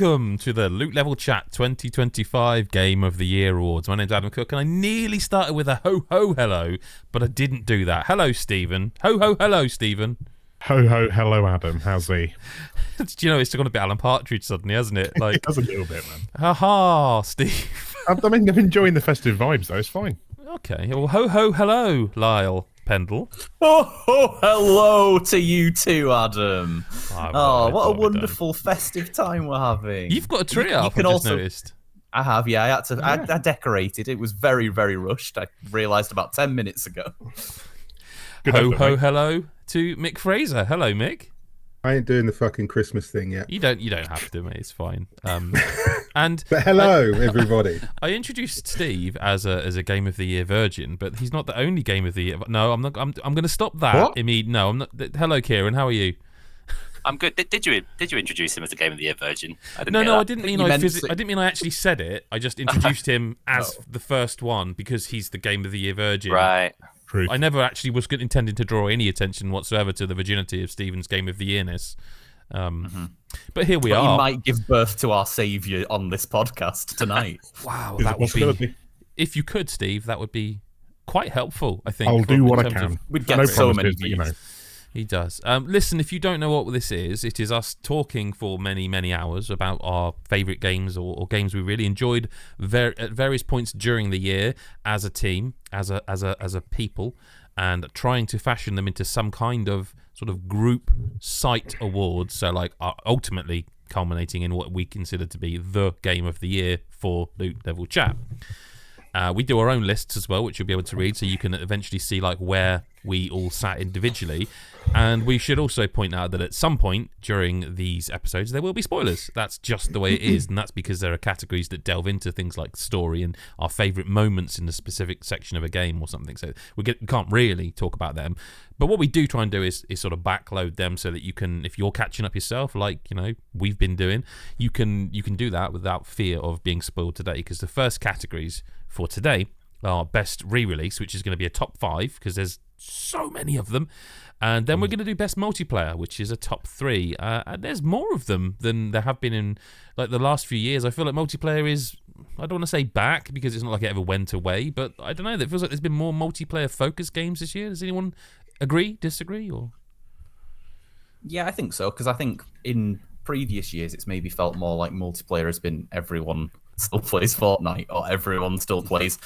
welcome to the Loot Level Chat 2025 Game of the Year Awards. My name's Adam Cook, and I nearly started with a ho-ho hello, but I didn't do that. Hello, Stephen. Ho-ho hello, Stephen. Ho-ho hello, Adam. How's he? Do you know, it's gone a bit Alan Partridge suddenly, hasn't it? Like, It does a little bit, man. Ha-ha, Steve. I mean, I'm enjoying the festive vibes, though. It's fine. Okay, well, ho-ho hello, Lyle Pendle. Oh, hello to you too, Adam. What a we wonderful festive time we're having. You've got a tree up, I've just noticed. I have, yeah. I had to. Yeah. I decorated. It was very, very rushed. I realised about 10 minutes ago. Ho hello to Mick Fraser. Hello, Mick. I ain't doing the fucking Christmas thing yet. You don't have to, mate. It's fine. But hello, everybody. I introduced Steve as a Game of the Year virgin, but he's not the only Game of the Year. No, I'm not. I'm going to stop that. What? No, I'm not. Hello, Kieran. How are you? I'm good. Did you introduce him as a Game of the Year virgin? I didn't mean I didn't mean I actually said it. I just introduced him as the first one because he's the Game of the Year virgin. Right. Truth. I never actually was intending to draw any attention whatsoever to the virginity of Stephen's Game of the Yearness. But here we are. You might give birth to our saviour on this podcast tonight. Wow, There's that a would be. possibility. If you could, Steve, that would be quite helpful, I think. I'll do what I can. We'd get No so many promises, but, you know. He does. Listen, if you don't know what this is, it is us talking for many, many hours about our favourite games or games we really enjoyed at various points during the year as a team, as a people, and trying to fashion them into some kind of sort of group site awards. So, like, ultimately culminating in what we consider to be the Game of the Year for Loot Level Chat. We do our own lists as well, which you'll be able to read, so you can eventually see like where we all sat individually. And we should also point out that at some point during these episodes there will be spoilers. That's just the way it is, and that's because there are categories that delve into things like story and our favourite moments in a specific section of a game or something. So we can't really talk about them. But what we do try and do is sort of backload them so that you can, if you're catching up yourself, like we've been doing, you can do that without fear of being spoiled today. Because the first categories for today are best re-release, which is going to be a top 5 because there's so many of them, and then we're going to do best multiplayer, which is a top 3. And there's more of them than there have been in like the last few years. I feel like multiplayer is, I don't want to say back because it's not like it ever went away, but I don't know. It feels like there's been more multiplayer focused games this year. Does anyone agree, disagree, or? Yeah, I think so, because I think in previous years it's maybe felt more like multiplayer has been everyone still plays Fortnite or everyone still plays,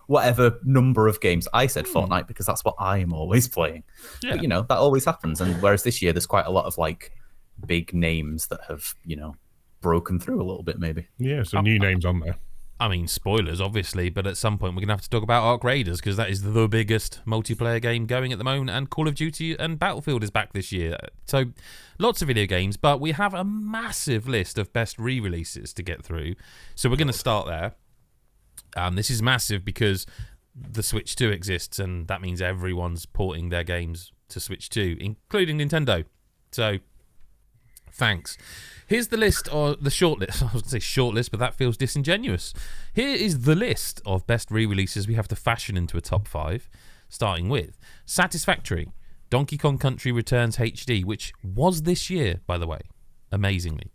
whatever number of games. I said Fortnite because that's what I am always playing. Yeah. But, that always happens. And whereas this year there's quite a lot of like big names that have, broken through a little bit maybe. Yeah, some new names on there. I mean, spoilers, obviously, but at some point we're going to have to talk about Ark Raiders because that is the biggest multiplayer game going at the moment, and Call of Duty and Battlefield is back this year. So lots of video games, but we have a massive list of best re-releases to get through. So we're going to start there. This is massive because the Switch 2 exists, and that means everyone's porting their games to Switch 2, including Nintendo. So thanks. Here's the list, or the short list. I was going to say short list, but that feels disingenuous. Here is the list of best re-releases we have to fashion into a top 5, starting with Satisfactory, Donkey Kong Country Returns HD, which was this year, by the way, amazingly.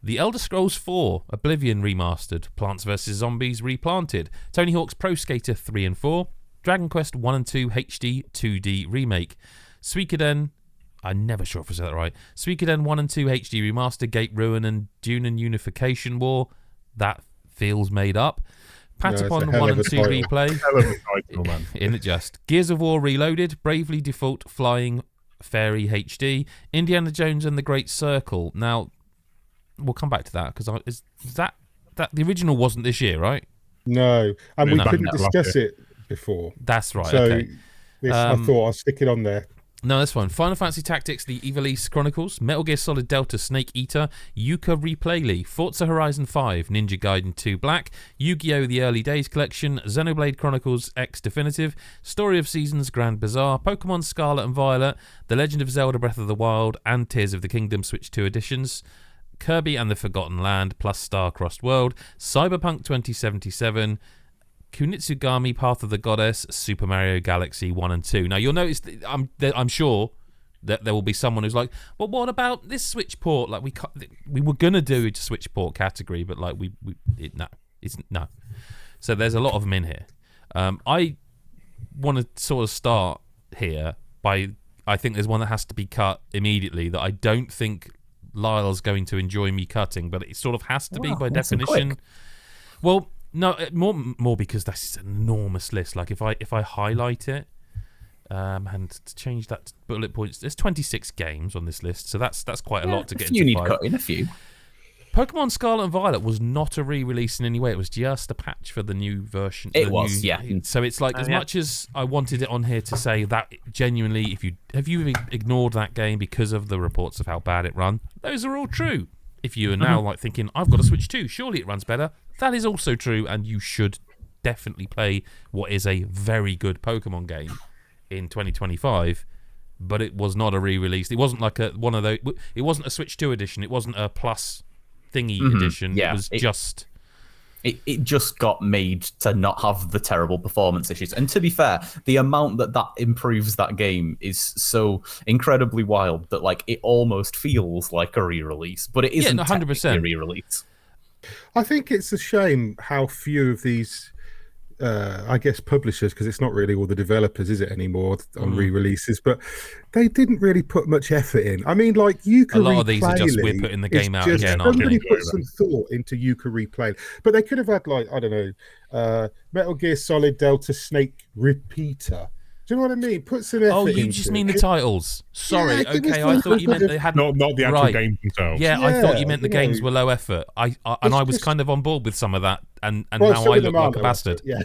The Elder Scrolls 4 Oblivion Remastered, Plants vs. Zombies Replanted, Tony Hawk's Pro Skater 3 and 4, Dragon Quest 1 and 2 HD 2D Remake, Suikoden, I'm never sure if I said that right, Suikoden 1 and 2 HD Remaster, Gate Ruin, and Dune and Unification War. That feels made up. Patapon 1 and 2 Replay. Hell of a title, man. In it just. Gears of War Reloaded, Bravely Default Flying Fairy HD, Indiana Jones and the Great Circle. Now, we'll come back to that because is that the original wasn't this year, right? No, and we No. couldn't discuss it before. That's right. So Okay. I thought I'll stick it on there. No, that's fine. Final Fantasy Tactics, The Ivalice Chronicles, Metal Gear Solid Delta Snake Eater, Yooka-Replaylee, Forza Horizon 5, Ninja Gaiden 2 Black, Yu-Gi-Oh! The Early Days Collection, Xenoblade Chronicles X Definitive, Story of Seasons Grand Bazaar, Pokemon Scarlet and Violet, The Legend of Zelda Breath of the Wild, and Tears of the Kingdom Switch 2 editions, Kirby and the Forgotten Land plus Star-Crossed World, Cyberpunk 2077, Kunitsugami Path of the Goddess, Super Mario Galaxy 1 and 2. Now, you'll notice that I'm sure that there will be someone who's like, well, what about this Switch port? Like we were gonna do a Switch port category, but like no. So there's a lot of them in here. I want to sort of start here by, I think there's one that has to be cut immediately that I don't think Lyle's going to enjoy me cutting, but it sort of has to be by definition. Well, no, more because that's an enormous list. Like if I highlight it, and to change that to bullet points, there's 26 games on this list, so that's quite a lot to get into. You need cutting a few. Pokemon Scarlet and Violet was not a re-release in any way. It was just a patch for the new version. It was, yeah. So it's like, as much as I wanted it on here to say that genuinely, if you ignored that game because of the reports of how bad it ran, those are all true. If you are now like thinking, I've got to Switch 2, surely it runs better, that is also true, and you should definitely play what is a very good Pokemon game in 2025. But it was not a re-release. It wasn't like one of those. It wasn't a Switch 2 edition. It wasn't a Plus thingy edition. Yeah, it was just. It just got made to not have the terrible performance issues. And to be fair, the amount that improves that game is so incredibly wild that like it almost feels like a re-release, but it isn't 100% a re-release. I think it's a shame how few of these, I guess, publishers, because it's not really all the developers, is it, anymore on re-releases, but they didn't really put much effort in. I mean, like Yooka-Replaylee. A lot of these are just we're putting the game out again. Somebody put some thought into Yooka-Replaylee, but they could have had, like, I don't know, Metal Gear Solid Delta Snake Repeater. Do you know what I mean? Put some effort. Oh, you into just mean the titles? Sorry, okay. I thought you meant they had not the actual games themselves. Yeah, I thought you meant the games were low effort. I was kind of on board with some of that, and now I look like a bastard. Yeah.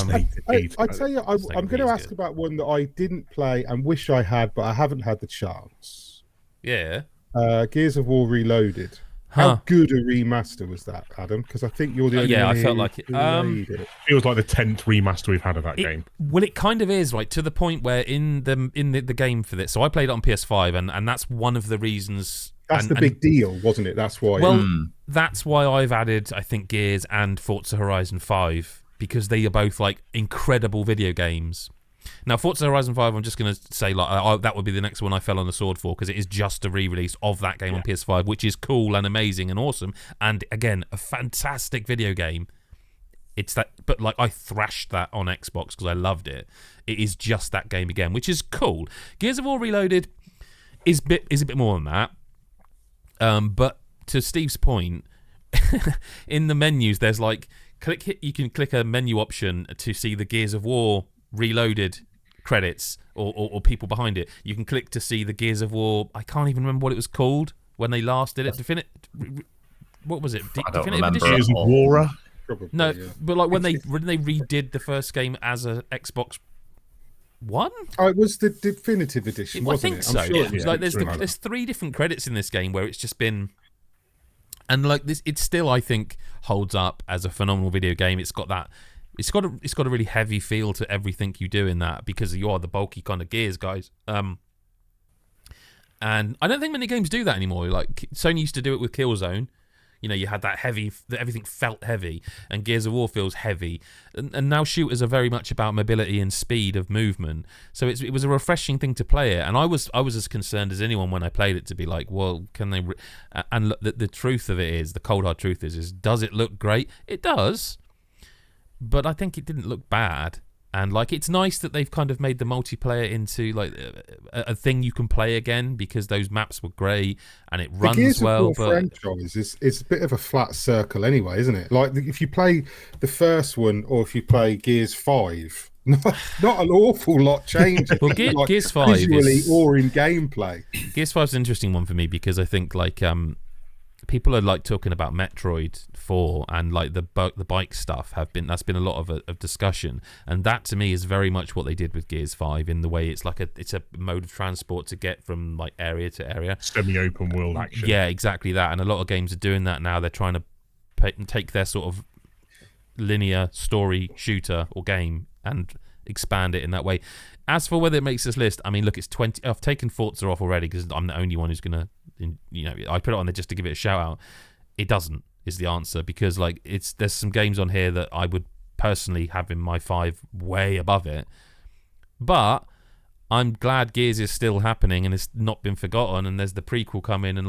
I tell you, I'm going to ask about one that I didn't play and wish I had, but I haven't had the chance. Yeah. Gears of War Reloaded. How good a remaster was that, Adam? Because I think you're the only one I felt like it. It feels like the 10th remaster we've had of that game. Well, it kind of is, right, to the point where in the game for this, so I played it on PS5, and that's one of the reasons. That's the big deal, wasn't it? That's why. Well, that's why I've added, I think, Gears and Forza Horizon 5, because they are both like incredible video games. Now, Forza Horizon 5, I'm just going to say like that would be the next one I fell on the sword for, because it is just a re-release of that game on PS5, which is cool and amazing and awesome, and again, a fantastic video game. It's that, but like I thrashed that on Xbox because I loved it. It is just that game again, which is cool. Gears of War Reloaded is a bit more than that, but to Steve's point, in the menus there's like you can click a menu option to see the Gears of War Reloaded credits or people behind it. You can click to see the Gears of War. I can't even remember what it was called when they last did it. What was it? I don't Definitive remember. Edition? Gears of War. No, but like when they redid the first game as a Xbox One. Oh, it was the Definitive Edition, wasn't it? I think so. I'm sure Like there's 3 different credits in this game where it's just been. And like this, it still, I think, holds up as a phenomenal video game. It's got a really heavy feel to everything you do in that, because you are the bulky kind of Gears guys. And I don't think many games do that anymore. Like Sony used to do it with Killzone. You know, you had that heavy, everything felt heavy, and Gears of War feels heavy. And now shooters are very much about mobility and speed of movement. So it was a refreshing thing to play it. And I was as concerned as anyone when I played it to be like, well, can they? And look, the truth of it is, the cold hard truth is, does it look great? It does. But I think it didn't look bad. And like, it's nice that they've kind of made the multiplayer into like a thing you can play again, because those maps were great and it runs Gears well. Of War franchise is a bit of a flat circle anyway, isn't it? Like if you play the first one or if you play Gears 5, not an awful lot changes. Well, like Gears 5 visually or in gameplay. Gears 5 is an interesting one for me, because I think like people are like talking about Metroid 4 and like the bike stuff that's been a lot of discussion, and that to me is very much what they did with Gears 5 in the way it's like it's a mode of transport to get from like area to area, semi-open world action. Yeah, exactly that. And a lot of games are doing that now. They're trying to take their sort of linear story shooter or game and expand it in that way. As for whether it makes this list, I mean, look, it's 20. I've taken Forza off already because I'm the only one who's gonna, I put it on there just to give it a shout out. It doesn't is the answer, because like there's some games on here that I would personally have in my 5 way above it, but I'm glad Gears is still happening and it's not been forgotten, and there's the prequel coming, and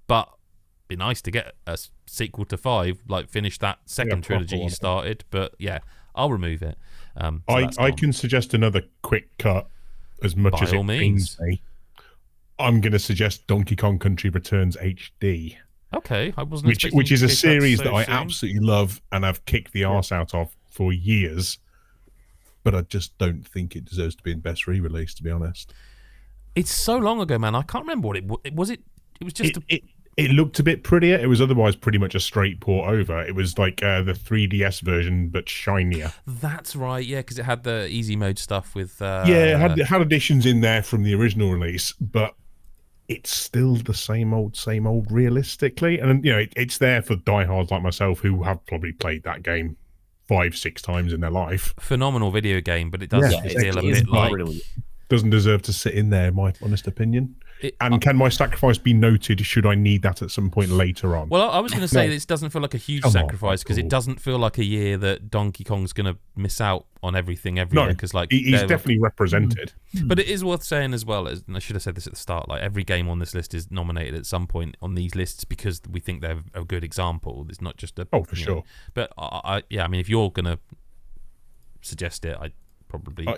but be nice to get a sequel to 5, finish that second trilogy you started. But yeah, I'll remove it. I can suggest another quick cut, as much as it pains me. I'm going to suggest Donkey Kong Country Returns HD. Okay, I wasn't. Which is a series that I absolutely love and I've kicked the arse out of for years. But I just don't think it deserves to be in best re-release, to be honest. It's so long ago, man. I can't remember what it was. It was just it looked a bit prettier. It was otherwise pretty much a straight port over. It was like the 3DS version, but shinier. That's right, yeah, because it had the easy mode stuff with. It had additions in there from the original release, but it's still the same old realistically. And it's there for diehards like myself who have probably played that game 5-6 times in their life. Phenomenal video game, but it does feel a bit doesn't deserve to sit in there, in my honest opinion. Can my sacrifice be noted should I need that at some point later on? Well, I was going to say this doesn't feel like a huge sacrifice because it doesn't feel like a year that Donkey Kong's going to miss out on everything every year. Because he's definitely represented. But it is worth saying as well, and I should have said this at the start, every game on this list is nominated at some point on these lists because we think they're a good example. It's not just a... Oh, for sure. But I mean, if you're going to suggest it, I'd probably... I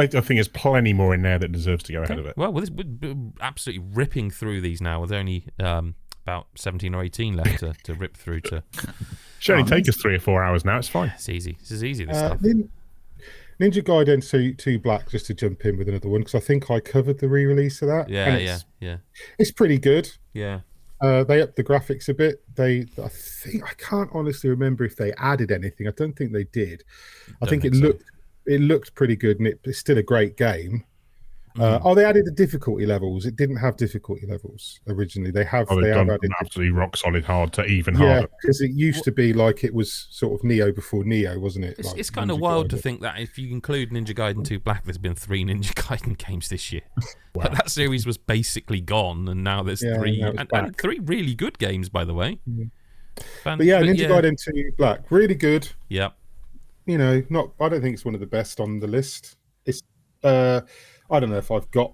think there's plenty more in there that deserves to go ahead of it. Well, we're absolutely ripping through these now. There's only about 17 or 18 left to rip through to... Should only take us 3 or 4 hours now. It's fine. It's easy. This is easy, this stuff. Ninja Gaiden 2 Black, just to jump in with another one, because I think I covered the re-release of that. Yeah. It's pretty good. Yeah. They upped the graphics a bit. I can't honestly remember if they added anything. I don't think they did. I think it looked pretty good, and it's still a great game. They added the difficulty levels. It didn't have difficulty levels originally. They have added absolutely rock solid hard to even harder. Yeah, because it used to be like it was sort of Neo before Neo, wasn't it? It's kind of wild to think that if you include Ninja Gaiden 2 Black, there's been 3 Ninja Gaiden games this year. Wow. But that series was basically gone, and now there's 3, and 3 really good games, by the way. Ninja Gaiden 2 Black, really good. Yep. I don't think it's one of the best on the list. It's I don't know if I've got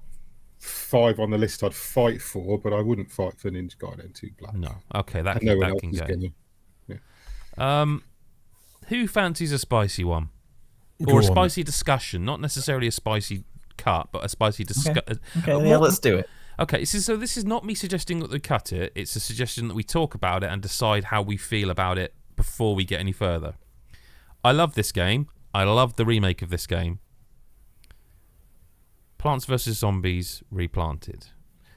5 on the list I'd fight for, but I wouldn't fight for Ninja Gaiden 2 Black. No. Okay, that can go. Who fancies a spicy one? Or a spicy discussion? Not necessarily a spicy cut, but a spicy discussion. Okay, let's do it. Okay, so this is not me suggesting that we cut it. It's a suggestion that we talk about it and decide how we feel about it before we get any further. I love this game. I love the remake of this game. Plants vs. Zombies Replanted.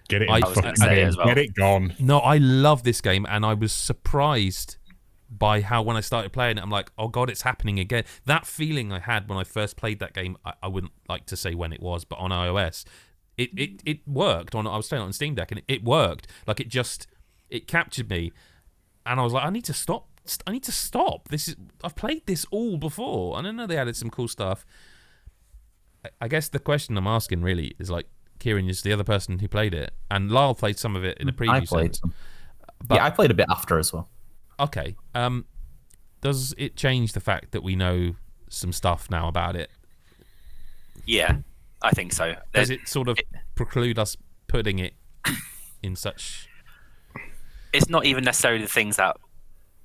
Get it Get it gone. No, I love this game, and I was surprised by how when I started playing it, I'm like, oh god, it's happening again. That feeling I had when I first played that game, I wouldn't like to say when it was, but on iOS, it worked. I was playing it on Steam Deck, and it worked. It captured me, and I was like, I need to stop. I've played this all before, and I know they added some cool stuff. I guess the question I'm asking really is Kieran is the other person who played it, and Lyle played some of it in a preview. I played some. I played a bit after as well. Okay. Does it change the fact that we know some stuff now about it? Yeah, I think so. Does it sort of preclude us putting it in such... It's not even necessarily the things that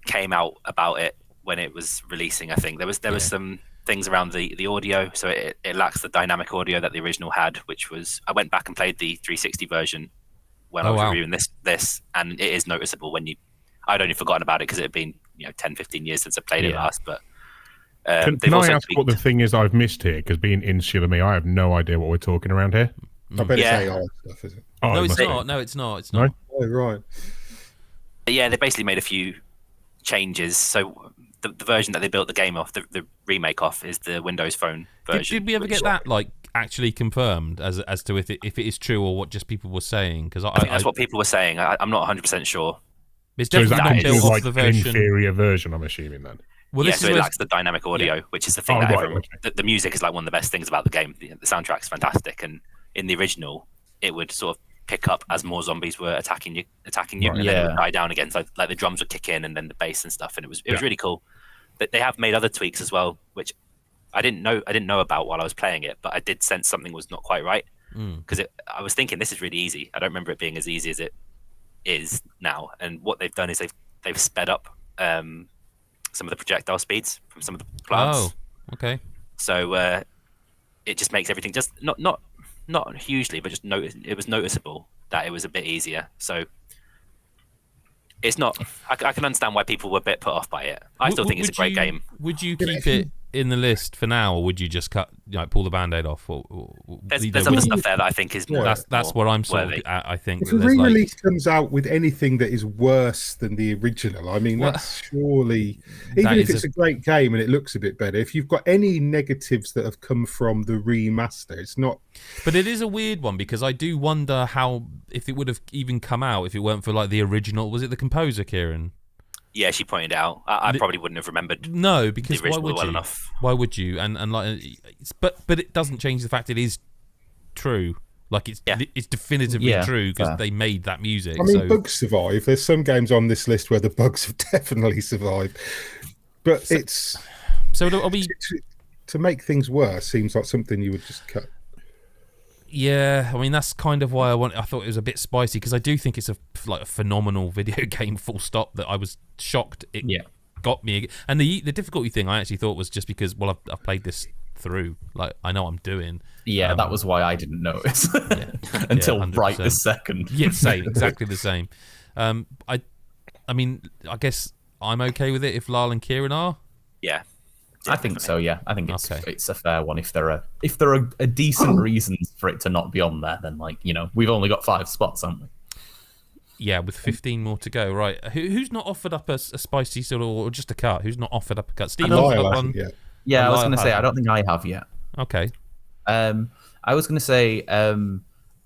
came out about it when it was releasing, I think. There was some things around the audio, so it lacks the dynamic audio that the original had, which was... I went back and played the 360 version when I was reviewing this, and it is noticeable when you... I'd only forgotten about it because it had been 10, 15 years since I played it last, but... Can I ask what the thing is I've missed here? Because being insular me, I have no idea what we're talking around here. I bet it's AI stuff, is it? Oh, no, it's not. No, it's not. It's not. No? Oh, right. Yeah, they basically made a few changes. So the version that they built the game off, the remake off, is the Windows Phone version. Did we ever get that actually confirmed as to if it is true or what just people were saying? Because I think that's what people were saying. I'm not 100% sure. It's definitely built off the version. An inferior version, I'm assuming then. Well, so it lacks the dynamic audio, which is the thing the music is one of the best things about the game. The soundtrack's fantastic, and in the original, it would sort of pick up as more zombies were attacking you, and then it would die down again. So like the drums would kick in, and then the bass and stuff, and it was really cool. But they have made other tweaks as well, which I didn't know about while I was playing it, but I did sense something was not quite right because I was thinking this is really easy. I don't remember it being as easy as it is now. And what they've done is they've sped up some of the projectile speeds from some of the plants. Oh, okay. So it just makes everything just not hugely, but just it was noticeable that it was a bit easier. So it's not. I can understand why people were a bit put off by it. I still think it's a great game. Would you keep it in the list for now, or would you just pull the Band-Aid off? There's other stuff there that I think is more. That's what I'm sort of. I think if a re-release comes out with anything that is worse than the original, I mean, that's surely, even if it's a great game and it looks a bit better, if you've got any negatives that have come from the remaster, it's not. But it is a weird one because I do wonder if it would have even come out if it weren't for like the original. Was it the composer, Kieran? Yeah, she pointed it out. I probably wouldn't have remembered. No, because the original why would well you? Enough. Why would you? And like, but it doesn't change the fact it is true. Like it's definitively true because they made that music. I mean, bugs survive. There's some games on this list where the bugs have definitely survived, but to make things worse seems like something you would just cut. Yeah, I mean that's kind of why I thought it was a bit spicy because I do think it's a phenomenal video game. Full stop. That I was shocked. It got me, and the difficulty thing I actually thought was just because I've played this through. Like I know what I'm doing. Yeah, that was why I didn't notice until right this second. Yeah, same, exactly the same. I mean, I guess I'm okay with it if Lyle and Kieran are. Yeah. I think so. Yeah, I think it's a fair one. If there are a decent reasons for it to not be on there, then we've only got 5 spots, haven't we? Yeah, with 15 more to go. Right, who's not offered up a spicy sort of, or just a cut? Who's not offered up a cut? Steve, one. Yeah, I was going to say I don't think I have yet. Okay. I was going to say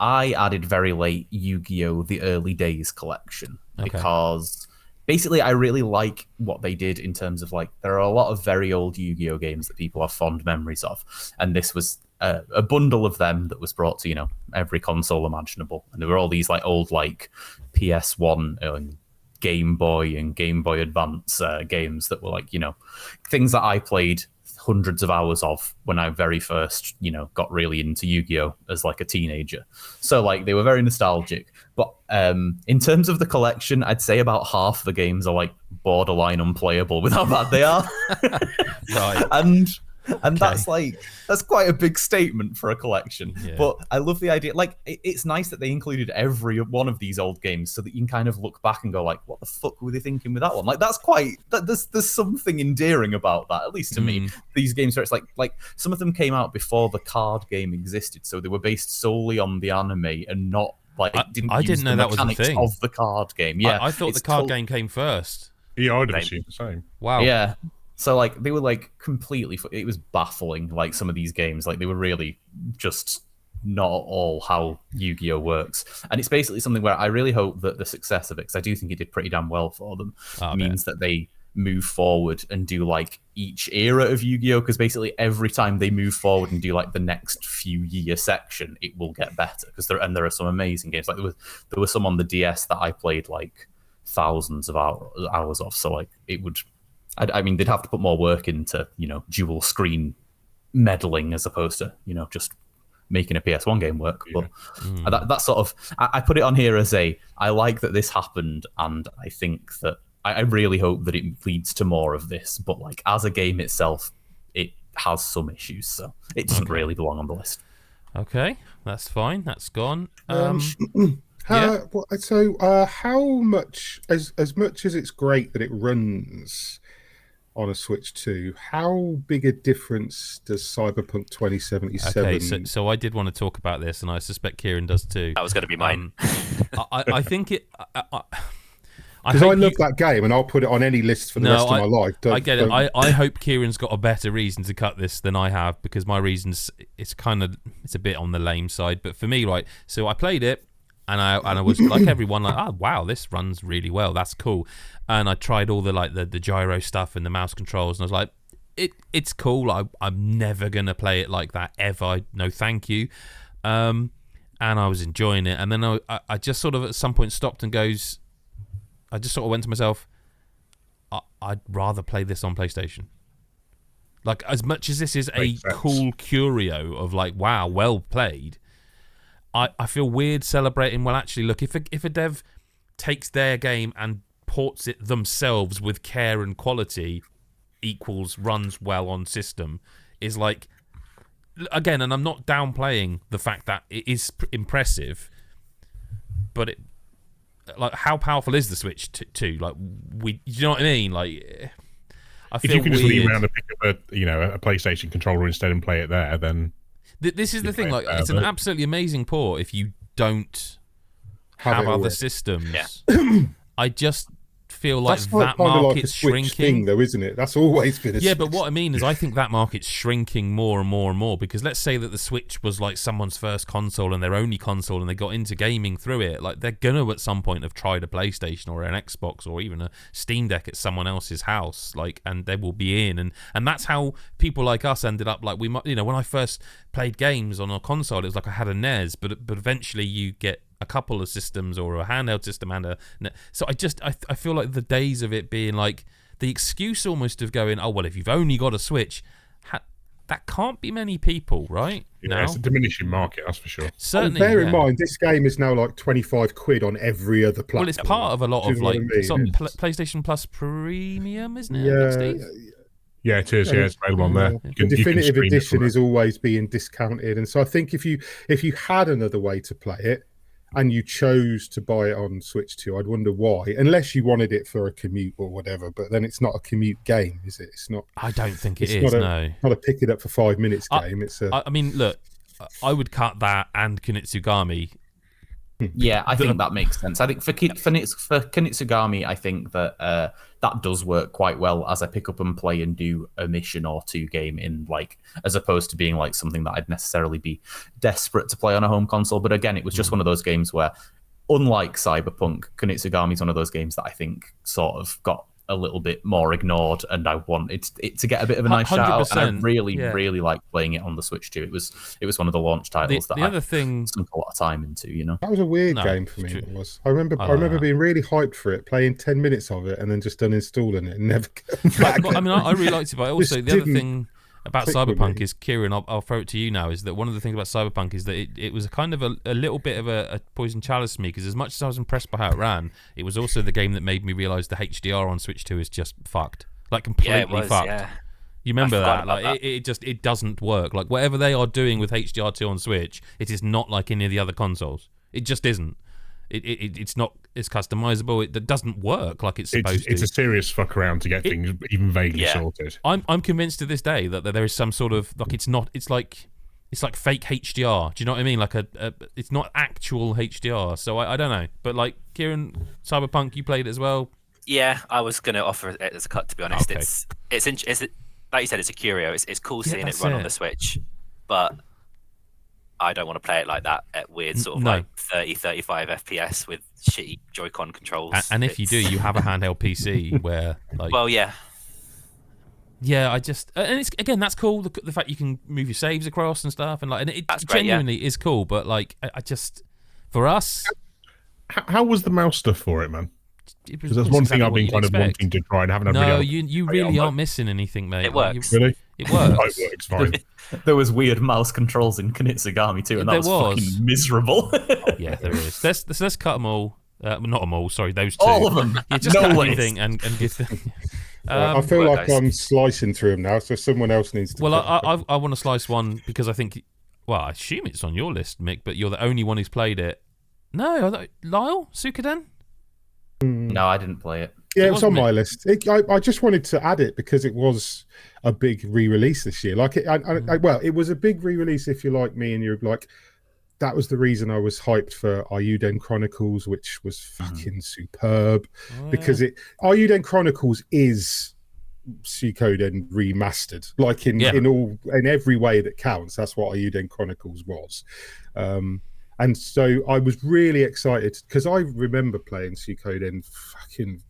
I added very late Yu-Gi-Oh! The Early Days collection because. Basically, I really like what they did in terms of there are a lot of very old Yu-Gi-Oh games that people have fond memories of, and this was a bundle of them that was brought to every console imaginable, and there were all these old PS1 and Game Boy and Game Boy Advance games that were things that I played hundreds of hours of when I very first got really into Yu-Gi-Oh as a teenager. So they were very nostalgic. But in terms of the collection, I'd say about half the games are borderline unplayable with how bad they are. Right. And that's quite a big statement for a collection. Yeah. But I love the idea. It's nice that they included every one of these old games so that you can kind of look back and go what the fuck were they thinking with that one? That's quite. There's something endearing about that, at least to me. These games where it's like some of them came out before the card game existed, so they were based solely on the anime and not. I didn't know that was a thing of the card game. Yeah, I thought the card game came first. Yeah, I'd have assumed the same. Wow. Yeah. So they were completely. It was baffling. Some of these games, they were really just not all how Yu-Gi-Oh works. And it's basically something where I really hope that the success of it, because I do think it did pretty damn well for them, means that they move forward and do each era of Yu-Gi-Oh, because basically every time they move forward and do the next few year section, it will get better, because there are some amazing games. There was some on the DS that I played thousands of hours of, so it would I mean they'd have to put more work into dual screen meddling as opposed to just making a PS1 game work. But that's sort of I put it on here as I like that this happened, and I think that I really hope that it leads to more of this, but as a game itself, it has some issues, so it doesn't really belong on the list. Okay, that's fine. That's gone. So how much, as much as it's great that it runs on a Switch 2, how big a difference does Cyberpunk 2077? Okay, so I did want to talk about this, and I suspect Kieran does too. That was going to be mine. I think it. Because I love that game, and I'll put it on any list for the rest of my life. I get it. I hope Kieran's got a better reason to cut this than I have, because my reasons it's a bit on the lame side. But for me, right, so I played it, and I was like everyone, oh wow, this runs really well. That's cool. And I tried all the the gyro stuff and the mouse controls, and I was like, it's cool. I'm never gonna play it like that ever. No, thank you. And I was enjoying it, and then I just sort of at some point stopped and goes. I just sort of went to myself, I'd rather play this on PlayStation. Like, as much as this is a Makes sense. cool curio of like, wow, well played, I feel weird celebrating. Well, actually, look, if a dev takes their game and ports it themselves with care and quality equals runs well on system, is like, again, and I'm not downplaying the fact that it is impressive, but it, like, how powerful is the Switch too? Like, you know what I mean? Like, I feel if you can just leave weird. around and pick up a PlayStation controller instead and play it there, then This is the thing. Like, play it it's an better. absolutely amazing port if you don't have it other already. systems. Yeah. I just feel like That's that kind of like a market's Switch shrinking. thing, though, isn't it? That's always been a Yeah, Switch. but what I mean is, I think that market's shrinking more and more and more, because let's say that the Switch was like someone's first console and their only console, and they got into gaming through it. Like, they're gonna at some point have tried a PlayStation or an Xbox or even a Steam Deck at someone else's house, like, and they will be in, and that's how people like us ended up. Like, we might, when I first played games on a console, it was like I had a NES, but eventually you get a couple of systems or a handheld system and so I feel like the days of it being like the excuse almost of going, oh well, if you've only got a Switch, that can't be many people, right? yeah, it's a diminishing market, that's for sure. Certainly. Bear in yeah. mind, this game is now like 25 quid on every other platform. Well, it's part of a lot Do you of know what like I mean? it's on PlayStation Plus Premium, isn't it? I Yeah, think, Steve? Yeah, it is. Yeah, it's available on there. Yeah. You can, the you can definitive stream it edition from is always being discounted, and so I think if you had another way to play it and you chose to buy it on Switch 2, I'd wonder why, unless you wanted it for a commute or whatever. But then it's not a commute game, is it? It's not. I don't think it It's is. not No. not a pick it up for 5 minutes game. It's a. I mean, look, I would cut that and Kunitsugami. Yeah, I think that makes sense. I think for Kunitsugami, I think that that does work quite well as I pick up and play and do a mission or two game in, like, as opposed to being like something that I'd necessarily be desperate to play on a home console. But again, it was just one of those games where, unlike Cyberpunk, Kunitsugami is one of those games that I think sort of got a little bit more ignored, and I wanted it to get a bit of a nice shout out. And I 100%, really liked playing it on the Switch too. It was one of the launch titles that The I other thing, sunk a lot of time into, That was a weird No, game for it's me. true. It was. I remember I like that. being really hyped for it, playing 10 minutes of it, and then just uninstalling it and never going back. I mean, I really liked it, but also Just the other didn't thing about click with Cyberpunk me. is, Kieran, I'll throw it to you now, is that one of the things about Cyberpunk is that it was a kind of a little bit of a poison chalice to me, because as much as I was impressed by how it ran, it was also the game that made me realise the HDR on Switch 2 is just fucked. Like, completely Yeah, it was. fucked. Yeah. You remember I forgot that? about Like, that. it doesn't work. Like, whatever they are doing with HDR2 on Switch, it is not like any of the other consoles. It just isn't. It's not. It's customizable. It doesn't work like it's supposed to. It's a serious fuck around to get things even vaguely Yeah. sorted. I'm convinced to this day that there is some sort of, like, it's not. It's like fake HDR. Do you know what I mean? Like it's not actual HDR. So I don't know. But like, Kieran, Cyberpunk, you played it as well. Yeah, I was going to offer it as a cut. To be honest, Okay. it's like you said, it's a curio. It's cool Yeah, seeing it that's run it. on the Switch, but I don't want to play it like that at weird sort of No. like 35 FPS with shitty Joy-Con controls. And if you do, you have a handheld PC where, like, Well, yeah, yeah, I just, and it's, again, that's cool. The fact you can move your saves across and stuff, and like, and it That's great, yeah. genuinely is cool. But like, I just, for us, How was the mouse stuff for it, man? it Because that's one exactly thing I've what been you'd kind of expect. wanting to try and haven't had No, really. you play it really on, aren't missing anything, mate. It Like, works. Really? It Oh, works. it works fine. There was weird mouse controls in Kunitsugami too, and that There was was. fucking miserable. Yeah, there is. Let's cut them all. Not them all. Sorry, those two. All of them. Yeah, just No cut ways. everything and give them. I feel well, like guys. I'm slicing through them now, so someone else needs to. Well, pick up. I want to slice one because I think, well, I assume it's on your list, Mick, but you're the only one who's played it. No, Lyle Suikoden. No, I didn't play it. Yeah, It it was on wasn't my list. I just wanted to add it because it was a big re-release this year. Like, well, it was a big re-release if you're like me and you're like, that was the reason I was hyped for Ayuden Chronicles, which was fucking superb. Oh, Because Ayuden Chronicles is Suikoden remastered, like in every way that counts. That's what Ayuden Chronicles was. And so I was really excited because I remember playing Suikoden fucking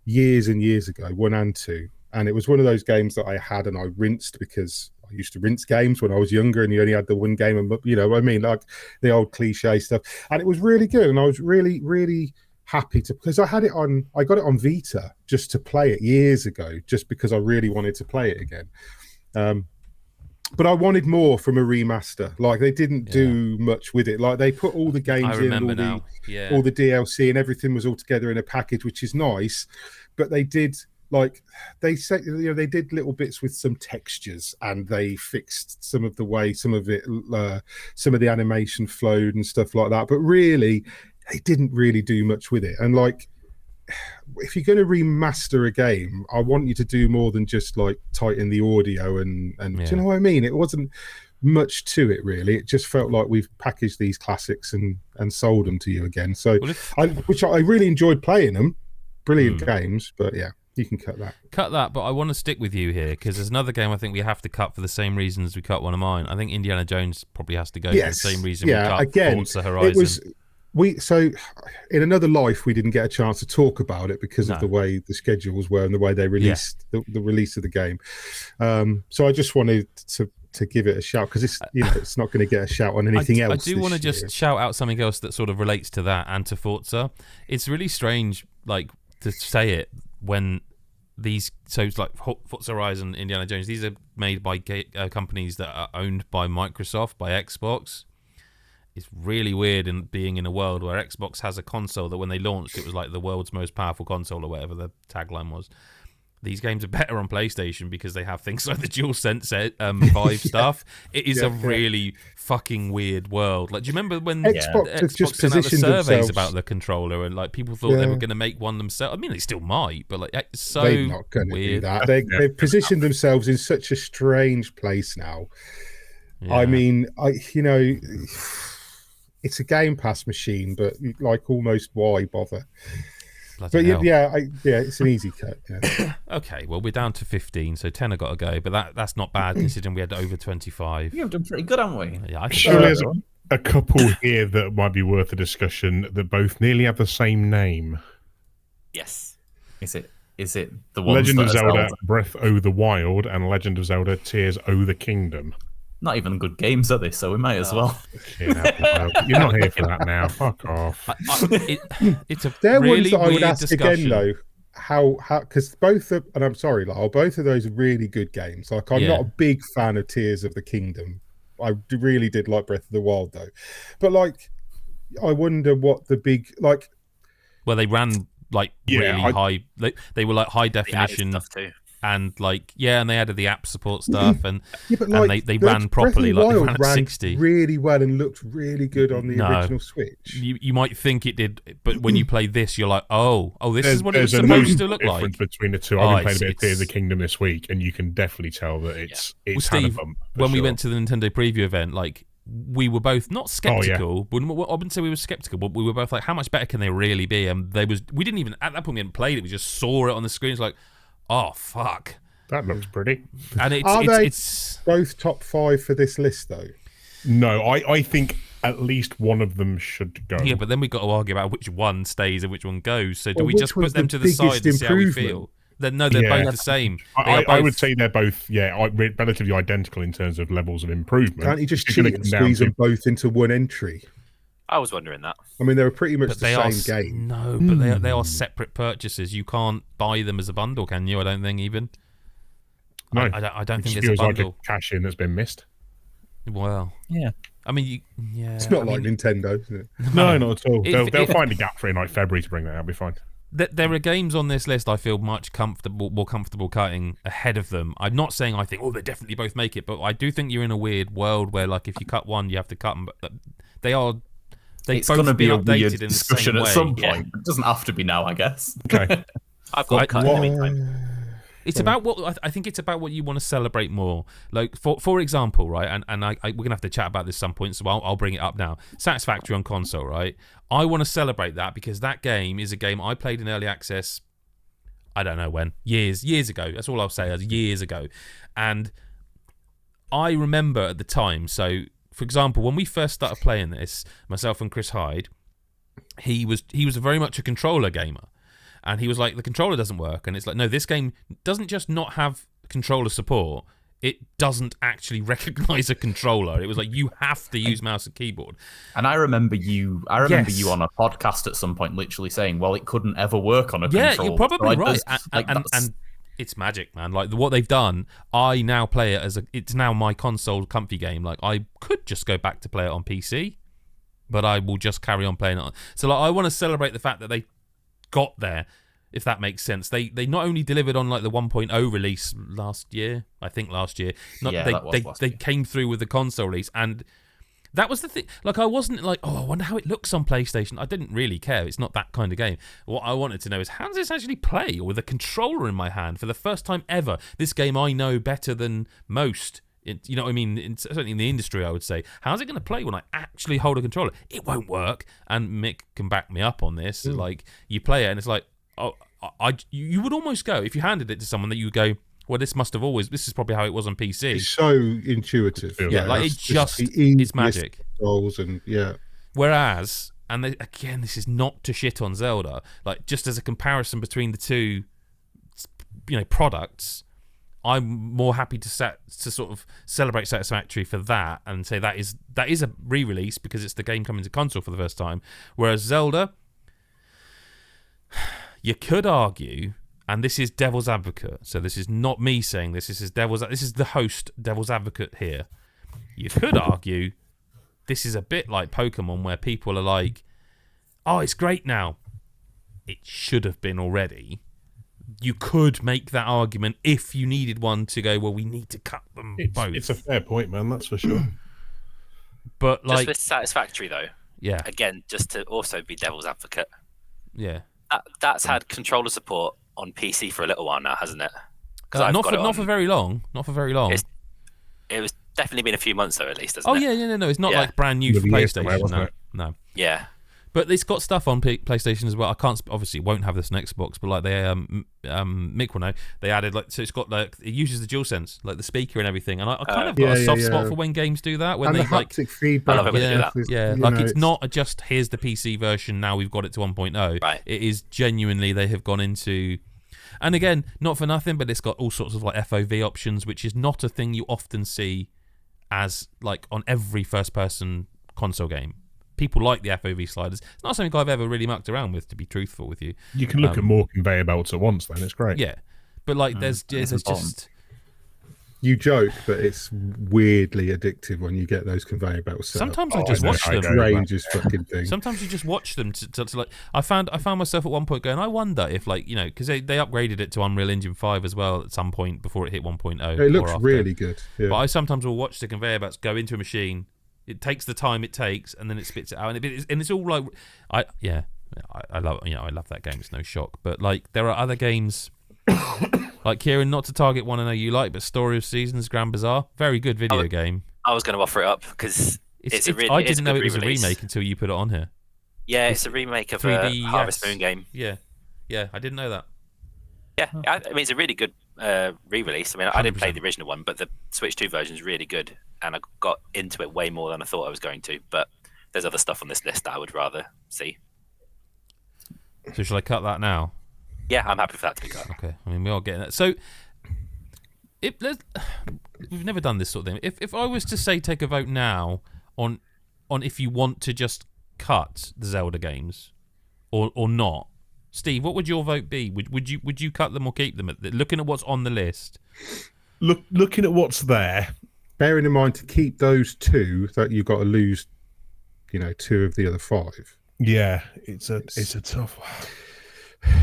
years and years ago, 1 and 2, and it was one of those games that I had and I rinsed because I used to rinse games when I was younger, and you only had the one game, and you know what I mean, like the old cliche stuff. And it was really good, and I was really, really happy to, because I got it on Vita just to play it years ago, just because I really wanted to play it again. But I wanted more from a remaster. Like, they didn't do much with it. Like, they put all the games in, all the DLC, and everything was all together in a package, which is nice. But they did, like, they said, they did little bits with some textures, and they fixed some of the way some of the animation flowed and stuff like that. But really, they didn't really do much with it. And like, if you're going to remaster a game, I want you to do more than just like tighten the audio and do you know what I mean? It wasn't much to it really. It just felt like we've packaged these classics and sold them to you again. So, which I really enjoyed playing them. Brilliant games, but yeah, you can cut that. But I want to stick with you here because there's another game I think we have to cut for the same reasons we cut one of mine. I think Indiana Jones probably has to go for the same reason we cut Forza Horizon. So in another life we didn't get a chance to talk about it because of the way the schedules were and the way they released the release of the game. So I just wanted to give it a shout because it's it's not going to get a shout on anything else. I do want to just shout out something else that sort of relates to that and to Forza. It's really strange, like, to say it when these, so it's like Forza Horizon, Indiana Jones, these are made by companies that are owned by Microsoft, by Xbox. It's really weird in being in a world where Xbox has a console that when they launched it was like the world's most powerful console or whatever the tagline was. These games are better on PlayStation because they have things like the DualSense 5 stuff. It is a really fucking weird world. Like, do you remember when Xbox just sent out the surveys about the controller and like people thought they were going to make one themselves? I mean, they still might, but like, it's so they're not going to do that. They've positioned themselves in such a strange place now. Yeah. I mean, it's a Game Pass machine, but like, almost why bother? Bloody but hell. It's an easy cut. Yeah. Okay, well, we're down to 15, so 10 have got to go, but that's not bad considering we had over 25. You've done pretty good, haven't we? Yeah, I Surely there's a couple here that might be worth a discussion that both nearly have the same name. Yes. Is it the one? Legend of Zelda Breath O' the Wild and Legend of Zelda Tears O' the Kingdom. Not even good games, are they? So we might as well. You're not here for that now. Fuck off. It's a They're really ones that I would weird ask discussion. again, though. How because both of, and I'm sorry, Lyle, both of those are really good games. Like, I'm not a big fan of Tears of the Kingdom. I really did like Breath of the Wild though, but like, I wonder what the big like. Well, they ran like really high. They were like high definition stuff too. And like and they added the app support stuff and but like, and they ran properly. Like, they ran at 60 really well and looked really good on the original Switch. You might think it did, but when you play this, you're like, oh, this is what it was supposed to look like. There's a between the two. I've been playing a bit of Tears of the Kingdom this week, and you can definitely tell that it's well, Steve, when we went to the Nintendo preview event, like, we were both not skeptical, but I wouldn't say we were skeptical, but we were both like, how much better can they really be? And we didn't even, at that point, we hadn't played it, we just saw it on the screen. It's like, oh, fuck. That looks pretty. And it's both top 5 for this list, though? No, I think at least one of them should go. Yeah, but then we've got to argue about which one stays and which one goes. So do we just put them to the side and see how we feel? They're both the same. I would say they're both, relatively identical in terms of levels of improvement. Can't you just cheat and squeeze them both into one entry? I was wondering that. I mean, they were pretty much the same game. No, but they are separate purchases. You can't buy them as a bundle, can you? I don't think even. No, I don't think it's it's a bundle. Like a cash in that's been missed. Well, yeah. I mean, it's not like Nintendo, is it? No, not at all. They'll find a gap for in like February to bring that out. It'll be fine. There are games on this list I feel more comfortable cutting ahead of them. I'm not saying I think, they definitely both make it, but I do think you're in a weird world where, like, if you cut one, you have to cut them. But it's going to be a weird in discussion at some point. It doesn't have to be now, I guess. Okay. I've got to cut in the meantime. It's about what I think. It's about what you want to celebrate more. Like, for example, right? And we're gonna have to chat about this some point, so I'll bring it up now. Satisfactory on console, right? I want to celebrate that because that game is a game I played in early access. I don't know when, years ago. That's all I'll say. Years ago, and I remember at the time. So, for example, when we first started playing this, myself and Chris Hyde, he was very much a controller gamer. And he was like, the controller doesn't work. And it's like, no, this game doesn't just not have controller support. it doesn't actually recognize a controller. It was like, you have to use mouse and keyboard. And I remember you Yes. you on a podcast at some point literally saying, well, it couldn't ever work on a controller. Yeah, you're probably So I right. just- And it's magic, man. Like, what they've done, I now play it it's now my console comfy game. Like, I could just go back to play it on PC, but I will just carry on playing it on. So, like, I want to celebrate the fact that they got there, if that makes sense. They not only delivered on like the 1.0 release last year. They came through with the console release, and that was the thing. Like, I wasn't like, oh, I wonder how it looks on PlayStation. I didn't really care. It's not that kind of game. What I wanted to know is, how does this actually play with a controller in my hand for the first time ever? This game I know better than most. You know what I mean? Certainly in the industry, I would say. How's it going to play when I actually hold a controller? It won't work. And Mick can back me up on this. Like, you play it and it's like, oh, you would almost go, if you handed it to someone, that you would go, well, this is probably how it was on PC. It's so intuitive. Yeah, like, it's magic. And yeah. Whereas, and again, this is not to shit on Zelda, like, just as a comparison between the two, products, I'm more happy to sort of celebrate Satisfactory for that and say that is a re-release because it's the game coming to console for the first time. Whereas Zelda, you could argue, and this is devil's advocate, so this is not me saying this. This is the host, devil's advocate here. You could argue this is a bit like Pokemon, where people are like, "Oh, it's great now." It should have been already. You could make that argument if you needed one to go, well, we need to cut them both. It's a fair point, man. That's for sure. But just with Satisfactory though, yeah, again, just to also be devil's advocate, yeah, that's had controller support on PC for a little while now, hasn't it? Not for very long. Not for very long. It was definitely been a few months though, at least, hasn't it? No. It's not like brand new for PlayStation. No. Yeah. But it's got stuff on PlayStation as well. I can't obviously it won't have this on Xbox, but like they Mick will know, they added so it's got like, it uses the DualSense, like the speaker and everything. And I kind of got a soft spot for when games do that, when and they the haptic feedback. I love it when they do that. Yeah, like, it's not just here's the PC version, now we've got it to 1.0. Right. It is genuinely, they have gone into, and again, not for nothing, but it's got all sorts of like FOV options, which is not a thing you often see as like on every first person console game. People like the FOV sliders. It's not something I've ever really mucked around with, to be truthful with you. You can look at more conveyor belts at once, then it's great. Yeah, but like there's just, you joke, but it's weirdly addictive when you get those conveyor belts. Sometimes I just watch them. Strangest fucking thing. Sometimes you just watch them to like. I found myself at one point going, I wonder if, like, because they upgraded it to Unreal Engine 5 as well at some point before it hit 1.0. It looks really good. Yeah. But I sometimes will watch the conveyor belts go into a machine. It takes the time it takes, and then it spits it out, and it's all like, I love that game. It's no shock, but like there are other games, like Kieran, not to target one I know you like, but Story of Seasons, Grand Bazaar, very good video game. I was going to offer it up because I didn't know it was a remake until you put it on here. Yeah, it's a remake of 3D, a Harvest Moon game. Yeah, I didn't know that. Yeah, I mean it's a really good re-release. I mean, I didn't play the original one, but the Switch 2 version is really good, and I got into it way more than I thought I was going to. But there's other stuff on this list that I would rather see. So shall I cut that now? Yeah, I'm happy for that to be cut. Okay, I mean we are getting that. So we've never done this sort of thing. If I was to say take a vote now on if you want to just cut the Zelda games or not. Steve, what would your vote be? Would you cut them or keep them? Looking at what's on the list, looking at what's there, bearing in mind to keep those two, that you've got to lose, two of the other five. Yeah, it's a tough one.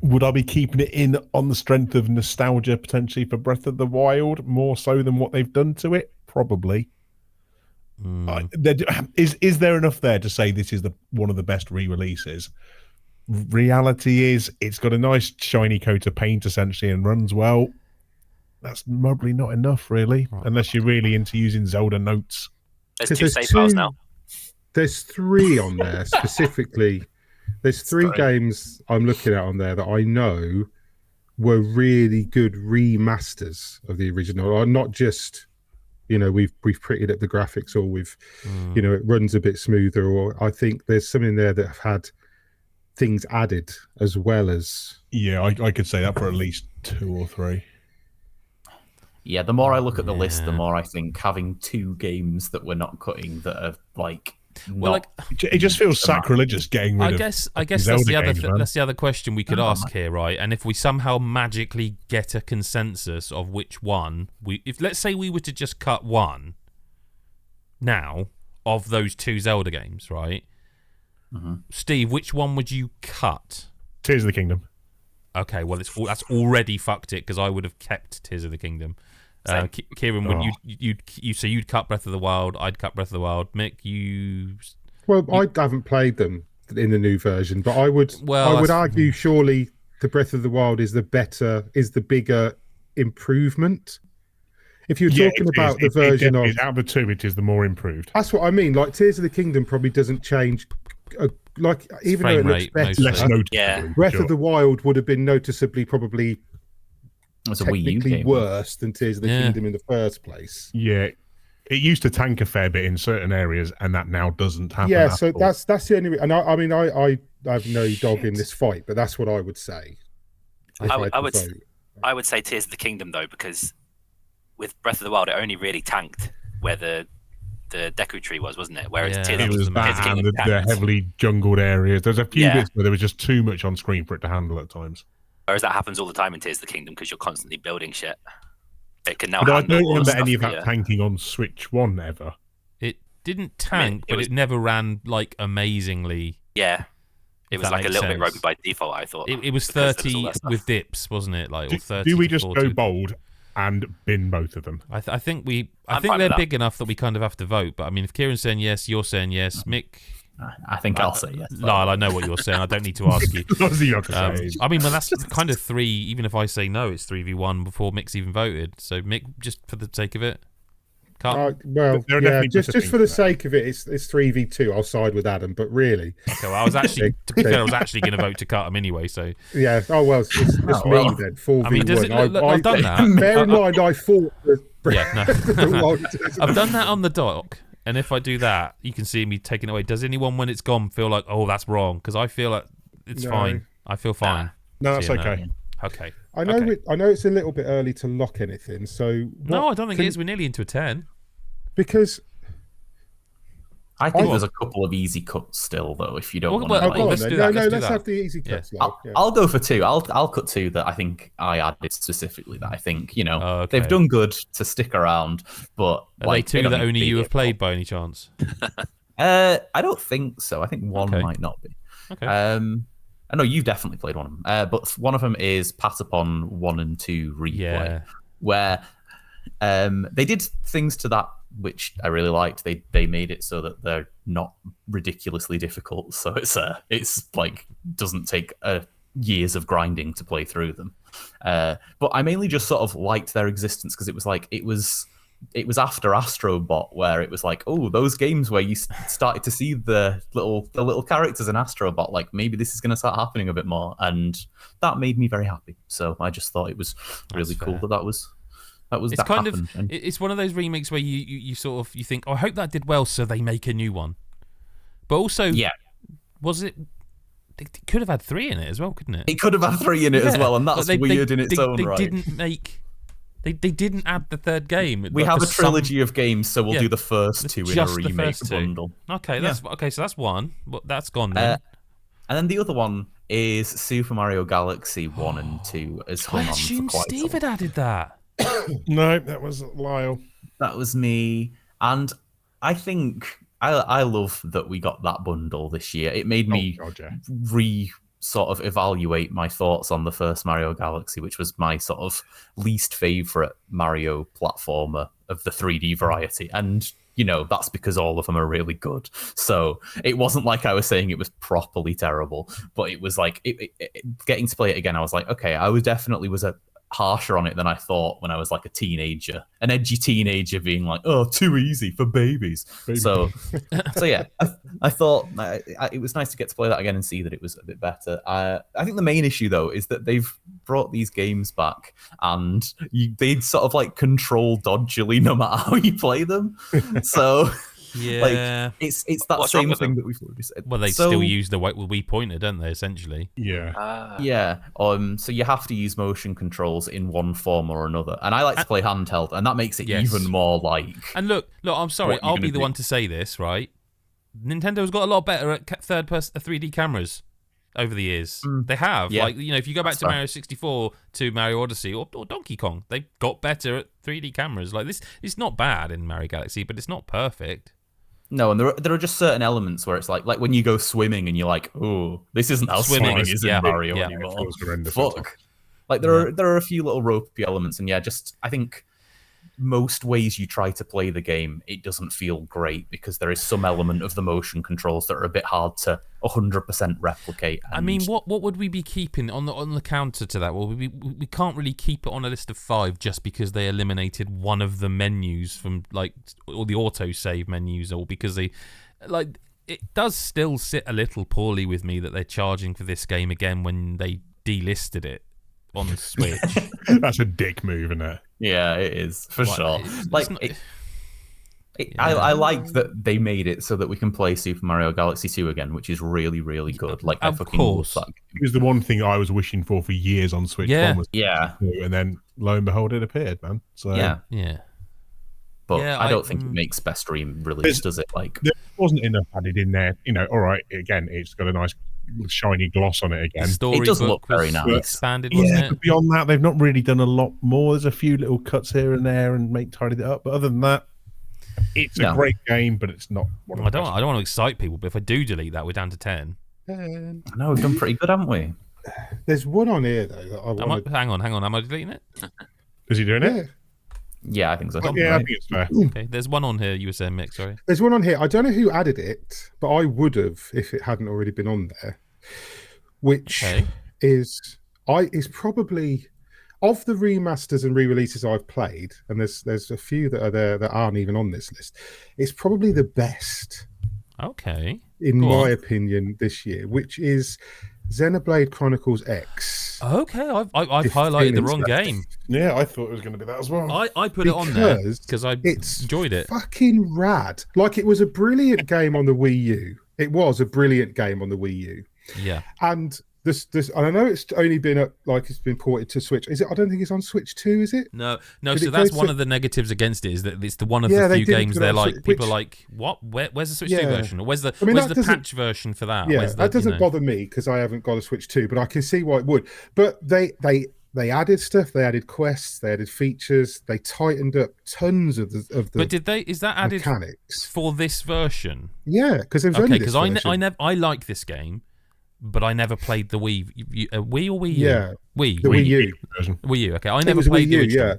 Would I be keeping it in on the strength of nostalgia potentially for Breath of the Wild more so than what they've done to it? Probably. Is there enough there to say this is one of the best re-releases? Reality is it's got a nice shiny coat of paint essentially and runs well. That's probably not enough, really, unless you're really into using Zelda notes. There's two save files now. There's 3 on there specifically. There's 3 games I'm looking at on there that I know were really good remasters of the original, or not just, we've prettied up the graphics, or it runs a bit smoother, or I think there's some in there that have had things added as well as. Yeah, I could say that for at least 2 or 3. Yeah, the more I look at the list, the more I think having 2 games that we're not cutting that are like. Well, not, it just feels sacrilegious getting rid of. I guess Zelda that's the other question we could ask here, right? And if we somehow magically get a consensus of which one if let's say we were to just cut one now of those 2 Zelda games, right? Mm-hmm. Steve, which one would you cut? Tears of the Kingdom. Okay, well that's already fucked it because I would have kept Tears of the Kingdom. Kieran, would you'd cut Breath of the Wild? I'd cut Breath of the Wild. Mick, I haven't played them in the new version, but I would argue surely the Breath of the Wild is the bigger improvement. If you're talking about the version of out of the 2, it is the more improved. That's what I mean. Like Tears of the Kingdom probably doesn't change. Even though it looks better, less noticeably. Breath of the Wild would have been noticeably probably technically worse than Tears of the Kingdom in the first place. Yeah, it used to tank a fair bit in certain areas, and that now doesn't happen. Yeah, so that's the only. And I mean, I have no dog in this fight, but that's what I would say. I would say Tears of the Kingdom though, because with Breath of the Wild, it only really tanked where the Deku Tree wasn't it? Whereas Tears it was that and the heavily jungled areas. There's a few bits where there was just too much on screen for it to handle at times. Whereas that happens all the time in Tears of the Kingdom because you're constantly building shit. It can now I handle don't remember stuff, any of that tanking on Switch 1 ever. It didn't tank, but it never ran like amazingly. Yeah. It was like a little bit ropey by default, I thought. It was 30 with dips, wasn't it? Like, or 30 do we just 40. go bold and bin both of them? I think they're big enough that we kind of have to vote. But I mean, if Kieran's saying yes, you're saying yes. Mick, I think I'll say yes. Lyle, I know what you're saying. I don't need to ask you. I mean, well, that's kind of 3. Even if I say no, it's 3v1 before Mick's even voted. So Mick, just for the sake of it. Just for the sake of it, it's 3v2. I'll side with Adam, but really, okay. Well, I was actually, to be fair, I was actually going to vote to cut him anyway. So yeah. Oh well, it's me then. 4v1. I mean, I've done that. Bear in mind, I fought. I've done that on the dock, and if I do that, you can see me taking it away. Does anyone, when it's gone, feel like, oh, that's wrong? Because I feel like it's fine. I feel fine. No, that's okay. Okay. I know it's a little bit early to lock anything. So no, I don't think it is. We're nearly into a 10. Because I think there's a couple of easy cuts still, though. If you don't want to, let's have the easy cuts. Yeah. I'll go for 2. I'll cut 2 that I think I added specifically. That I think they've done good to stick around, but are they 2 that only you have played by any chance? I don't think so. I think one might not be. Okay. I know you've definitely played one of them, but one of them is Patapon 1 and 2 replay, where they did things to that which I really liked. They made it so that they're not ridiculously difficult, so it's like doesn't take years of grinding to play through them. But I mainly just sort of liked their existence because it was like it was after Astrobot, where it was like, oh, those games where you started to see the little characters in Astrobot, like maybe this is going to start happening a bit more, and that made me very happy. So I just thought it was really cool that was. It's kind of it's one of those remakes where you sort of you think, oh, I hope that did well, so they make a new one. But also, was it? They could have had 3 in it as well, couldn't it? It could have had 3 in it as well, and that's weird in its own right. They didn't add the 3rd game. We have a trilogy of games, so we'll do the first 2 in a remake bundle. Okay, so that's one. But that's gone then. And then the other one is Super Mario Galaxy 1 and 2 has hung on for quite Steve had added that. No, that was Lyle. That was me. And I think I love that we got that bundle this year. It made me sort of evaluate my thoughts on the first Mario Galaxy, which was my sort of least favorite Mario platformer of the 3D variety. And, that's because all of them are really good. So it wasn't like I was saying it was properly terrible, but it was like getting to play it again. I was like, okay, I definitely was harsher on it than I thought when I was like a teenager, an edgy teenager being like, oh, too easy for babies. So yeah, I thought it was nice to get to play that again and see that it was a bit better. I think the main issue though is that they've brought these games back and they sort of like control dodgily no matter how you play them. So Yeah. It's that What's wrong same with thing them? that we've already said. Well, they still use the Wii pointer, don't they? Essentially. Yeah. Yeah. So you have to use motion controls in one form or another, and I like to play handheld, and that makes it Yes. even more like. And look, I'm sorry, What you're I'll be gonna the do. one to say this, right? Nintendo's got a lot better at third-person 3D cameras over the years. They have. Yeah. Like, if you go back That's to fair. Mario 64, to Mario Odyssey, or Donkey Kong, they've got better at 3D cameras. Like this, it's not bad in Mario Galaxy, but it's not perfect. No, and there are just certain elements where it's like when you go swimming and you're like, oh, this isn't how Swimming swimming is- is yeah, in Mario yeah. anymore. It feels horrendous at Fuck. Like there are a few little ropey elements, and I think most ways you try to play the game, it doesn't feel great because there is some element of the motion controls that are a bit hard to 100% replicate. I mean, what would we be keeping on the counter to that? Well, we can't really keep it on a list of 5 just because they eliminated one of the menus from or the auto save menus, or because they it does still sit a little poorly with me that they're charging for this game again when they delisted it on the Switch. That's a dick move, isn't it? Yeah, it is for sure. it's not- I like that they made it so that we can play Super Mario Galaxy 2 again, which is really, really good. Like, I Of fucking love course. that game. It was the one thing I was wishing for years on Switch. Yeah. One was Yeah, and then lo and behold, it appeared, man. So yeah. yeah. But Yeah, I don't think it makes best release, There's- does it? Like, there wasn't enough added in there. All right, again, it's got a nice shiny gloss on it The again. storybook does look very was nice. expanded, wasn't Yeah, it? but beyond that, they've not really done a lot more. There's a few little cuts here and there and tidied it up. But other than that, it's a No. great game, but it's not one of I the don't want to excite people, but if I do delete that, we're down to 10. And I know we've done pretty good, haven't we? there's one on here though that I want to. Hang on. Am I deleting it? best. Is he doing Yeah, it? Yeah, I think so. Yeah, I Right. think it's fair. Okay, there's one on here. You were saying, Mick. Sorry. there's one on here. I don't know who added it, but I would have if it hadn't already been on there. Which Okay. is probably of the remasters and re-releases I've played, and there's a few that are there that aren't even on this list. It's probably the best, Okay. in Go my on. opinion, this year, which is Xenoblade Chronicles X. Okay. I've Definitive highlighted the wrong stuff. game. Yeah, I thought it was going to be that as well. I put it on there Because because I It's enjoyed it. fucking rad. Like, it was a brilliant game on the Wii U. It was a brilliant game on the Wii U. Yeah. And this, and I know it's only been up, like it's been ported to Switch. Is it? I don't think it's on Switch 2, is it? No. Did So it that's go one to- of the negatives against it is that it's the one of Yeah, the they few didn't games put it they're on like Switch, people are which- like, what? Where's the Switch 2 Yeah. version? Or where's the I mean, where's that the doesn't- patch version for that? Yeah, Where's the, that doesn't you know? bother me because I haven't got a Switch 2, but I can see why it would. But they added stuff, they added quests, they added features, they tightened up tons of the But is that added mechanics. for this version? Yeah, because it was Okay, only because this version. I like this game, but I never played the Wii. Wii or Wii U? Yeah, Wii. the Wii U. version. Wii U. Okay, I It never was played Wii the U, original.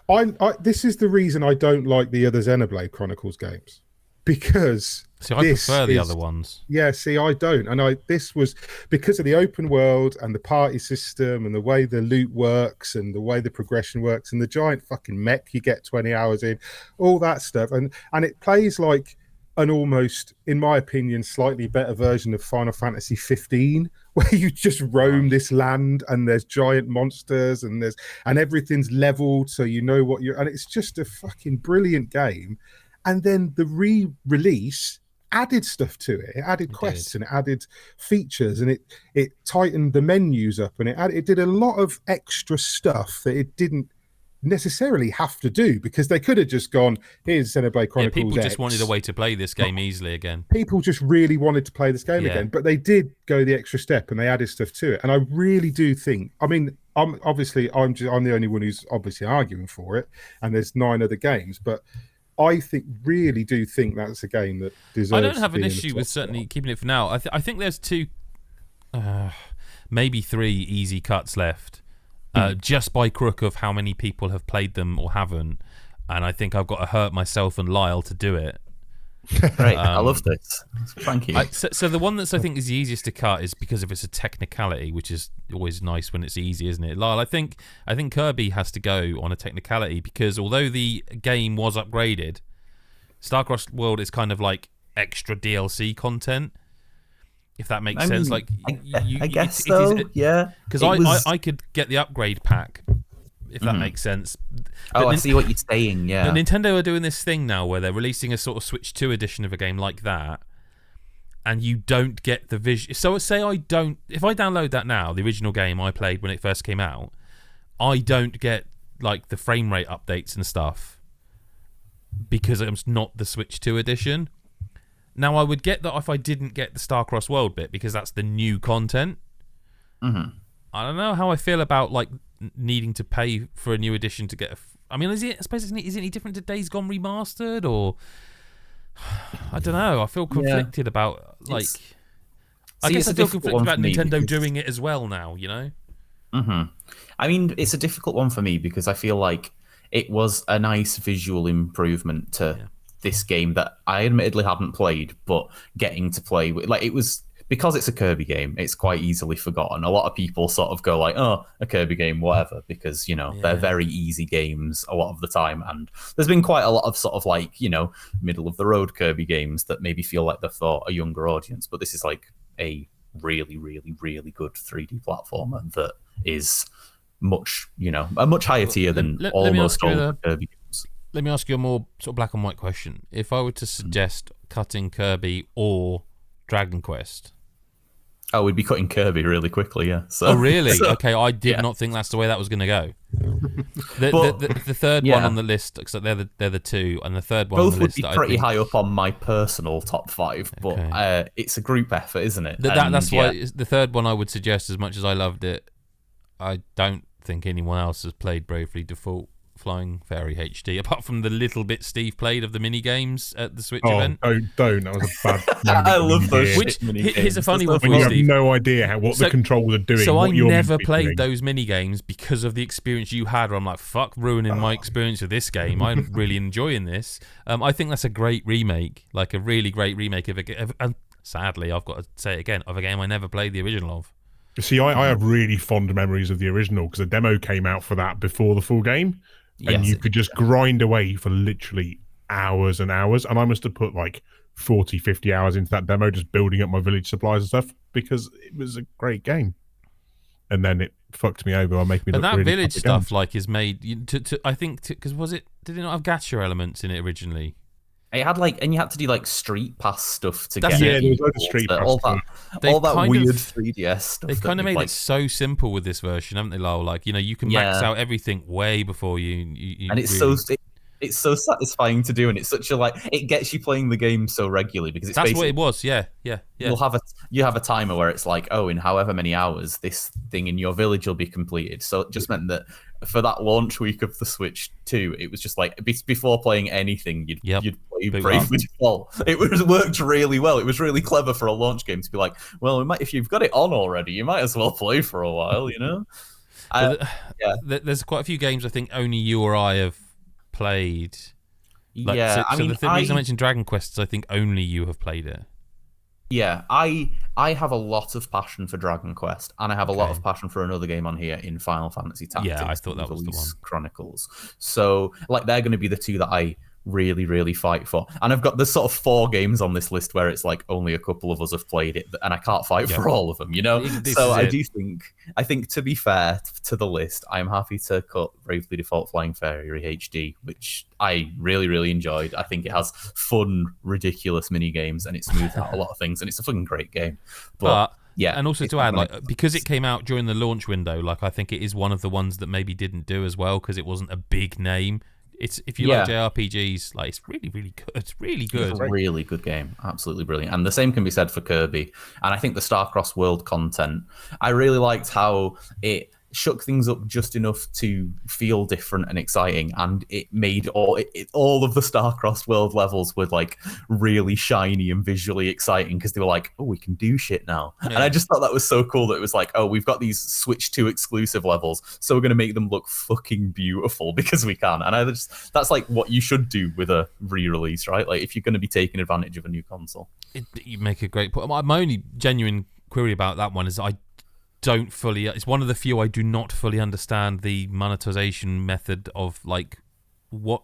yeah. This is the reason I don't like the other Xenoblade Chronicles games, because So I this prefer the is- other ones. Yeah, see, I don't, and this was because of the open world and the party system and the way the loot works and the way the progression works and the giant fucking mech you get 20 hours in, all that stuff, and it plays like an almost, in my opinion, slightly better version of Final Fantasy 15, where you just roam this land and there's giant monsters and everything's leveled so you know what you're, and it's just a fucking brilliant game. And then the re-release added stuff to it. It added quests and it added features, and it tightened the menus up, and it did a lot of extra stuff that it didn't necessarily have to do, because they could have just gone, here's Xenoblade Yeah, Chronicles people just X. wanted a way to play this game easily again. People just really wanted to play this game Yeah. again, but they did go the extra step and they added stuff to it. And I really do think, I mean, I'm the only one who's obviously arguing for it, and there's 9 other games, but I really do think that's a game that deserves. I don't have to an be in the issue top with certainly spot. keeping it for now. I think there's 2, maybe 3 easy cuts left, just by crook of how many people have played them or haven't. And I think I've got to hurt myself and Lyle to do it. Great, I love this. Thank you. So the one that's I think is the easiest to cut is because if it's a technicality, which is always nice when it's easy, isn't it? Lyle, I think Kirby has to go on a technicality, because although the game was upgraded, Starcross World is kind of like extra DLC content, if that makes sense. Like I guess so. Yeah, because It was- I could get the upgrade pack if that makes sense. Oh, I see what you're saying. Yeah, but Nintendo are doing this thing now where they're releasing a sort of Switch 2 edition of a game like that, and you don't get the vision. So say if I download that now, the original game I played when it first came out, I don't get like the frame rate updates and stuff because it's not the Switch 2 edition. Now, I would get that if I didn't get the Starcross World bit because that's the new content. I don't know how I feel about like needing to pay for a new edition to get I mean, is it any different to Days Gone Remastered, or I don't know. I feel conflicted about like. I guess I feel conflicted about Nintendo doing it as well now. You know. I mean, it's a difficult one for me because I feel like it was a nice visual improvement to this game that I admittedly haven't played, but getting to play with, like, it was, because it's a Kirby game, it's quite easily forgotten. A lot of people sort of go like, oh, a Kirby game, whatever, because, you know, they're very easy games a lot of the time. And there's been quite a lot of sort of like, you know, middle of the road Kirby games that maybe feel like they're for a younger audience. But this is like a really, really, really good 3D platformer that is much, you know, a much higher tier than almost all Kirby games. Let me ask you a more sort of black and white question. If I were to suggest cutting Kirby or Dragon Quest. Oh, we'd be cutting Kirby really quickly, yeah. So, oh, really? Okay, I did not think that's the way that was going to go. The third one on the list, because they're the two, and the third one both on the list would be pretty high up on my personal top 5, but it's a group effort, isn't it? That's why the third one I would suggest, as much as I loved it, I don't think anyone else has played Bravely Default Flying Fairy HD, apart from the little bit Steve played of the mini games at the Switch event. Don't. That was a bad. I love those. Here's a funny one for you. You, Have Steve. no idea what the controls are doing. So what I never played those mini games because of the experience you had. Where I'm like, fuck, ruining my experience with this game. I'm really enjoying this. I think that's a great remake, like a really great remake of and sadly, I've got to say it again, of a game I never played the original of. See, I have really fond memories of the original because a demo came out for that before the full game. And you could just grind away for literally hours and hours. And I must have put like 40, 50 hours into that demo, just building up my village supplies and stuff, because it was a great game. And then it fucked me over by making me look that really village stuff like is made to I think, because did it not have gacha elements in it originally? It had like, and you had to do like street pass stuff to get. Yeah, there was loads of street pass all that weird 3DS stuff. They've kind of made it so simple with this version, haven't they, Lowell? Like, you know, you can max out everything way before you and it's really... it's so satisfying to do, and it's such a like, it gets you playing the game so regularly because it's that's what it was. Yeah. You have a timer where it's like, oh, in however many hours this thing in your village will be completed. So it just meant that for that launch week of the Switch 2, it was just like before playing anything, you'd play Bravely Default. It worked really well. It was really clever for a launch game to be like, well, if you've got it on already, you might as well play for a while, you know. There's quite a few games I think only you or I have played. Like, the reason I mentioned Dragon Quest is I think only you have played it. Yeah, I have a lot of passion for Dragon Quest, and I have a lot of passion for another game on here in Final Fantasy Tactics. Yeah, I thought that was the one. Chronicles. So, like, they're going to be the two that I really, really fight for. And I've got there's sort of 4 games on this list where it's like only a couple of us have played it, and I can't fight for all of them, you know? So I think to be fair to the list, I'm happy to cut Bravely Default Flying Fairy HD, which I really, really enjoyed. I think it has fun, ridiculous mini games, and it smooths out a lot of things, and it's a fucking great game. But yeah, and also to add, like, because it came out during the launch window, like, I think it is one of the ones that maybe didn't do as well because it wasn't a big name. It's if you like JRPGs, like, it's really, really good. It's really good. It's a really good game. Absolutely brilliant. And the same can be said for Kirby. And I think the Starcross World content, I really liked how it shook things up just enough to feel different and exciting, and it made all of the Starcross World levels were like really shiny and visually exciting because they were like, oh, we can do shit now. And I just thought that was so cool that it was like, oh, we've got these Switch 2 exclusive levels, so we're going to make them look fucking beautiful because we can. And that's like what you should do with a re-release, right? Like, if you're going to be taking advantage of a new console. You make a great point. My only genuine query about that one is it's one of the few I do not fully understand the monetization method of, like, what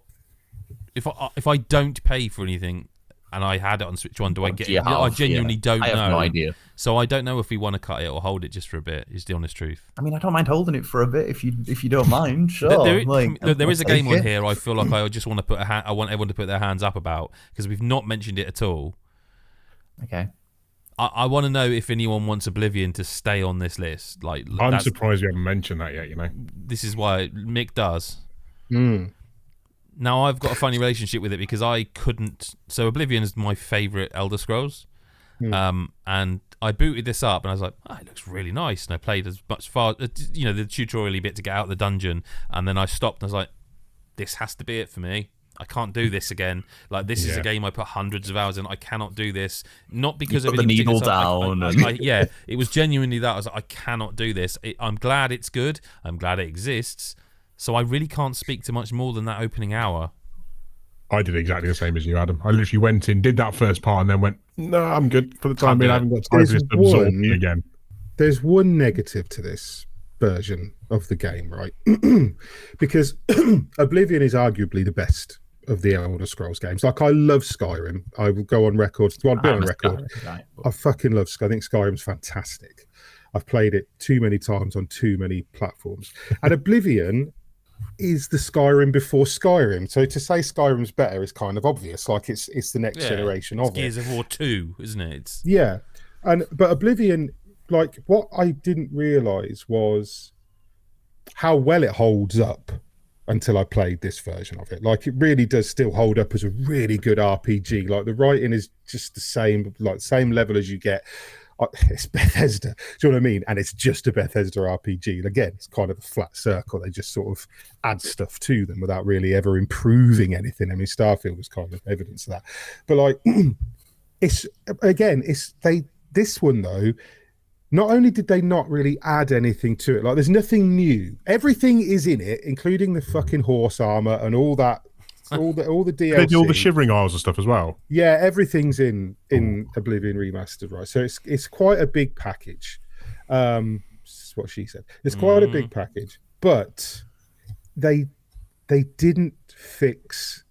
if I don't pay for anything and I had it on Switch 1. Do I What get do you it? I have? genuinely Yeah. don't I have know. no idea. So I don't know if we want to cut it or hold it just for a bit, is the honest truth. I mean, I don't mind holding it for a bit if you don't mind. Sure. There is a game I'll on take it. here I feel like I just want to put I want everyone to put their hands up about, because we've not mentioned it at all. Okay. I want to know if anyone wants Oblivion to stay on this list. Like, I'm surprised you haven't mentioned that yet, you know. This is why Mick does. Mm. Now, I've got a funny relationship with it because I couldn't... So Oblivion is my favourite Elder Scrolls. And I booted this up and I was like, it looks really nice. And I played as much the tutorial bit to get out of the dungeon. And then I stopped and I was like, this has to be it for me. I can't do this again. Like, this is a game I put hundreds of hours in. I cannot do this. Not because of the any needle particular stuff. down. Yeah, it was genuinely that. I was like, I cannot do this. I'm glad it's good. I'm glad it exists. So I really can't speak to much more than that opening hour. I did exactly the same as you, Adam. I literally went in, did that first part, and then went, no, I'm good for the time being. I haven't got time for this to absorb me again. There's one negative to this version of the game, right? Because Oblivion is arguably the best of the Elder Scrolls games. Like, I love Skyrim. I will go on record. Well, I'll be on record. I fucking love Skyrim. I think Skyrim's fantastic. I've played it too many times on too many platforms. And Oblivion is the Skyrim before Skyrim. So to say Skyrim's better is kind of obvious. Like, it's the next generation of it. Gears of War 2, isn't it? But Oblivion, like, what I didn't realise was how well it holds up until I played this version of it. Like, it really does still hold up as a really good RPG. Like, the writing is just the same level as you get. It's Bethesda, do you know what I mean? And it's just a Bethesda RPG. And again, it's kind of a flat circle. They just sort of add stuff to them without really ever improving anything. I mean, Starfield was kind of evidence of that. But like, this one though, not only did they not really add anything to it, like, there's nothing new. Everything is in it, including the fucking horse armor and all that. All the DLC. They do all the Shivering Isles and stuff as well. Yeah, everything's in Oblivion Remastered, right? So it's quite a big package. This is what she said. It's quite a big package, but they didn't fix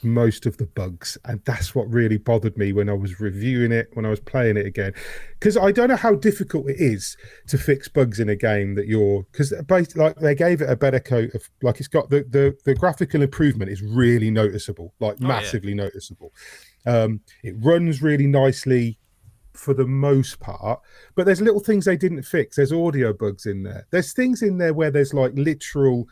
most of the bugs, and that's what really bothered me when I was reviewing it, when I was playing it again, because I don't know how difficult it is to fix bugs in a game that because like, they gave it a better coat of, like, it's got the graphical improvement is really noticeable, like massively noticeable. It runs really nicely for the most part, but there's little things they didn't fix. There's audio bugs in there. There's things in there where there's like literal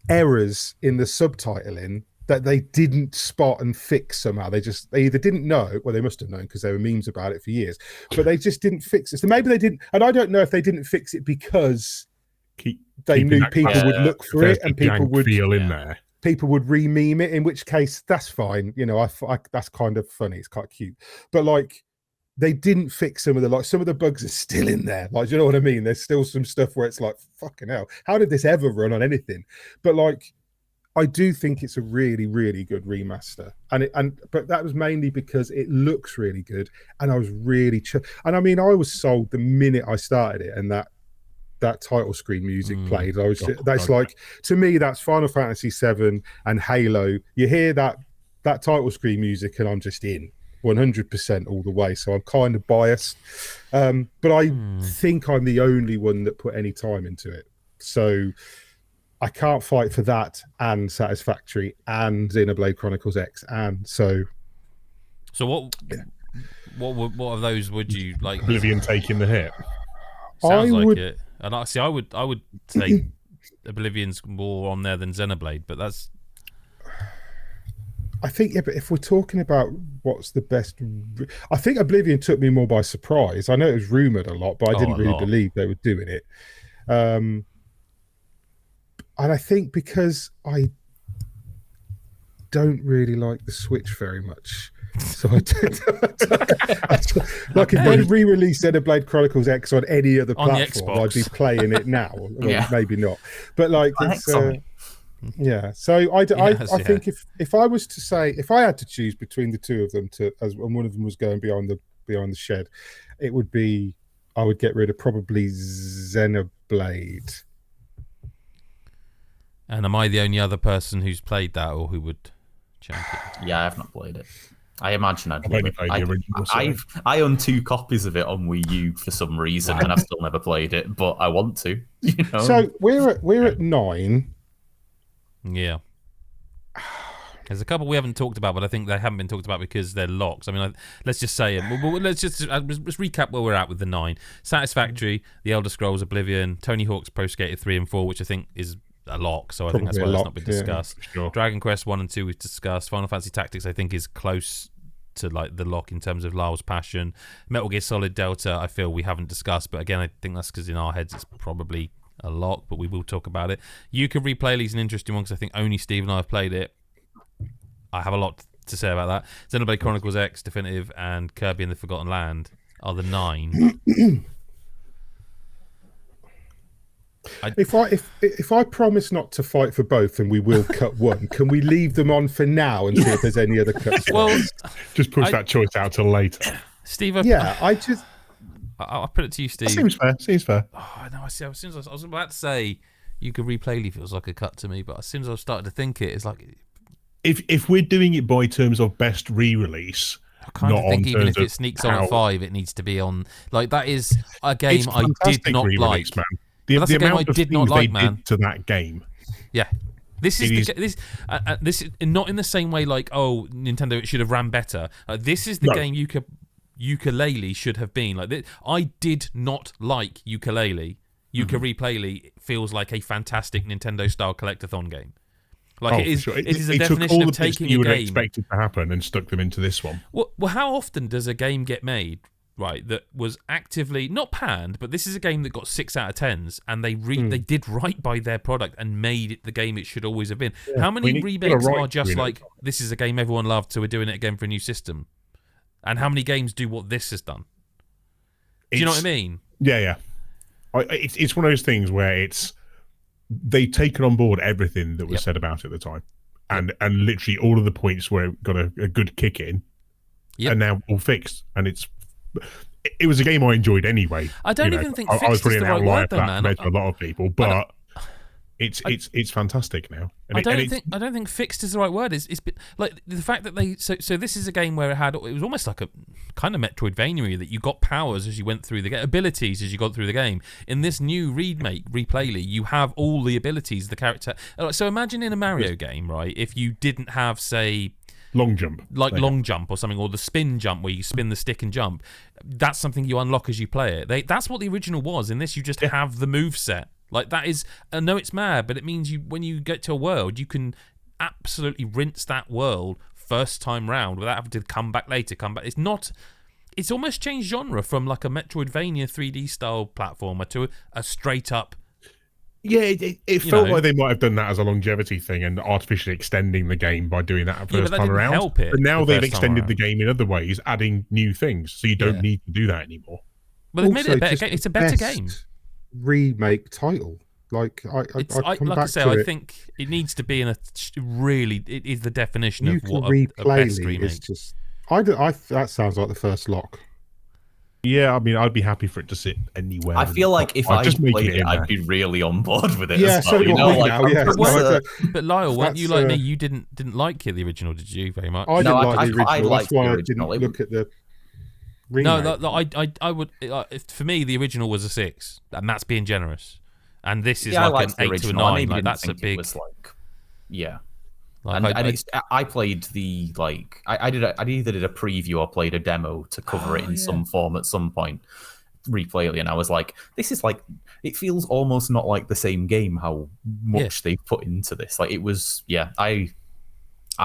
errors in the subtitling that they didn't spot and fix somehow. They either didn't know, well, they must have known because there were memes about it for years, but they just didn't fix it. So maybe they didn't, and I don't know if they didn't fix it because they knew people would look for it and people would feel in there. People would re-meme it, in which case that's fine. You know, I that's kind of funny. It's quite cute, but like, they didn't fix some of the bugs are still in there. Like, do you know what I mean? There's still some stuff where it's like, fucking hell, how did this ever run on anything? But like, I do think it's a really, really good remaster, but that was mainly because it looks really good, and I was really and I mean, I was sold the minute I started it, and that title screen music played. To me, that's Final Fantasy VII and Halo. You hear that title screen music, and I'm just in 100% all the way. So I'm kind of biased, but I think I'm the only one that put any time into it. So I can't fight for that and Satisfactory and Xenoblade Chronicles X, and so what of those would you like? Oblivion taking the hit. Sounds like it. And actually, I would say Oblivion's more on there than Xenoblade, but that's. I think, but if we're talking about what's the best, I think Oblivion took me more by surprise. I know it was rumored a lot, but I didn't really believe they were doing it. And I think because I don't really like the Switch very much, so I like, if they re-released Xenoblade Chronicles X on any other platform, I'd be playing it now. Well, maybe not, but like, it's yeah. So I think if I was to say, if I had to choose between the two of them, and one of them was going beyond the shed, it would be, I would get rid of probably Xenoblade. And am I the only other person who's played that, or who would champion. Yeah, I have not played it. I imagine I'd I've love only it. played the original, so- I own 2 copies of it on Wii U for some reason, and I've still never played it, but I want to. You know? So we're at 9. Yeah. There's a couple we haven't talked about, but I think they haven't been talked about because they're locks. I mean, let's just say it. Let's just recap where we're at with the 9. Satisfactory, The Elder Scrolls Oblivion, Tony Hawk's Pro Skater 3 and 4, which I think is a lock, so I think that's why that's not been discussed. Yeah, sure. Dragon Quest 1 and 2 we've discussed. Final Fantasy Tactics I think is close to like the lock in terms of Lyle's passion. Metal Gear Solid Delta I feel we haven't discussed, but again I think that's because in our heads it's probably a lock, but we will talk about it. Yooka-Replaylee is an interesting one because I think only Steve and I have played it. I have a lot to say about that. Xenoblade Chronicles X Definitive and Kirby and the Forgotten Land are the 9. If I promise not to fight for both and we will cut one, can we leave them on for now and see if there's any other cuts? Well, just push that choice out till later. Steve, I'll put it to you, Steve. That seems fair. Oh, no, I see. As soon as I was about to say Yooka-Replaylee feels like a cut to me, but as soon as I started to think it's like... If we're doing it by terms of best re-release, I kind of think even if it sneaks on at 5, it needs to be on... Like, that is a game I did not like. Man. That's a game I did not like, man. Did to that game. Yeah. This is not in the same way like, oh, Nintendo, it should have ran better. This is the game Yooka-Laylee should have been. Like, I did not like Yooka-Laylee. Yooka-Replaylee feels like a fantastic Nintendo-style collectathon game. Like it is a definition of taking a game you would expect it to happen and stuck them into this one. Well, how often does a game get made, right, that was actively not panned, but this is a game that got 6 out of 10s, and they did right by their product and made it the game it should always have been. Yeah. How many remakes are just like, this is a game everyone loved, so we're doing it again for a new system? And how many games do what this has done? Do you know what I mean? Yeah. It's one of those things where they've taken on board everything that was said about it at the time, and literally all of the points where it got a good kick in, are now all fixed. And it was a game I enjoyed anyway. I don't even think fixed I was putting is the right word, though, man. Compared to a lot of people, but it's fantastic now. And I don't think fixed is the right word. It's like the fact that so this is a game where it was almost like a kind of Metroidvania that you got powers as you went through the game, abilities as you got through the game. In this new remake, Replaylee, you have all the abilities, the character. So imagine in a Mario game, right? If you didn't have, say, long jump, long jump or something, or the spin jump where you spin the stick and jump. That's something you unlock as you play it. That's what the original was. In this, you just have the move set. Like, that is, I know it's mad, but it means when you get to a world, you can absolutely rinse that world first time round without having to come back later. It's almost changed genre from like a Metroidvania 3D style platformer to a straight up. Yeah, it felt like they might have done that as a longevity thing and artificially extending the game by doing that first time around. Help it but now they've extended the game in other ways, adding new things, so you don't need to do that anymore. But they've made it a better game. It's a better game. Remake title, like I think it needs to be in a really. It is the definition of what a best remake is. Just that sounds like the first lock. Yeah, I mean, I'd be happy for it to sit anywhere. I feel like if I played it, I'd be really on board with it. Yeah, as well, but Lyle, weren't you like me? You didn't like the original, did you? Very much. I didn't like the original. That's why I didn't look at the. Remake. No, I would. For me, the original was a 6, and that's being generous. And this is like an 8 to a 9. Like that's a big. I played the I either did a preview or played a demo to cover it in some form at some point. Replayly, and I was like, this is like, it feels almost not like the same game. How much they've put into this. Like it was, I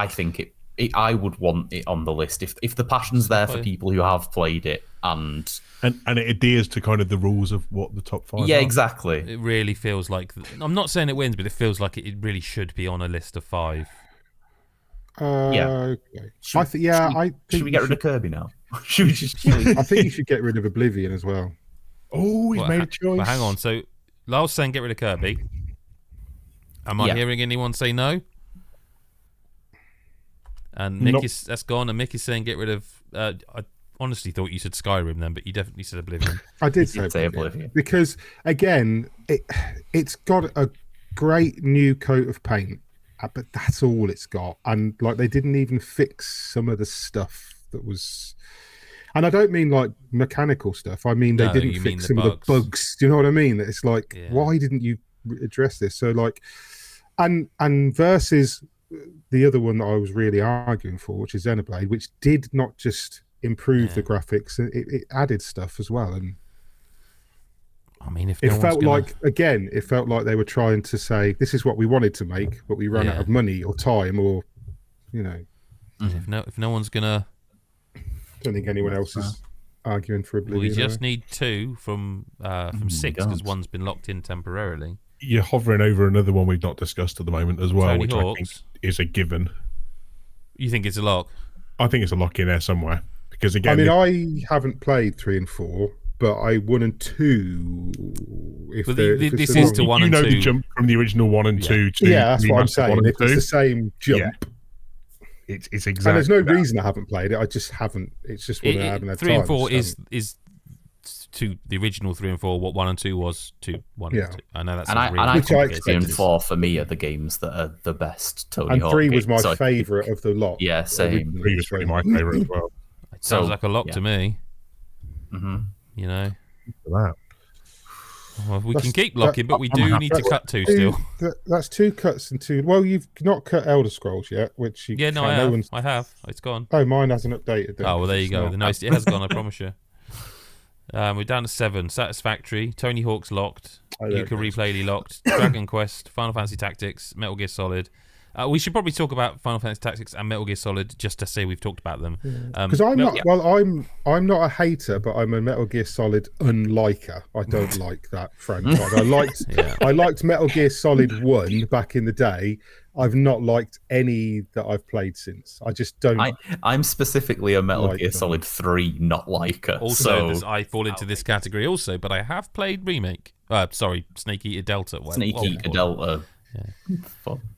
think I would want it on the list if the passion's there for people who have played it and it adheres to kind of the rules of what the top 5 Yeah, are. exactly. It really feels like, I'm not saying it wins, but it feels like it really should be on a list of 5. Okay. Should we get rid of Kirby now? I think you should get rid of Oblivion as well. Oh, he's made a choice. Well, hang on. So Lyle's saying get rid of Kirby. Am I hearing anyone say no? And that's gone. And Mick is saying get rid of. I honestly thought you said Skyrim then, but you definitely said Oblivion. I did say Oblivion because again, it's got a great new coat of paint. but that's all it's got. And like they didn't even fix some of the stuff that was. And I don't mean like mechanical stuff. I mean they didn't fix some of the bugs. Do you know what I mean? It's like, why didn't you address this? So like, and versus the other one that I was really arguing for, which is Xenoblade, which did not just improve the graphics, it added stuff as well. And I mean, if it felt like they were trying to say this is what we wanted to make, but we ran out of money or time, or you know, if no one's gonna. I don't think anyone else is arguing for Oblivion. We just need 2 from 6 because one's been locked in temporarily. You're hovering over another one we've not discussed at the moment as well, which I think is a given. You think it's a lock? I think it's a lock in there somewhere because again, I mean, I haven't played 3 and 4, but I 1 and 2. This is to 1 and 2. You know the jump from the original 1 and 2 to that's what I'm saying. If it's the same jump. Yeah. It's exactly. And there's no reason I haven't played it. I just haven't. It's just one I haven't had 3 time. And 4 is to the original 3 and 4 what 1 and 2 was to 1 and 2. I know that's I think 3 and 4 for me are the games that are the best Tony Hawk. And 3 was my favourite of the lot. Yeah, same. 3 was really my favourite as well. It sounds like a lock to me. Mm-hmm. You know. That. Well, we can keep locking, but we do need to cut 2 still. That's 2 cuts and 2. Well, you've not cut Elder Scrolls yet, which you I have. It's gone. Oh, mine hasn't updated. Then, well, there you go. No, it has gone. I promise you. We're down to 7. Satisfactory. Tony Hawk's locked. Yooka-Replaylee locked. Dragon Quest. Final Fantasy Tactics. Metal Gear Solid. We should probably talk about Final Fantasy Tactics and Metal Gear Solid just to say we've talked about them. Because I'm not. Well, I'm not a hater, but I'm a Metal Gear Solid unliker. I don't like that franchise. I liked Metal Gear Solid 1 back in the day. I've not liked any that I've played since. I just don't. I'm specifically a Metal Gear Solid 3 not liker. Also, I fall into this category also, but I have played Remake. Snake Eater Delta. Snake Eater Delta.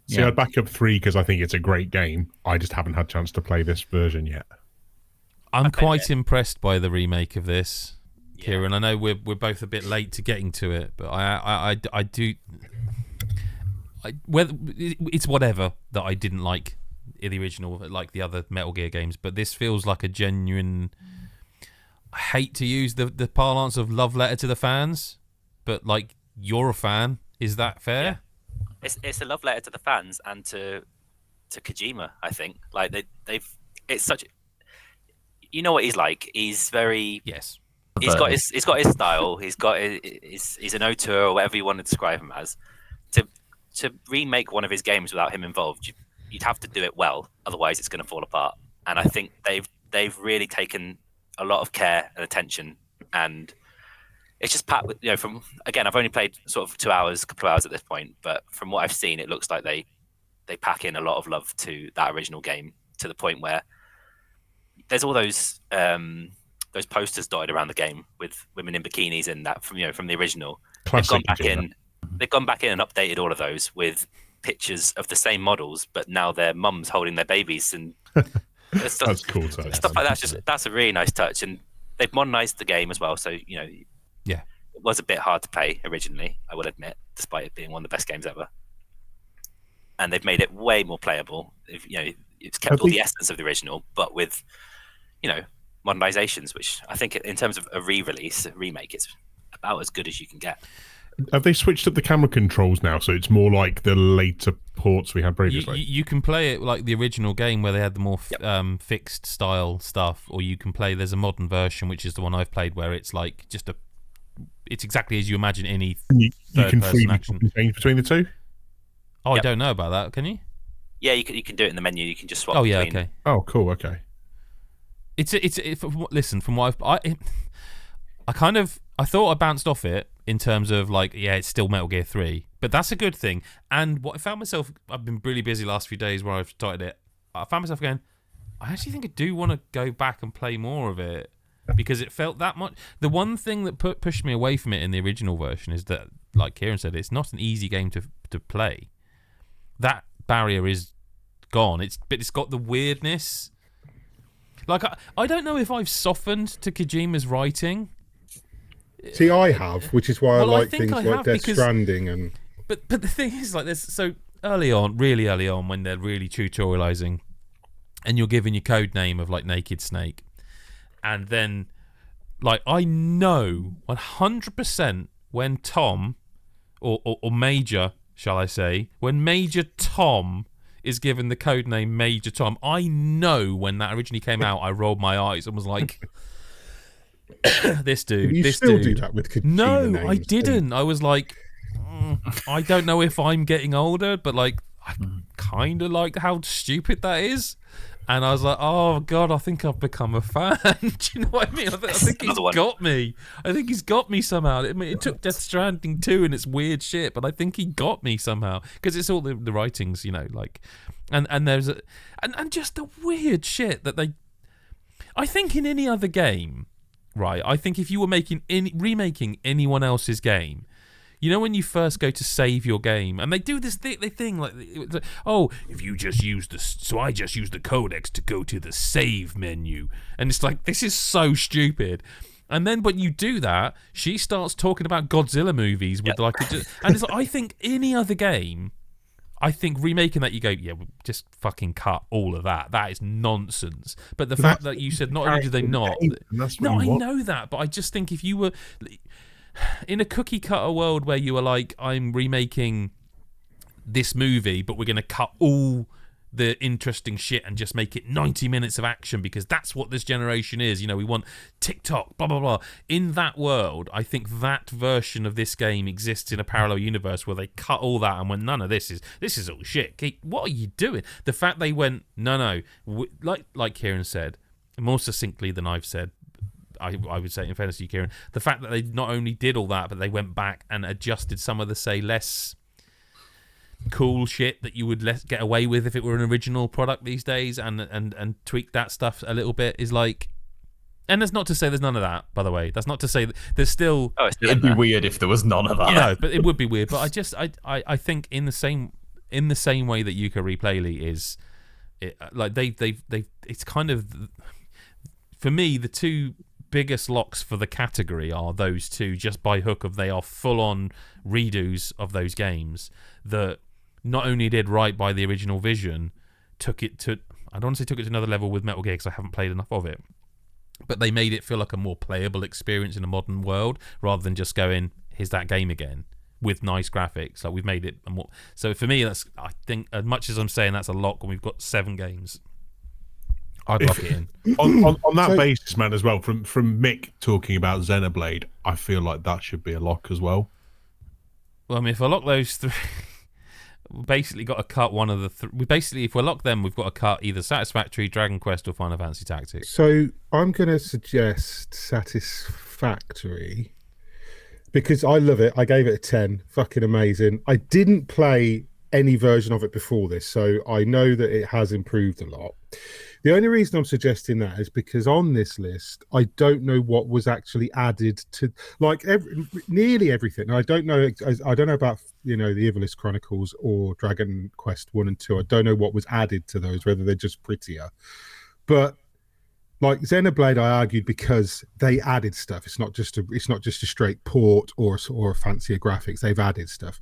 See, I'd back up 3 because I think it's a great game. I just haven't had a chance to play this version yet. I'm quite impressed by the remake of this, Kieran. I know we're both a bit late to getting to it, but I do. It's whatever that I didn't like in the original, like the other Metal Gear games, but this feels like a genuine. I hate to use the parlance of love letter to the fans, but like you're a fan. Is that fair? Yeah. It's a love letter to the fans and to Kojima. I think like it's such. You know what he's like. He's very He's got his style. He's an auteur or whatever you want to describe him as. To remake one of his games without him involved, you'd have to do it well. Otherwise, it's going to fall apart. And I think they've really taken a lot of care and attention, and it's just packed with, from, again, I've only played sort of 2 hours, a couple of hours at this point, but from what I've seen, it looks like they pack in a lot of love to that original game, to the point where there's all those posters dotted around the game with women in bikinis and that from the original. Classic, They've gone back in and updated all of those with pictures of the same models, but now their mums holding their babies, and that's cool. Stuff like that's a really nice touch, and they've modernized the game as well. So it was a bit hard to play originally, I will admit, despite it being one of the best games ever. And they've made it way more playable. It's kept all the essence of the original, but with modernizations, which I think in terms of a re-release, a remake, it's about as good as you can get. Have they switched up the camera controls now, so it's more like the later ports we had previously? You can play it like the original game where they had the more fixed style stuff, or you can play. There's a modern version, which is the one I've played, where it's like it's exactly as you imagine any you can freely change between the two. Oh, I don't know about that. Can you? Yeah, you can do it in the menu. You can just swap. Oh yeah, between. okay. Oh, cool. Okay. Listen, from what I thought I bounced off it in terms of it's still Metal Gear 3, but that's a good thing. And what I found myself, I've been really busy the last few days where I've started it. I found myself going, I actually think I do want to go back and play more of it, because it felt that much. The one thing that pushed me away from it in the original version is that, like Kieran said, it's not an easy game to play. That barrier is gone. But it's got the weirdness. Like I don't know if I've softened to Kojima's writing. See, I have, which is why I like things like Death Stranding and. But the thing is, there's early on, really early on, when they're really tutorializing, and you're giving your code name of like Naked Snake, and then like I know 100% when Tom or Major, shall I say, when Major Tom is given the code name Major Tom, I know when that originally came out, I rolled my eyes and was like, this dude, you this still dude. do that with Kojima No, names, I didn't. I was like, I don't know if I'm getting older, but like, I kind of like how stupid that is. And I was like, oh God, I think I've become a fan. Do you know what I mean? I think he's got me. I think he's got me somehow. I mean, it took Death Stranding 2 and its weird shit, but I think he got me somehow because it's all the writings, you know, like, and there's and just the weird shit that they. I think in any other game, right? I think if you were remaking anyone else's game. You know when you first go to save your game, and they do this thing like, oh, if you just use so I just use the codex to go to the save menu, and it's like, this is so stupid. And then when you do that, she starts talking about Godzilla movies with and it's like, I think any other game, I think remaking that, you go, yeah, we'll just fucking cut all of that. That is nonsense. But the fact that you said not only do they not, no, I know that, but I just think if you were. In a cookie cutter world where you were like, I'm remaking this movie, but we're going to cut all the interesting shit and just make it 90 minutes of action because that's what this generation is. You know, we want TikTok, blah, blah, blah. In that world, I think that version of this game exists in a parallel universe where they cut all that and went, none of this is all shit. What are you doing? The fact they went, no, like Kieran said, more succinctly than I've said, I would say, in fairness to you, Kieran, the fact that they not only did all that, but they went back and adjusted some of the, say, less cool shit that you would get away with if it were an original product these days, and tweaked that stuff a little bit is like. And that's not to say there's none of that, by the way. That's not to say that there's still. Oh, it'd be weird if there was none of that. No, but it would be weird. But I think in the same way that Yooka-Replaylee is, like they've it's kind of, for me, the two biggest locks for the category are those two, just by hook of they are full-on redos of those games that not only did right by the original vision, took it to, I don't want to say took it to another level with Metal Gear because I haven't played enough of it, but they made it feel like a more playable experience in a modern world rather than just going, here's that game again with nice graphics. Like, we've made it a more. So for me, that's, I think, as much as I'm saying that's a lock when we've got 7 games, I'd lock it in. On that basis, man, as well, from Mick talking about Xenoblade, I feel like that should be a lock as well. Well, I mean, if I lock those 3, we basically got to cut one of the if we lock them, we've got to cut either Satisfactory, Dragon Quest, or Final Fantasy Tactics. So I'm going to suggest Satisfactory because I love it. I gave it a 10. Fucking amazing. I didn't play any version of it before this, so I know that it has improved a lot. The only reason I'm suggesting that is because on this list, I don't know what was actually added to, like, nearly everything. I don't know about, you know, the Evilist Chronicles or Dragon Quest 1 and 2. I don't know what was added to those, whether they're just prettier. But like Xenoblade, I argued because they added stuff. It's not just a straight port or a fancier graphics. They've added stuff.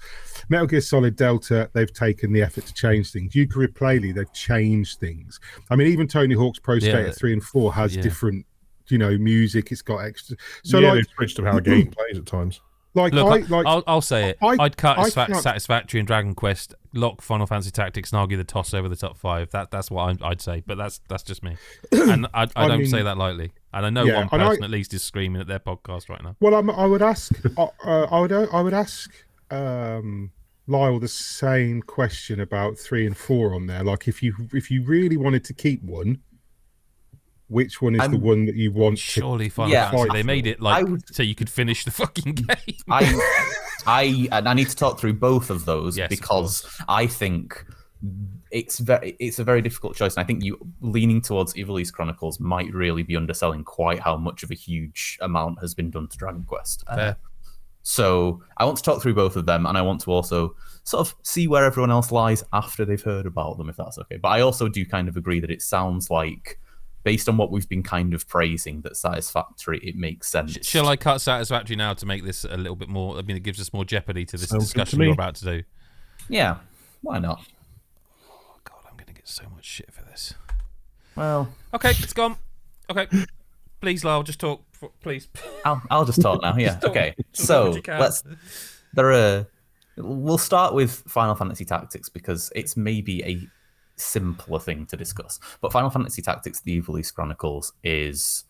Metal Gear Solid Delta, they've taken the effort to change things. Yooka-Replaylee, they've changed things. I mean, even Tony Hawk's Pro Skater 3 and 4 has different, you know, music. It's got extra. So they've switched up how a game plays at times. Look, I'll say it. I'd cut Satisfactory and Dragon Quest, lock Final Fantasy Tactics, and argue the toss over the top 5. That's what I'd say, but that's just me. And I don't say that lightly. And I know one person at least is screaming at their podcast right now. Well, I would ask Lyle the same question about 3 and 4 on there. Like, if you really wanted to keep one, which one is the one that you want? Surely Final Fantasy. They made it so you could finish the fucking game. I need to talk through both of those because I think it's a very difficult choice, and I think you leaning towards Evilist Chronicles might really be underselling quite how much of a huge amount has been done to Dragon Quest. So I want to talk through both of them, and I want to also sort of see where everyone else lies after they've heard about them, if that's okay. But I also do kind of agree that it sounds like, based on what we've been kind of praising, that Satisfactory, it makes sense. Shall I cut Satisfactory now to make this a little bit more? I mean, it gives us more jeopardy to this discussion we're about to do. Yeah, Why not? Oh God, I'm gonna get so much shit for this. Well, okay, it's gone. Okay, please, Lyle, just talk, please. I'll just talk now. Yeah. talk, Okay. just So we'll start with Final Fantasy Tactics because it's maybe a simpler thing to discuss. But Final Fantasy Tactics: The Ivalice Chronicles is,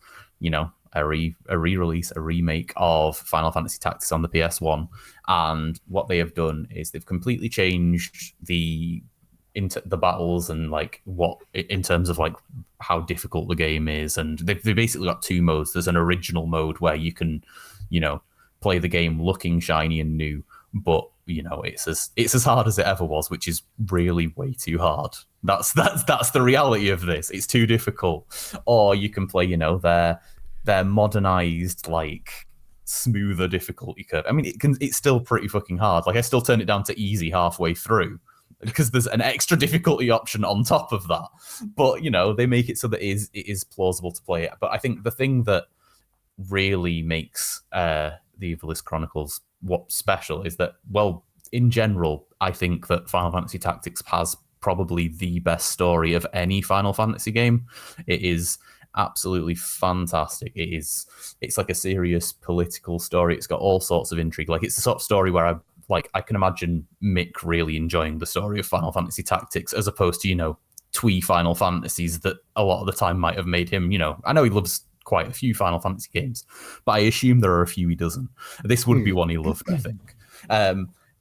a re-release, a remake of Final Fantasy Tactics on the PS1, and what they have done is they've completely changed the battles and what in terms of how difficult the game is, and they've basically got two modes. There's an original mode where you can, play the game looking shiny and new, but it's as hard as it ever was, which is really way too hard. That's the reality of this. It's too difficult. Or you can play, their modernized smoother difficulty curve. I mean, it's still pretty fucking hard. I still turned it down to easy halfway through because there's an extra difficulty option on top of that. But they make it so that it is plausible to play it. But I think the thing that really makes the Ivalice Chronicles what's special is that, well, in general, I think that Final Fantasy Tactics has probably the best story of any Final Fantasy game. It is absolutely fantastic. It's like a serious political story. It's got all sorts of intrigue. It's the sort of story where I can imagine Mick really enjoying the story of Final Fantasy Tactics as opposed to, twee Final Fantasies that a lot of the time might have made him, I know he loves quite a few Final Fantasy games, but I assume there are a few he doesn't. This would be one he loved, I think.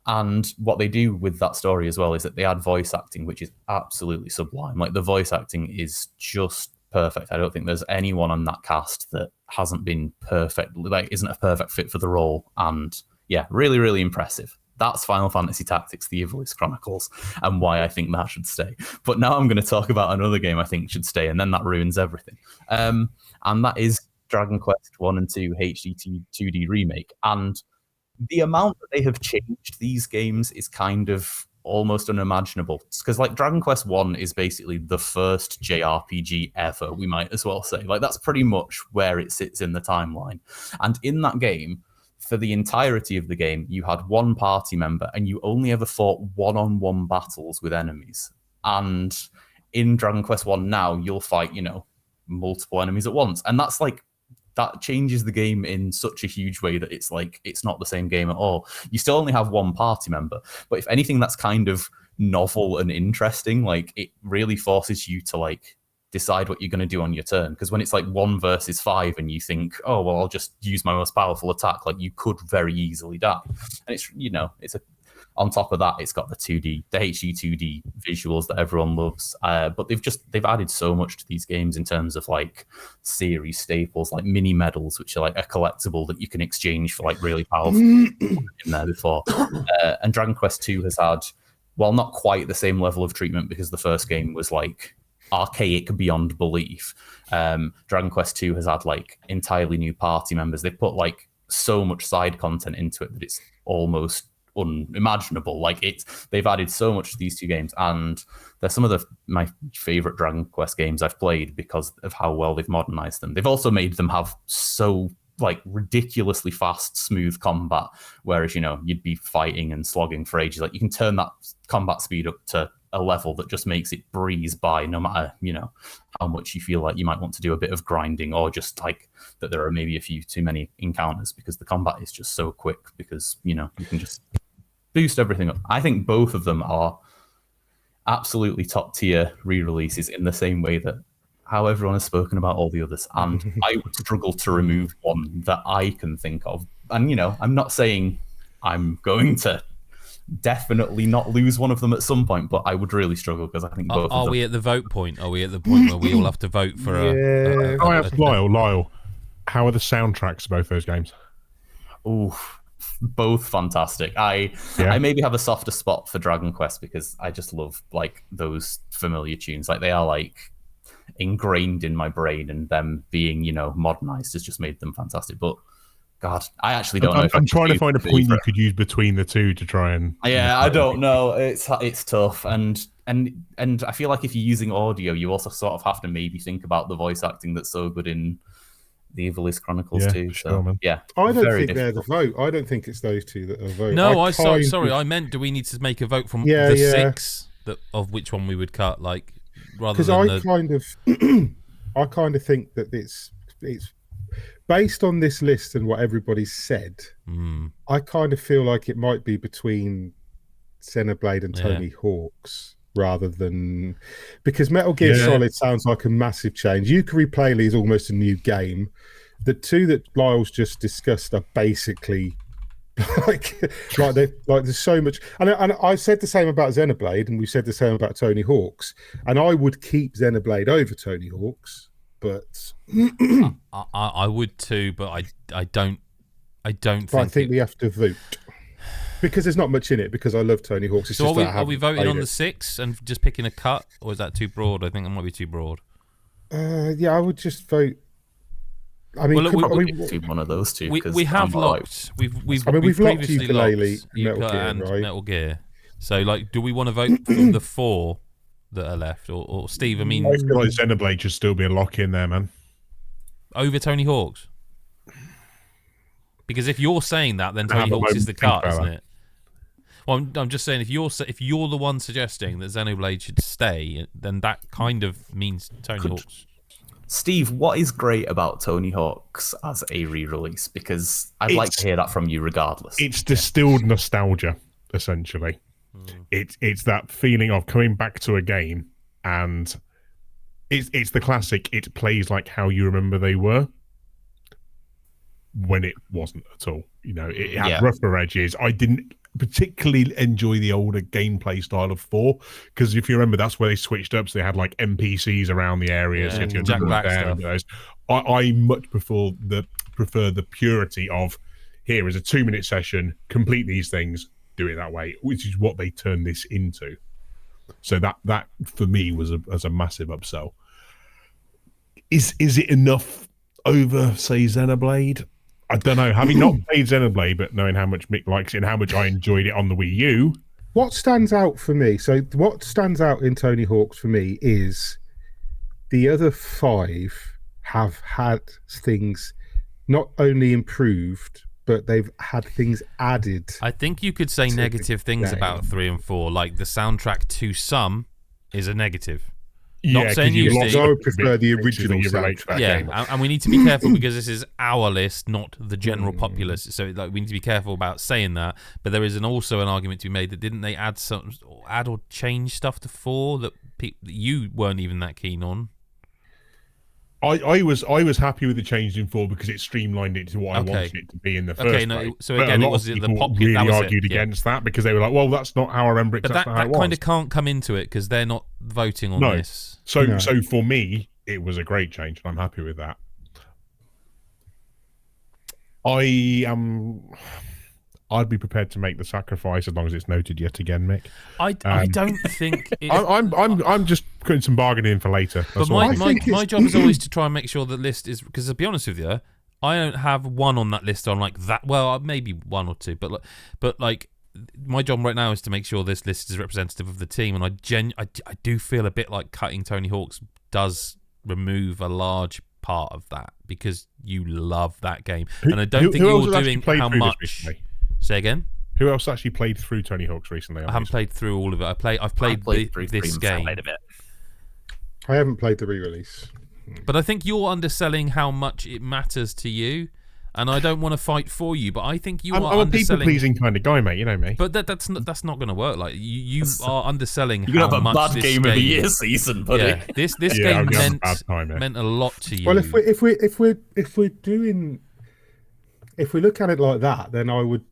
And what they do with that story as well is that they add voice acting, which is absolutely sublime. The voice acting is just perfect. I don't think there's anyone on that cast that hasn't been perfect, isn't a perfect fit for the role. And yeah, really, really impressive. That's Final Fantasy Tactics: The Ivalice Chronicles, and why I think that should stay. But now I'm going to talk about another game I think should stay, and then that ruins everything. And that is Dragon Quest 1 and 2 HD 2D Remake. And the amount that they have changed these games is kind of almost unimaginable. Because Dragon Quest 1 is basically the first JRPG ever, we might as well say. That's pretty much where it sits in the timeline. And in that game, for the entirety of the game, you had one party member and you only ever fought one-on-one battles with enemies. And in Dragon Quest 1 now, you'll fight, multiple enemies at once. And that's that changes the game in such a huge way that it's not the same game at all. You still only have one party member, but if anything, that's kind of novel and interesting. It really forces you to decide what you're going to do on your turn. Because when it's 1 versus 5 and you think, oh, well, I'll just use my most powerful attack, you could very easily die. And it's on top of that, it's got the HD 2D visuals that everyone loves. But they've added so much to these games in terms of series staples, mini medals, which are a collectible that you can exchange for really powerful in there before. And Dragon Quest 2 has had, well, not quite the same level of treatment because the first game was archaic beyond belief. Dragon Quest 2 has had entirely new party members. They put so much side content into it that it's almost unimaginable. They've added so much to these two games, and they're some of my favorite Dragon Quest games I've played because of how well they've modernized them. They've also made them have so ridiculously fast, smooth combat, whereas you'd be fighting and slogging for ages. You can turn that combat speed up to a level that just makes it breeze by, no matter how much you feel you might want to do a bit of grinding, or just that there are maybe a few too many encounters, because the combat is just so quick, because you can just boost everything up. I think both of them are absolutely top tier re-releases in the same way that how everyone has spoken about all the others, and I would struggle to remove one that I can think of. And I'm not saying I'm going to definitely not lose one of them at some point, but I would really struggle because I think both of them. Are we at the vote point? Are we at the point where we all have to vote for Lyle, how are the soundtracks of both those games? Oh, both fantastic. I maybe have a softer spot for Dragon Quest because I just love those familiar tunes. They are ingrained in my brain, and them being modernized has just made them fantastic. But God, I actually don't know. I'm trying to find a point you could use between the two to try and. Yeah, I don't know. It's tough, and I feel if you're using audio, you also sort of have to maybe think about the voice acting that's so good in the Evil East Chronicles Yeah, too. for So sure, man. yeah, I don't very think they're the difficult. vote. I don't think it's those two that are vote. No, sorry. kind I of- meant, do we need to make a vote from Yeah, the yeah. 6 of which one we would cut, like rather because than I the. kind of, I kind of think that it's based on this list and what everybody's said. I kind of feel like it might be between Xenoblade and Tony Hawk's rather than because Metal Gear Solid sounds like a massive change. Yooka-Replaylee is almost a new game. The two that Lyle's just discussed are basically like there's so much, and I said the same about Xenoblade, and we said the same about Tony Hawk's, and I would keep Xenoblade over Tony Hawk's, but I would too, but I don't think. I think we have to vote because there's not much in it. Because I love Tony Hawk's. It's So just are we voting on the 6 and just picking a cut, or is that too broad? I think that might be too broad. Yeah, I would just vote. I mean, Well, look, One of those two. We have locked. We've locked previously Yooka-Laylee, locked Metal Yooka Gear, and right? Metal Gear. So, like, do we want to vote for the 4 that are left, or Steve? I mean, I feel like Xenoblade should still be a lock in there, man. over Tony Hawk's. Because if you're saying that, then I have Tony a Hawk's is moment the to think cut, about isn't that. it? Well, I'm just saying if you're the one suggesting that Xenoblade should stay, then that kind of means Tony Hawk's. Steve, what is great about Tony Hawk's as a re-release? Because I'd like to hear that from you regardless. It's distilled nostalgia, essentially. It's that feeling of coming back to a game, and it's the classic. It plays like how you remember they were when it wasn't at all. You know, it had rougher edges. I didn't particularly enjoy the older gameplay style of 4 because if you remember, that's where they switched up. So they had like NPCs around the areas. Yeah, You had to go Jack down Black there and do those. I much prefer the purity of here is a 2-minute session, complete these things, do it that way, which is what they turned this into. So that for me was a massive upsell. Is it enough over, say, Xenoblade? I don't know. Having not played Xenoblade, but knowing how much Mick likes it and how much I enjoyed it on the Wii U. What stands out for me? So what stands out in Tony Hawk's for me is the other 5 have had things not only improved, but they've had things added. I think you could say negative things game. about 3 and 4, like the soundtrack to some is a negative. Yeah, Not saying 'cause you you've Steve. lost I would prefer the things that original you relate to that Yeah, game. and we need to be careful because this is our list, not the general populace. So like, we need to be careful about saying that. But there is also an argument to be made that didn't they add or change stuff to 4 that you weren't even that keen on? I was happy with the change in 4 because it streamlined it to what I wanted it to be in the first place. So But again, a it lot was of the people popular. really that was argued it, yeah. against that because they were like, "Well, that's not how I remember it. But That's not how that it was." kind of can't come into it because they're not voting on this. So for me, it was a great change, and I'm happy with that. I'd be prepared to make the sacrifice as long as it's noted yet again, Mick. I don't think. I'm just putting some bargaining for later. But That's all. my job is always to try and make sure the list is, because to be honest with you, I don't have one on that list on like that. Well, maybe 1 or 2, but my job right now is to make sure this list is representative of the team, and I do feel a bit like cutting Tony Hawk's does remove a large part of that because you love that game, and I don't think who else you're has doing actually played how through this much. recently? Say again. Who else actually played through Tony Hawk's recently? I haven't played through all of it. I've played through this three game. Played a bit. I haven't played the re-release. But I think you're underselling how much it matters to you, and I don't want to fight for you. But I think you are I'm a underselling. people-pleasing kind of guy, mate. You know me. But that's not going to work. Like you are underselling. You're gonna how have a much bad this game of the year season, buddy. Yeah, this Yeah, game I'm gonna have a bad time, yeah. meant a lot to you. Well, if we look at it like that, then I would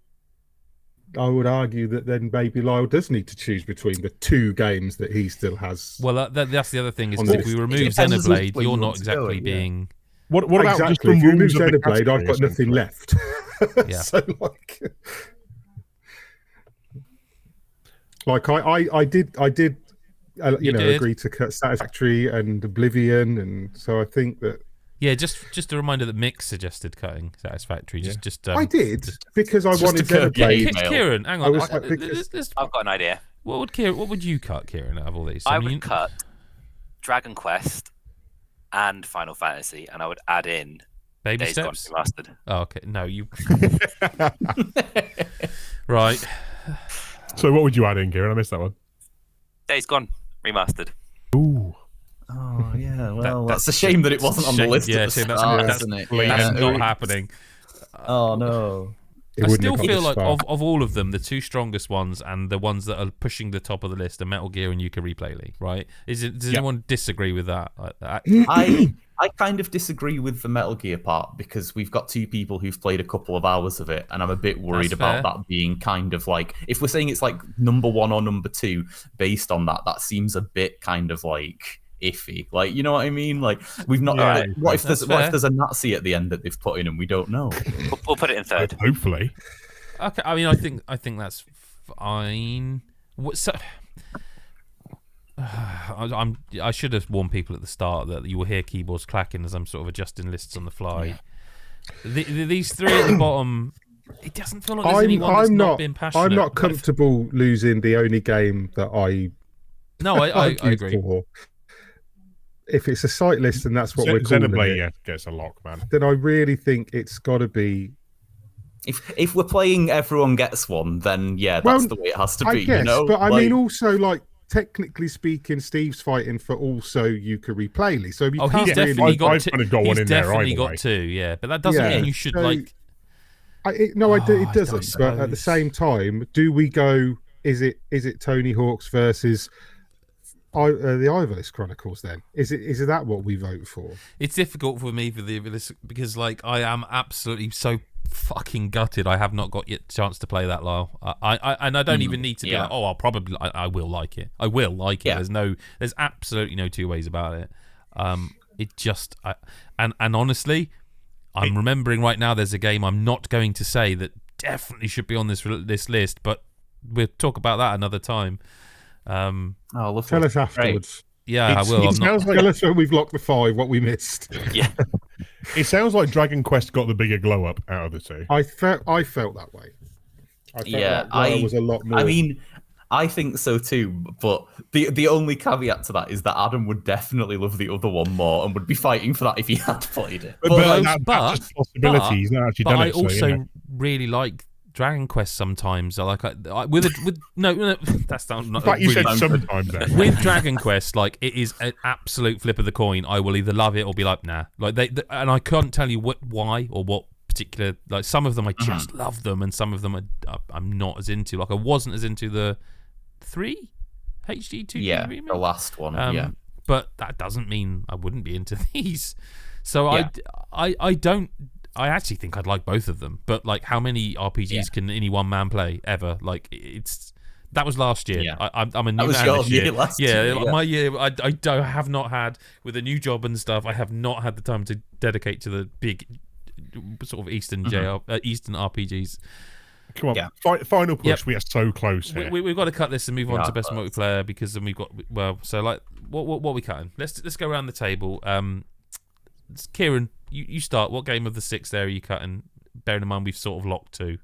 argue that then maybe Lyle does need to choose between the 2 games that he still has. Well, that's the other thing is On if the we list. remove It depends Xenoblade, which way you're you not want to go, exactly yeah. being. What about just exactly. the If you remove rules of the Xenoblade, I've got category, nothing essentially? left. Yeah. So like I did You did. agree to cut Satisfactory and Oblivion, and so I think that Yeah, just a reminder that Mick suggested cutting Satisfactory. Just I did because I Just wanted to cut Xenoblade. email. Kieran, hang I on. was like, because- I've got an idea. What would you cut, Kieran, out of all these? I mean, would cut Dragon Quest and Final Fantasy, and I would add in Baby Days Gone steps. remastered. Oh, okay. No, you. Right. So what would you add in, Kieran? I missed that one. Days Gone remastered. Ooh. Oh yeah, well, that's that's a shame that it wasn't on the shame. list. Yeah, at the shame that's- start, that's- isn't it? That's Yeah. not happening. Oh no. It I wouldn't still have got feel this like far. of all of them, the two strongest ones and the ones that are pushing the top of the list are Metal Gear and Yooka-Replaylee, right? Does anyone disagree with that? I kind of disagree with the Metal Gear part because we've got two people who've played a couple of hours of it, and I'm a bit worried That's about fair. that being kind of like, if we're saying it's like number 1 or number 2 based on that, that seems a bit kind of like iffy. Like, you know what I mean? Like, we've not. Yeah, what if that's there's fair. a Nazi at the end that they've put in and we don't know? We'll put it in third. Hopefully. Okay, I mean, I think that's fine. So, I should have warned people at the start that you will hear keyboards clacking as I'm sort of adjusting lists on the fly. These three at the bottom, it doesn't feel like there's anyone that's not been passionate. I'm not comfortable losing the only game that I. No, I argued agree. for. If it's a site list and that's what we're calling Xenoblade it, gets a lock, man. then I really think it's got to be. If we're playing Everyone Gets One, then yeah, that's the way it has to be. I guess, you know? but I Like, mean, also like technically speaking, Steve's fighting for also Oh, Yooka-Replaylee. So you he's can't definitely really. got I've two. kind of got one He's in there definitely either got way. two, yeah. But that doesn't Yeah, mean you should so- like. It I doesn't. But at the suppose. same time, do we go? Is it Tony Hawk's versus the Ivarless Chronicles? Then is it that what we vote for? It's difficult for me for this because like I am absolutely so fucking gutted. I have not got yet chance to play that Lyle. I don't even need to be yeah. like, oh, I will like it. I will like it. Yeah. There's absolutely no two ways about it. It just and honestly, I'm remembering right now. There's a game I'm not going to say that definitely should be on this list, but we'll talk about that another time. lovely. Tell us Great. afterwards. Yeah, I will. I'm not. Sounds like, Tell us when we've locked the 5 what we missed. Yeah. it sounds like Dragon Quest got the bigger glow up out of the two. I felt that way. I felt Yeah, like Lyle was a lot more. I mean, I think so too, but the only caveat to that is that Adam would definitely love the other one more and would be fighting for that if he had played it. That's just a possibility. He's not actually But done I it. also so, you know. really like Dragon Quest sometimes. I with no, that's not. In fact, you really, said sometimes then. with Dragon Quest, like it is an absolute flip of the coin. I will either love it or be like, nah. Like and I can't tell you why or what particular. Like some of them, I just love them, and some of them I'm not as into. Like I wasn't as into the 3 HD 2. Yeah, the last one. Yeah, but that doesn't mean I wouldn't be into these. So Yeah. I don't. I actually think I'd like both of them, but like, how many RPGs can any one man play ever? Like, that was last year. Yeah. I'm a new That was man your this year. year last year, like, yeah. my year. I have not had with a new job and stuff. I have not had the time to dedicate to the big sort of Eastern Eastern RPGs. Come on, Yeah. final push. Yep. We are so close here. We've got to cut this and move on Yeah, to best but- multiplayer because then we've got so like what are we cutting? Let's go around the table. Kieran, you start. What game of the 6 there are you cutting? Bearing in mind we've sort of locked 2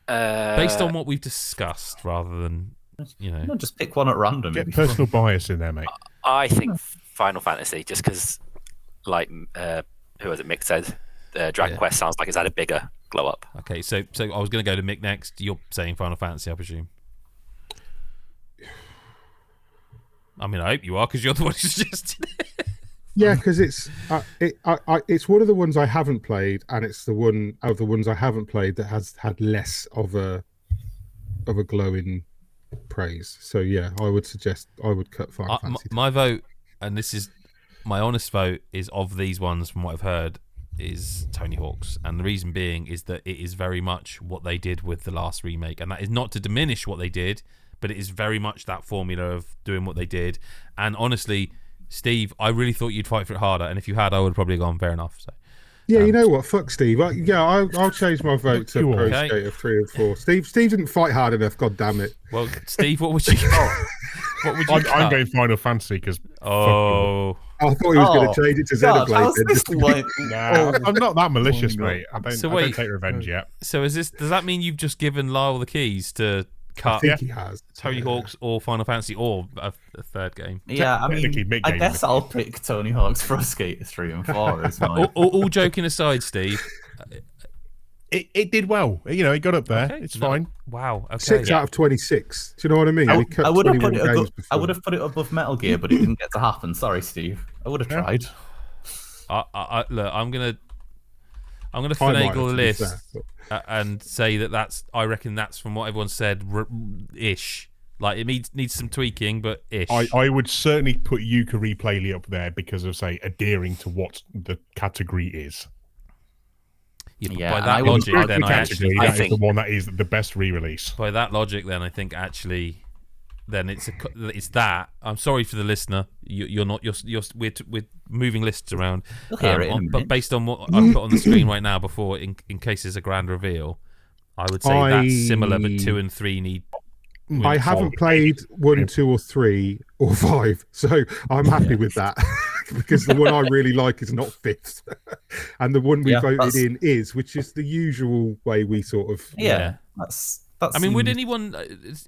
based on what we've discussed, rather than No, just pick one at random. Get personal bias in there, mate. I think Final Fantasy, just because, like, who was it? Mick said, Dragon Quest sounds like it's had a bigger glow up. Okay, so I was going to go to Mick next. You're saying Final Fantasy, I presume. I mean, I hope you are because you're the one who suggested it. Yeah, because it's one of the ones I haven't played, and it's the one of the ones I haven't played that has had less of a glowing praise. So yeah, I would suggest I would cut Final Fantasy. My vote, and this is my honest vote, is of these ones from what I've heard, is Tony Hawk's, and the reason being is that it is very much what they did with the last remake, and that is not to diminish what they did, but it is very much that formula of doing what they did. And honestly, Steve, I really thought you'd fight for it harder, and if you had, I would have probably gone fair enough. So Yeah, you know what? Fuck Steve. I'll change my vote to you Pro okay. Skater 3 and 4. Steve didn't fight hard enough. God damn it. well, Steve, what would you? What would you? I'm cut? going Final Fantasy because Oh, I thought he was going to change it to God, Xenoblade. how's then, this just to be- like? I'm not that malicious, Oh, mate. I don't So I wait. don't take revenge yet. so does that mean you've just given Lyle the keys to I cut think he has. Tony Hawk's or Final Fantasy or a third game. Yeah, I Technically, mean, mid-game I guess I'll pick Tony Hawk's Pro Skater 3 and 4 as well. All joking aside, Steve. It did well. You know, it got up there. Okay, It's no, fine. Wow. Okay. 6 out of 26. Do you know what I mean? He cut I would have 21 put it games I before. would have put it above Metal Gear, but it didn't get to happen. Sorry, Steve. I would have tried. Look, I'm gonna I might have, finagle to the be list fair, and say that's. I reckon that's from what everyone said. Ish. Like it needs some tweaking, but ish. I would certainly put Yooka-Replaylee up there because of, say, adhering to what the category is. By and that I wouldn't logic, argue then The I category, actually. that I is think- the one that is the best re-release. By that logic, then I think actually, then it's that. I'm sorry for the listener. You're not. We're moving lists around. You'll hear it in a But minute. based on what I've put on the screen right now, before in case there's a grand reveal, I would say that's similar, but 2 and 3 need. I haven't played 1, 2, or 3 or 5, so I'm happy with that because the one I really like is not 5th, and the one we voted in is, which is the usual way we sort of. Yeah, that's. I mean, would anyone,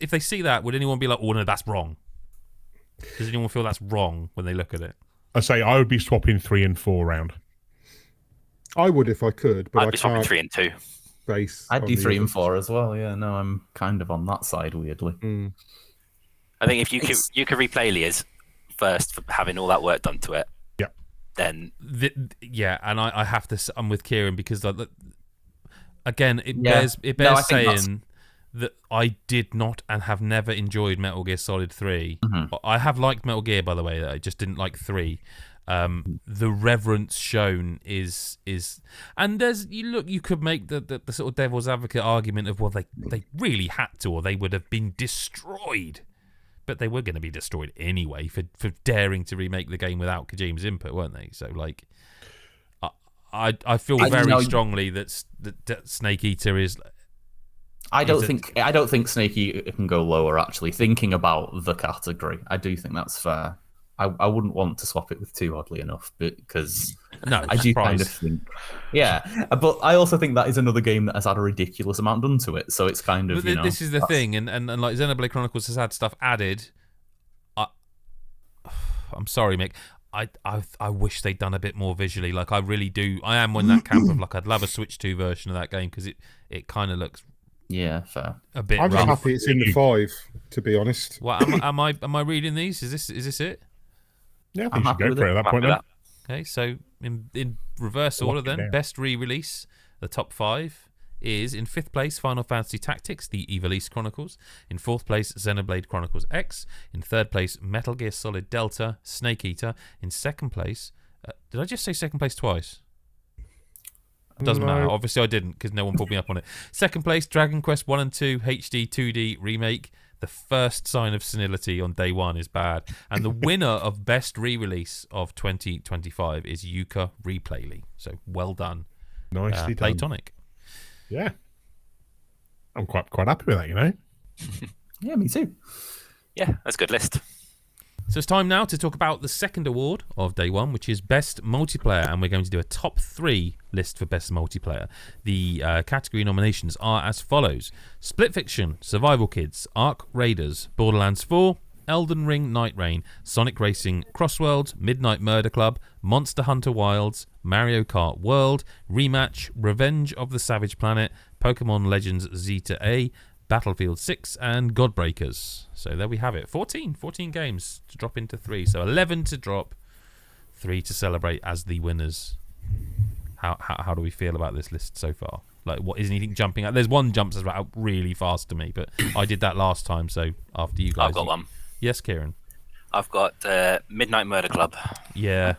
if they see that, would anyone be like, "Oh no, that's wrong"? Does anyone feel that's wrong when they look at it? I say I would be swapping 3 and 4 around. I would if I could, but I'd be swapping can't 3 and 2. base. I'd on do the 3 and others. 4 as well. Yeah, no, I'm kind of on that side weirdly. I think if you could replay Leah's first for having all that work done to it, Yeah. then Yeah, and I have to. I'm with Kieran because again, it Yeah. bears No, I think saying that I did not and have never enjoyed Metal Gear Solid 3. Mm-hmm. I have liked Metal Gear, by the way. I just didn't like 3. The reverence shown is and you could make the sort of devil's advocate argument of, well, they really had to, or they would have been destroyed, but they were going to be destroyed anyway for daring to remake the game without Kojima's input, weren't they? So like I feel very strongly that Snake Eater is. I don't think Snake Eater can go lower. Actually, thinking about the category, I do think that's fair. I wouldn't want to swap it with 2, oddly enough, because No, I do kind of think, but I also think that is another game that has had a ridiculous amount done to it. So it's kind of, But this is the thing, and like Xenoblade Chronicles has had stuff added. I'm sorry, Mick. I wish they'd done a bit more visually. Like I really do. I am in that camp of like I'd love a Switch 2 version of that game because it kind of looks fair. a bit I'm just rough. happy it's in the 5, to be honest. Well, am I reading these? Is this it? Yeah, I I'm think you happy should go with for it. it at that I'm point. happy Then. Okay, so in reverse order Lock it then, down. best re-release, the top 5 is in 5th place Final Fantasy Tactics, the Ivalice Chronicles. In 4th place Xenoblade Chronicles X. In 3rd place Metal Gear Solid Delta, Snake Eater. In 2nd place, did I just say 2nd place twice? Doesn't matter. Obviously I didn't because no one pulled me up on it. 2nd place Dragon Quest 1 and 2 HD 2D remake. The first sign of senility on day one is bad. And the winner of best re-release of 2025 is Yooka-Replaylee. So well done, Nicely done. Playtonic. Yeah, I'm quite happy with that. You know. Yeah, me too. Yeah, that's a good list. So it's time now to talk about the second award of day one, which is Best Multiplayer, and we're going to do a top 3 list for Best Multiplayer. The category nominations are as follows: Split Fiction, Survival Kids, Ark Raiders, Borderlands 4, Elden Ring Night Rain, Sonic Racing, Crossworlds, Midnight Murder Club, Monster Hunter Wilds, Mario Kart World, Rematch, Revenge of the Savage Planet, Pokemon Legends Z-A, Battlefield 6, and Godbreakers. So there we have it. 14 games to drop into 3. So 11 to drop, 3 to celebrate as the winners. How do we feel about this list so far? Like, what is anything jumping out? There's one jumps out really fast to me, but I did that last time. So after you guys, I've got one. Yes, Kieran. I've got Midnight Murder Club. Yeah.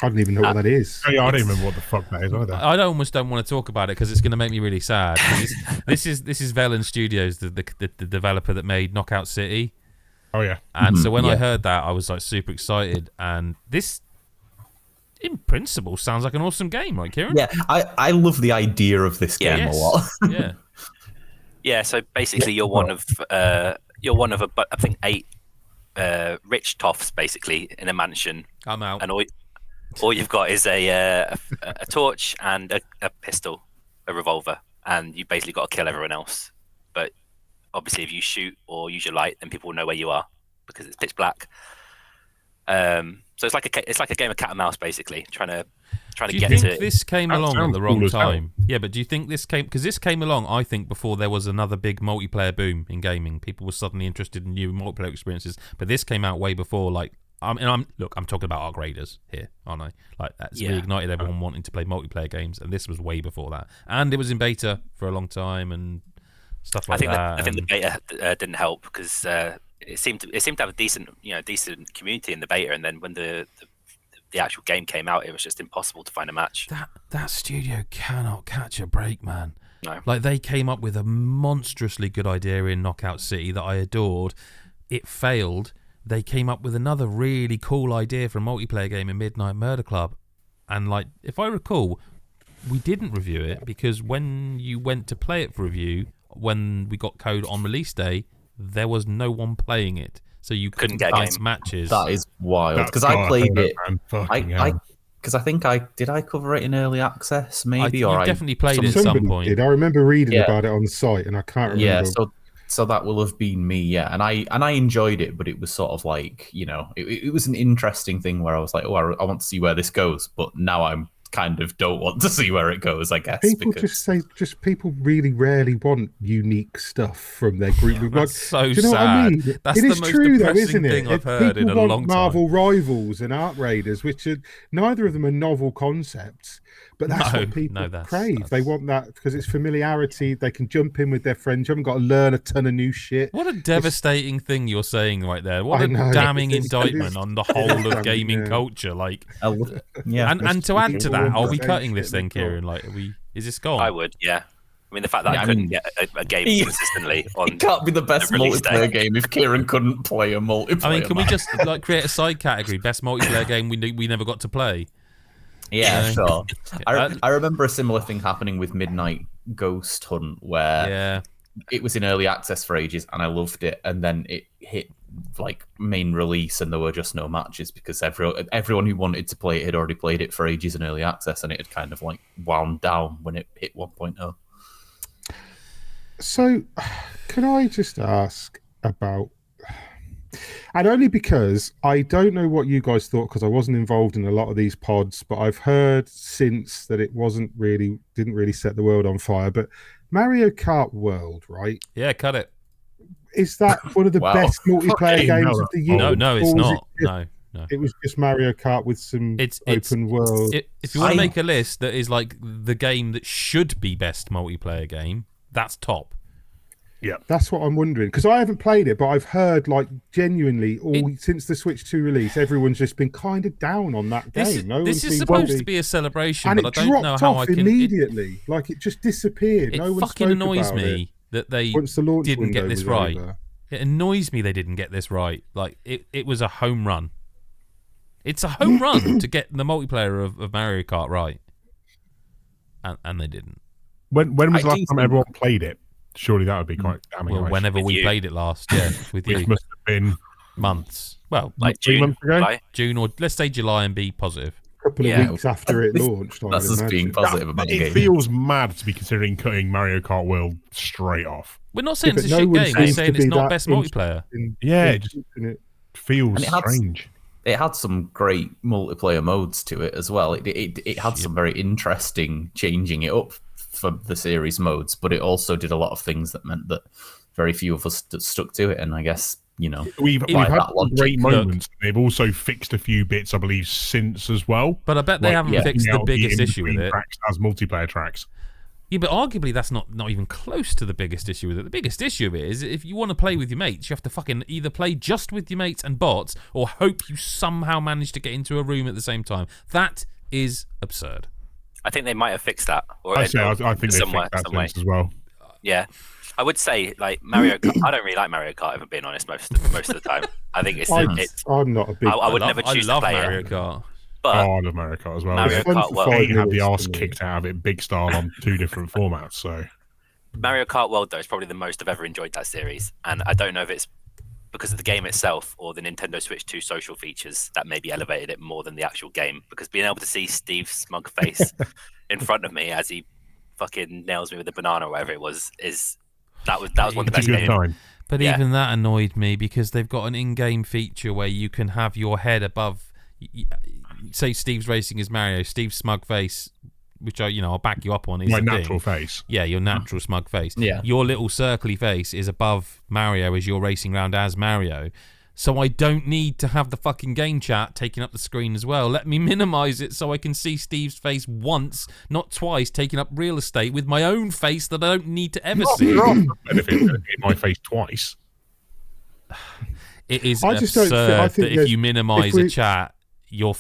I don't even know what that is. Oh, yeah, I don't remember what the fuck that is either. I almost don't want to talk about it because it's going to make me really sad. This is Velen Studios, the developer that made Knockout City. Oh yeah. And so when I heard that, I was like super excited. And this, in principle, sounds like an awesome game, right, Kieran? Yeah, I love the idea of this game Yes. a lot. Yeah. Yeah, so basically you're one of I think 8 rich toffs basically in a mansion, I'm out. and all you've got is a torch and a pistol, a revolver, and you basically got to kill everyone else. But obviously if you shoot or use your light, then people will know where you are because it's pitch black. So it's like a game of cat and mouse, basically, trying to Do you get think to. this came That along at sounds the wrong cool as hell. time? Yeah, but do you think this came because this came along? I think before there was another big multiplayer boom in gaming, people were suddenly interested in new multiplayer experiences. But this came out way before. Like, I'm talking about Arc Raiders here, aren't I? Like that's reignited everyone wanting to play multiplayer games, and this was way before that. And it was in beta for a long time and stuff like that. I think the beta didn't help because it seemed to have a decent community in the beta, and then when the actual game came out, it was just impossible to find a match. That studio cannot catch a break, man. No. Like they came up with a monstrously good idea in Knockout City that I adored. It failed. They came up with another really cool idea for a multiplayer game in Midnight Murder Club, and like if I recall, we didn't review it because when you went to play it for review, when we got code on release day, there was no one playing it. So you couldn't get a game. matches. That is wild because I played it. I think I cover it in early access, maybe, you or definitely played it at some Somebody point. did. I remember reading about it on the site, and I can't remember. Yeah, so that will have been me, yeah. And I enjoyed it, but it was sort of like, it was an interesting thing where I was like, oh, I want to see where this goes, but now I'm kind of don't want to see where it goes, I guess. People people really rarely want unique stuff from their group. Yeah, that's so do you know sad. what I mean? That's it the is most true, though, depressing isn't it? thing I've heard in a People long want time. Marvel Rivals and Arc Raiders, which are neither of them are novel concepts, but that's what people crave. They want that because it's familiarity. They can jump in with their friends. You haven't got to learn a ton of new shit. What a devastating thing you're saying right there. What a damning indictment on the whole of gaming culture. Like, and to add to that, are we cutting this then, Kieran? Like, is this gone? I would, yeah. I mean, the fact that I couldn't get a game consistently on it can't be the best multiplayer game if Kieran couldn't play a multiplayer. I mean, can we just like create a side category, best multiplayer game we never got to play? Yeah, sure. I remember a similar thing happening with Midnight Ghost Hunt, where it was in early access for ages, and I loved it, and then it hit like main release, and there were just no matches because everyone who wanted to play it had already played it for ages in early access, and it had kind of like wound down when it hit 1.0. So, can I just ask about, and only because I don't know what you guys thought because I wasn't involved in a lot of these pods, but I've heard since that it didn't really set the world on fire. But Mario Kart World, right? Yeah, cut it. Is that one of the best multiplayer games of the year? No, it's not. No. It was just Mario Kart with some open world. If you want to make a list that is like the game that should be best multiplayer game, that's top. Yeah, that's what I'm wondering because I haven't played it, but I've heard like genuinely since the Switch 2 release, everyone's just been kind of down on that game. This is supposed to be a celebration, and but I don't know how I can. Immediately, like it just disappeared. It no one fucking annoys me that they didn't get this right. Over. It annoys me they didn't get this right. Like it was a home run. It's a home run to get the multiplayer of Mario Kart right, and they didn't. When was the last time everyone played it? Surely that would be quite damning. Well, whenever we played it last, with you. Which must have been months. Well, like 3 months ago? June, or let's say July and be positive. A couple of weeks after it launched. That's us being positive about the game. It feels mad to be considering cutting Mario Kart World straight off. We're not saying it's a shit game. We're saying it's not best multiplayer. It just feels strange. It had some great multiplayer modes to it as well. It had some very interesting changing it up for the series modes, but it also did a lot of things that meant that very few of us stuck to it. And I guess, we've had great moments. They've also fixed a few bits, I believe, since as well. But I bet they haven't fixed the biggest issue with it. Tracks as multiplayer tracks. Yeah, but arguably that's not even close to the biggest issue with it. The biggest issue of it is if you want to play with your mates, you have to fucking either play just with your mates and bots or hope you somehow manage to get into a room at the same time. That is absurd. I think they might have fixed that. Or I think they fixed that sense as well. Yeah. I would say, like, Mario Kart, I don't really like Mario Kart, if I'm being honest, most of the time. I think I'm not a big I would never choose to play Mario it. Kart. But I love Mario Kart as well. Mario Kart World. He had the arse kicked out of it big style on 2 different formats. So Mario Kart World, though, is probably the most I've ever enjoyed that series. And I don't know if it's because of the game itself or the Nintendo Switch 2 social features that maybe elevated it more than the actual game. Because being able to see Steve's smug face in front of me as he fucking nails me with a banana or whatever it was is that was one of the It's best a good games. time. But Yeah. even that annoyed me because they've got an in-game feature where you can have your head above. Say Steve's racing as Mario, Steve's smug face, which I'll back you up on. Is My a natural thing. face. Yeah, your natural smug face. Yeah. Your little circly face is above Mario as you're racing around as Mario. So I don't need to have the fucking game chat taking up the screen as well. Let me minimize it so I can see Steve's face once, not twice, taking up real estate with my own face that I don't need to ever see. Benefit in my face twice. It is I just don't absurd I think that if there's- you minimize if a we- chat, you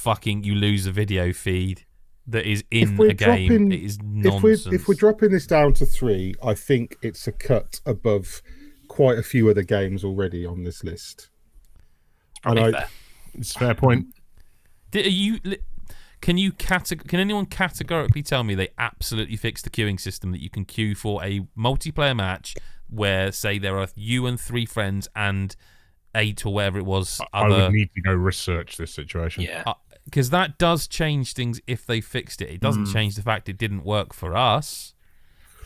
lose a video feed that is If in we're a game. dropping- It is nonsense. If we're dropping this down to 3, I think it's a cut above quite a few other games already on this list. Probably And fair. It's a fair point. Can anyone categorically tell me they absolutely fixed the queuing system that you can queue for a multiplayer match where, say, there are you and 3 friends and 8 or whatever it was? I would need to go research this situation. Yeah. Because that does change things if they fixed it. It doesn't change the fact it didn't work for us,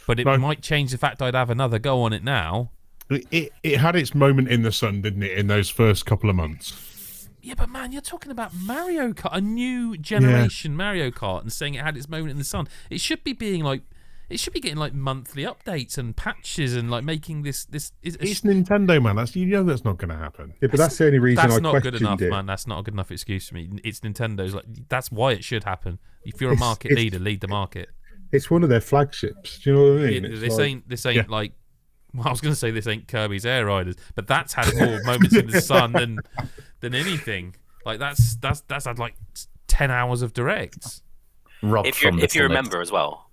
but it might change the fact I'd have another go on it now. It had its moment in the sun, didn't it, in those first couple of months? Yeah, but man, you're talking about Mario Kart, a new generation Mario Kart, and saying it had its moment in the sun. It should be getting like monthly updates and patches and like making this. It's Nintendo, man. That's not going to happen. Yeah, but that's the only reason That's I not questioned good enough, it. man. That's not a good enough excuse for me. It's Nintendo's. Like, that's why it should happen. If you're a It's- market it's- leader, lead the market. It's one of their flagships. Do you know what I mean? This ain't Yeah. like. Well, I was going to say this ain't Kirby's Air Riders, but that's had more moments in the sun than anything. Like that's had like 10 hours of directs. Rob, If you remember as well,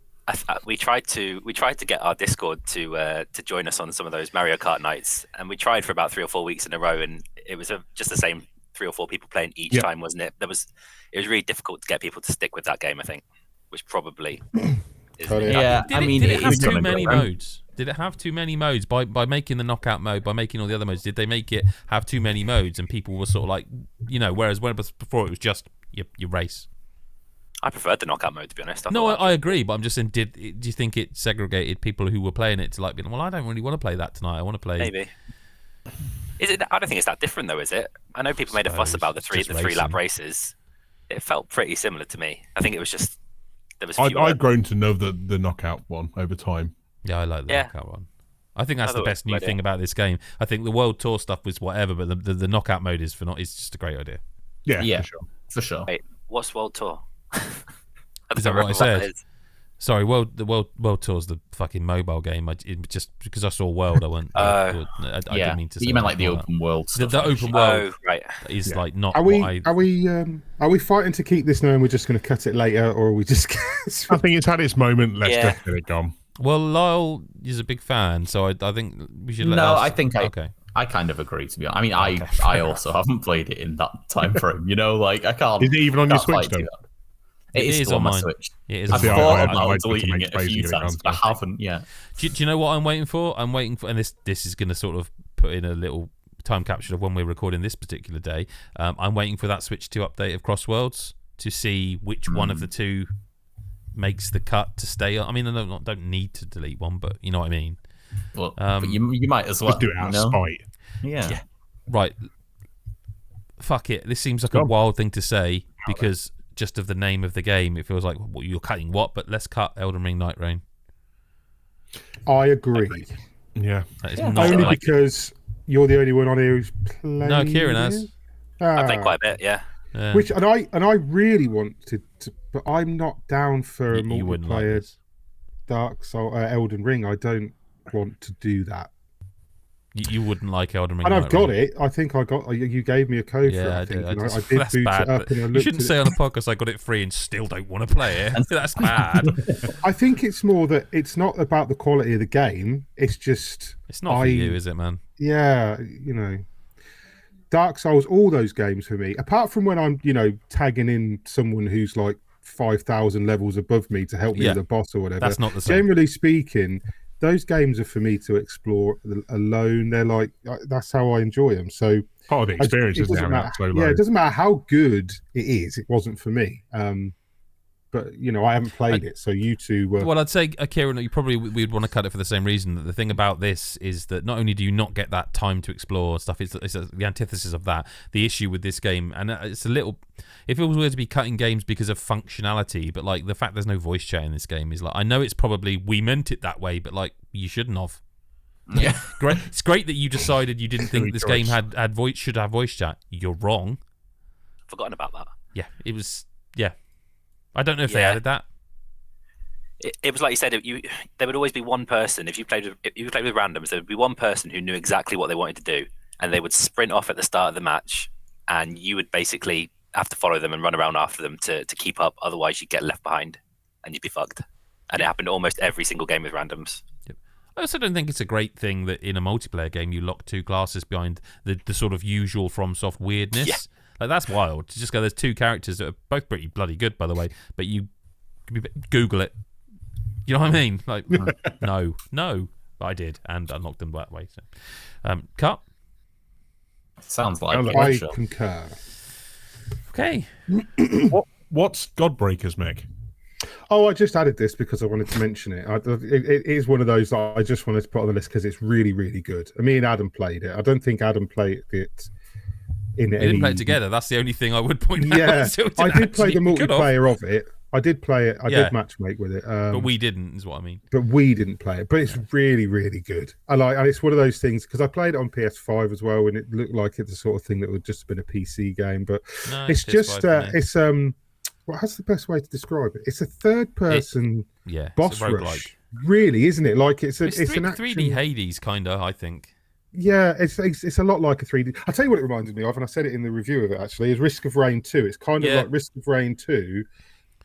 we tried to get our Discord to join us on some of those Mario Kart nights, and we tried for about 3 or 4 weeks in a row, and it was just the same 3 or 4 people playing each time, wasn't it? It was really difficult to get people to stick with that game, I think, which probably is Yeah, Did it have was too gonna many go- modes? Did it have too many modes by making the knockout mode, by making all the other modes? Did they make it have too many modes and people were sort of like, whereas before it was just your race? I preferred the knockout mode, to be honest. No, I agree, but I'm just saying, do you think it segregated people who were playing it to like being, well, I don't really want to play that tonight. I want to play. Maybe. Is it? I don't think it's that different though, is it? I know people made a fuss about the three lap races. It felt pretty similar to me. I think it was just there was. I've grown to know the knockout one over time. Yeah, I like the knockout one. I think that's the thought it best was a new good thing idea. about this game. I think the World Tour stuff was whatever, but the knockout mode is just a great idea. Yeah, for sure. Wait, what's World Tour? I Is don't that what I remember said? that is. Sorry, the World Tour's the fucking mobile game. Just because I saw World, I went. I didn't mean to say you meant that. like the open world The stuff. open world Oh, right. is like not. Are we what are we fighting to keep this knowing we're just going to cut it later, or are we just? I think it's had its moment. Let's Yeah. just get it gone. Well, Lyle is a big fan, so I think we should. No, I think okay. I kind of agree, to be honest. I mean, I also haven't played it in that time frame. Like I can't. Is it even on your can't Switch, fight though? that. It is is still on on my mine. Switch. It is. I've See, I thought haven't about liked to deleting make it a space few to get it times, done, but so. I haven't yet. Do you know what I'm waiting for? I'm waiting for, and this is going to sort of put in a little time capsule of when we're recording this particular day. I'm waiting for that Switch 2 update of Crossworlds to see which one of the two makes the cut to stay on. I mean, I don't need to delete one, but you know what I mean. Well, but you might as well. Just do it out of spite. Yeah. Right. Fuck it. This seems like a wild thing to say because just of the name of the game, it feels like well, you're cutting what? But let's cut Elden Ring Night Rain. I agree. Yeah. That is Yeah. not Only like because you're the only one on here who's played. No, Kieran has. I played quite a bit, yeah. Which and I really want to, but I'm not down for a you wouldn't like multiplayer this. Dark Soul Elden Ring. I don't want to do that. You wouldn't like Elden Ring. And I've Night got Rain. it. I think I got. You gave me a code for it. Yeah, I think. I and did. I did That's boot bad. it up, and I You looked shouldn't at say it. on the podcast I got it free and still don't want to play it. That's bad. I think it's more that it's not about the quality of the game. It's just It's not for you, is it, man? Yeah, Dark Souls, all those games for me. Apart from when I'm, tagging in someone who's like 5,000 levels above me to help me Yeah. with a boss or whatever. That's not the same. Generally speaking, those games are for me to explore alone. They're like that's how I enjoy them. So Part of the experience, it isn't it? doesn't Having matter. that solo. Yeah, it doesn't matter how good it is. It wasn't for me. but I haven't played it. So you two were. Well, I'd say, Kieran, we'd want to cut it for the same reason. That the thing about this is that not only do you not get that time to explore stuff, it's the antithesis of that. The issue with this game, and it's a little, if it was weird to be cutting games because of functionality, but like the fact there's no voice chat in this game is like, I know it's probably we meant it that way, but like you shouldn't have. Yeah. Great. It's great that you decided you didn't think this game should have voice chat. You're wrong. Forgotten about that. Yeah, it was. Yeah, I don't know if they added that. It was like you said. There would always be one person if you played with randoms. There would be one person who knew exactly what they wanted to do, and they would sprint off at the start of the match, and you would basically have to follow them and run around after them to keep up. Otherwise, you'd get left behind, and you'd be fucked. And it happened almost every single game with randoms. Yep. I also don't think it's a great thing that in a multiplayer game you lock two classes behind the sort of usual FromSoft weirdness. Yeah. Like, that's wild. To just go, there's two characters that are both pretty bloody good, by the way, but you Google it. You know what I mean? Like, no. But I did, and unlocked them that way. So, cut. Sounds like I concur. Okay. What's Godbreakers, Meg? Oh, I just added this because I wanted to mention it. It is one of those that I just wanted to put on the list because it's really, really good. Me and Adam played it. I don't think Adam played it in any... We didn't play it together. That's the only thing I would point out. Yeah, I did play the multiplayer of it. I did play it. I did matchmake with it. But we didn't, is what I mean. But we didn't play it. But it's really, really good. And it's one of those things, because I played it on PS5 as well, and it looked like it's the sort of thing that would just have been a PC game. But no, it's just... what's the best way to describe it? It's a third-person boss rush, really, isn't it? Like it's an 3D Hades kind of, I think. Yeah, it's a lot like a 3D. I'll tell you what it reminded me of, and I said it in the review of it actually, is Risk of Rain 2. It's kind of like Risk of Rain 2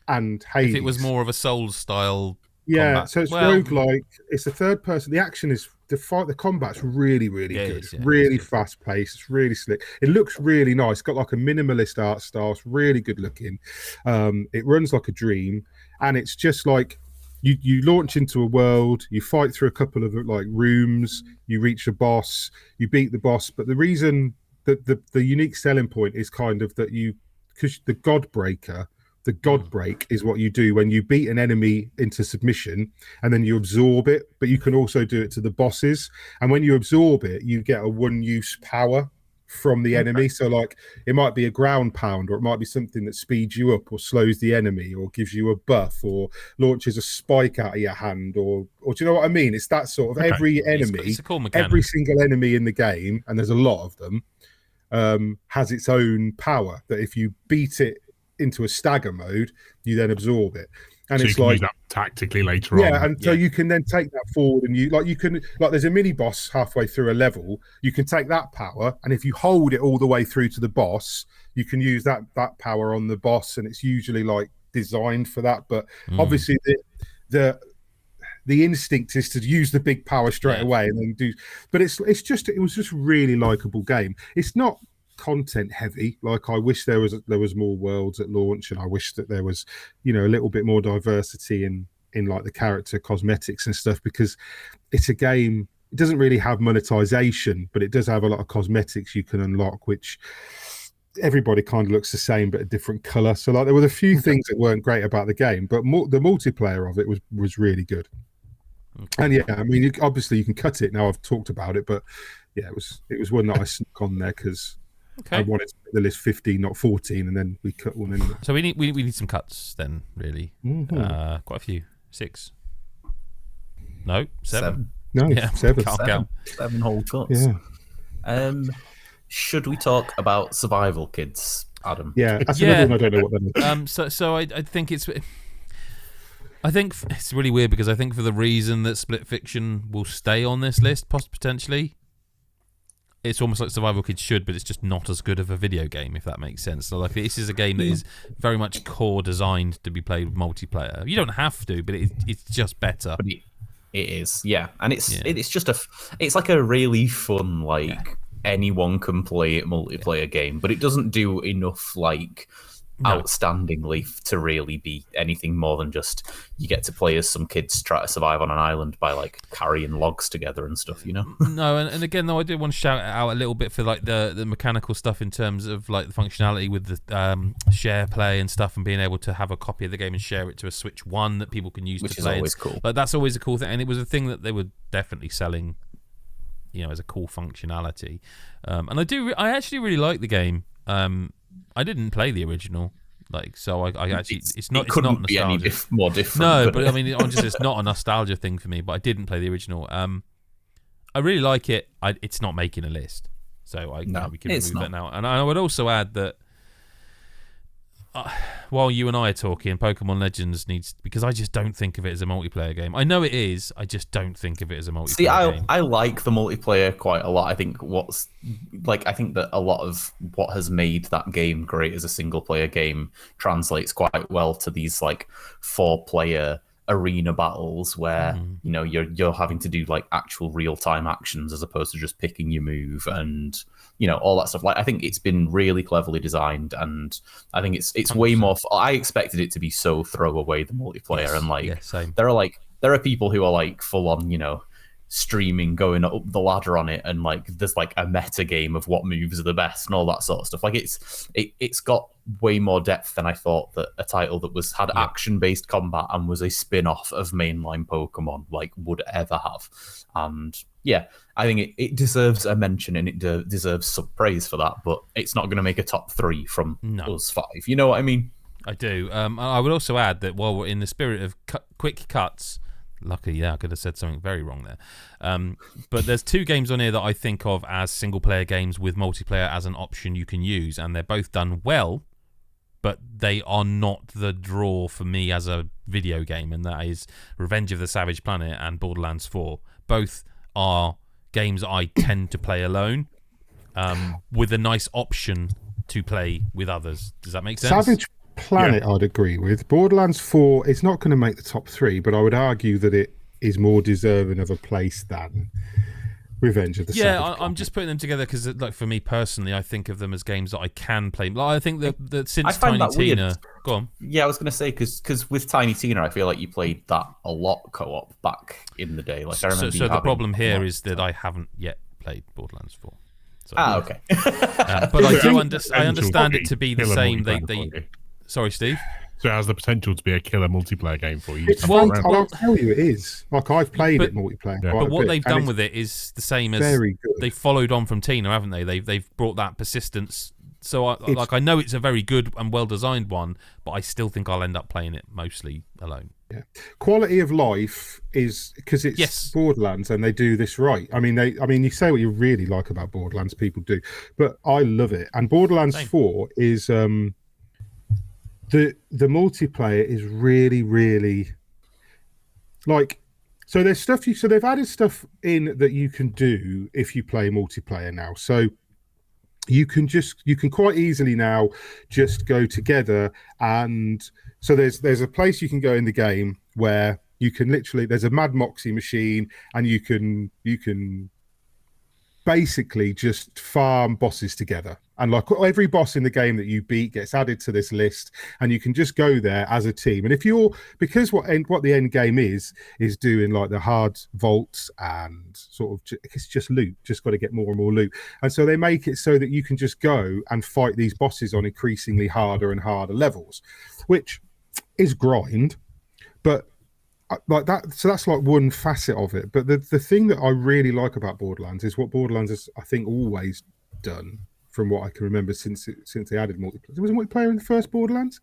and Hades. If it was more of a Souls style. Yeah, combat. So it's roguelike. It's a third-person. The action is the combat's really, really good. Really fast-paced. It's really slick. It looks really nice. It's got like a minimalist art style. It's really good looking. It runs like a dream, and it's just like you launch into a world. You fight through a couple of like rooms. You reach a boss. You beat the boss. But the reason that the unique selling point is kind of that because the Godbreaker. The God break is what you do when you beat an enemy into submission and then you absorb it, but you can also do it to the bosses. And when you absorb it, you get a one-use power from the enemy. So like it might be a ground pound, or it might be something that speeds you up or slows the enemy or gives you a buff or launches a spike out of your hand or do you know what I mean? It's that sort of every enemy, it's a cool mechanic. Every single enemy in the game, and there's a lot of them, has its own power that if you beat it into a stagger mode, you then absorb it, and so it's you can like use that tactically later on. Yeah, and so you can then take that forward, and you can there's a mini boss halfway through a level. You can take that power, and if you hold it all the way through to the boss, you can use that power on the boss, and it's usually like designed for that. But obviously the instinct is to use the big power straight away and then do. But it was just a really likable game. It's not content heavy. Like I wish there was more worlds at launch, and I wish that there was a little bit more diversity in like the character cosmetics and stuff, because it's a game. It doesn't really have monetization, but it does have a lot of cosmetics you can unlock, which everybody kind of looks the same but a different color. So like there were a few things that weren't great about the game, but the multiplayer of it was really good. And I mean, obviously you can cut it now. I've talked about it, but yeah, it was one that I snuck on there because I wanted to make the list 15, not 14, and then we cut one in. So we need some cuts then, really. Quite a few. 6. No, 7. No, yeah, 7. Can't count. 7 whole cuts. Yeah. Should we talk about Survival Kids, Adam? Yeah, that's another one I don't know what that is. So I think it's really weird because I think for the reason that Split Fiction will stay on this list, potentially. It's almost like Survival Kids should, but it's just not as good of a video game, if that makes sense. So, like, this is a game that is very much core designed to be played with multiplayer. You don't have to, but it's just better. But it is, yeah, and it's just it's like a really fun anyone can play it multiplayer game, but it doesn't do enough outstandingly to really be anything more than just you get to play as some kids try to survive on an island by like carrying logs together and stuff, No, and again though, I do want to shout it out a little bit for like the mechanical stuff in terms of like the functionality with the share play and stuff, and being able to have a copy of the game and share it to a Switch 1 that people can use which to is play. always cool. Like that's always a cool thing, and it was a thing that they were definitely selling, as a cool functionality. And I actually really like the game. I didn't play the original, so I actually it's not nostalgia. Be any more different. No, but I mean, it's not a nostalgia thing for me. But I didn't play the original. I really like it. It's not making a list, so we can remove that now. And I would also add that while you and I are talking, Pokemon Legends needs, because I just don't think of it as a multiplayer game. I know it is. I just don't think of it as a multiplayer game. I like the multiplayer quite a lot. I think I think that a lot of what has made that game great as a single player game translates quite well to these like 4-player arena battles where you're having to do like actual real-time actions as opposed to just picking your move and all that stuff. Like I think it's been really cleverly designed, and I think it's 100%. Way more I expected it to be so throw away the multiplayer. Yes. And like same. there are people who are like full on streaming going up the ladder on it, and like there's like a meta game of what moves are the best and all that sort of stuff. Like it's got way more depth than I thought that a title that had action based combat and was a spin-off of mainline Pokemon like would ever have. And I think it deserves a mention, and it deserves some praise for that, but it's not going to make a top 3 from us 5. You know what I mean? I do. I would also add that while we're in the spirit of quick cuts, luckily, I could have said something very wrong there. But there's 2 games on here that I think of as single-player games with multiplayer as an option you can use, and they're both done well, but they are not the draw for me as a video game, and that is Revenge of the Savage Planet and Borderlands 4. Both are games I tend to play alone, with a nice option to play with others. Does that make sense? Savage Planet, I'd agree with. Borderlands 4, it's not going to make the top 3, but I would argue that it is more deserving of a place than Revenge of the Savage Planet. I'm just putting them together because, like, for me personally, I think of them as games that I can play. Like, I think that since Tiny Tina... Go on. Yeah, I was going to say, because with Tiny Tina, I feel like you played that a lot co-op back in the day. Like, I remember so the problem here is that I haven't yet played Borderlands 4. So, okay. But I understand it to be the same. Sorry, Steve? So it has the potential to be a killer multiplayer game for you. I'll tell you it is. Like, I've played it multiplayer. Yeah. But what they've done with it is the same as they followed on from Tina, haven't they? They've brought that persistence. So I know it's a very good and well-designed one, but I still think I'll end up playing it mostly alone. Yeah. Quality of life is because it's Borderlands and they do this right. I mean, you say what you really like about Borderlands, people do, but I love it. And Borderlands 4 is... The multiplayer is really, really like, so there's stuff so they've added stuff in that you can do if you play multiplayer now. So you can quite easily now just go together, and so there's a place you can go in the game where you can literally, there's a Mad Moxie machine, and you can basically just farm bosses together, and like every boss in the game that you beat gets added to this list, and you can just go there as a team. And because what the end game is doing like the hard vaults and sort of it's just loot, just got to get more and more loot, and so they make it so that you can just go and fight these bosses on increasingly harder and harder levels, which is grind, but like that. So that's like one facet of it. But the thing that I really like about Borderlands is what Borderlands has, I think, always done, from what I can remember since they added multiplayer. Was it multiplayer in the first Borderlands?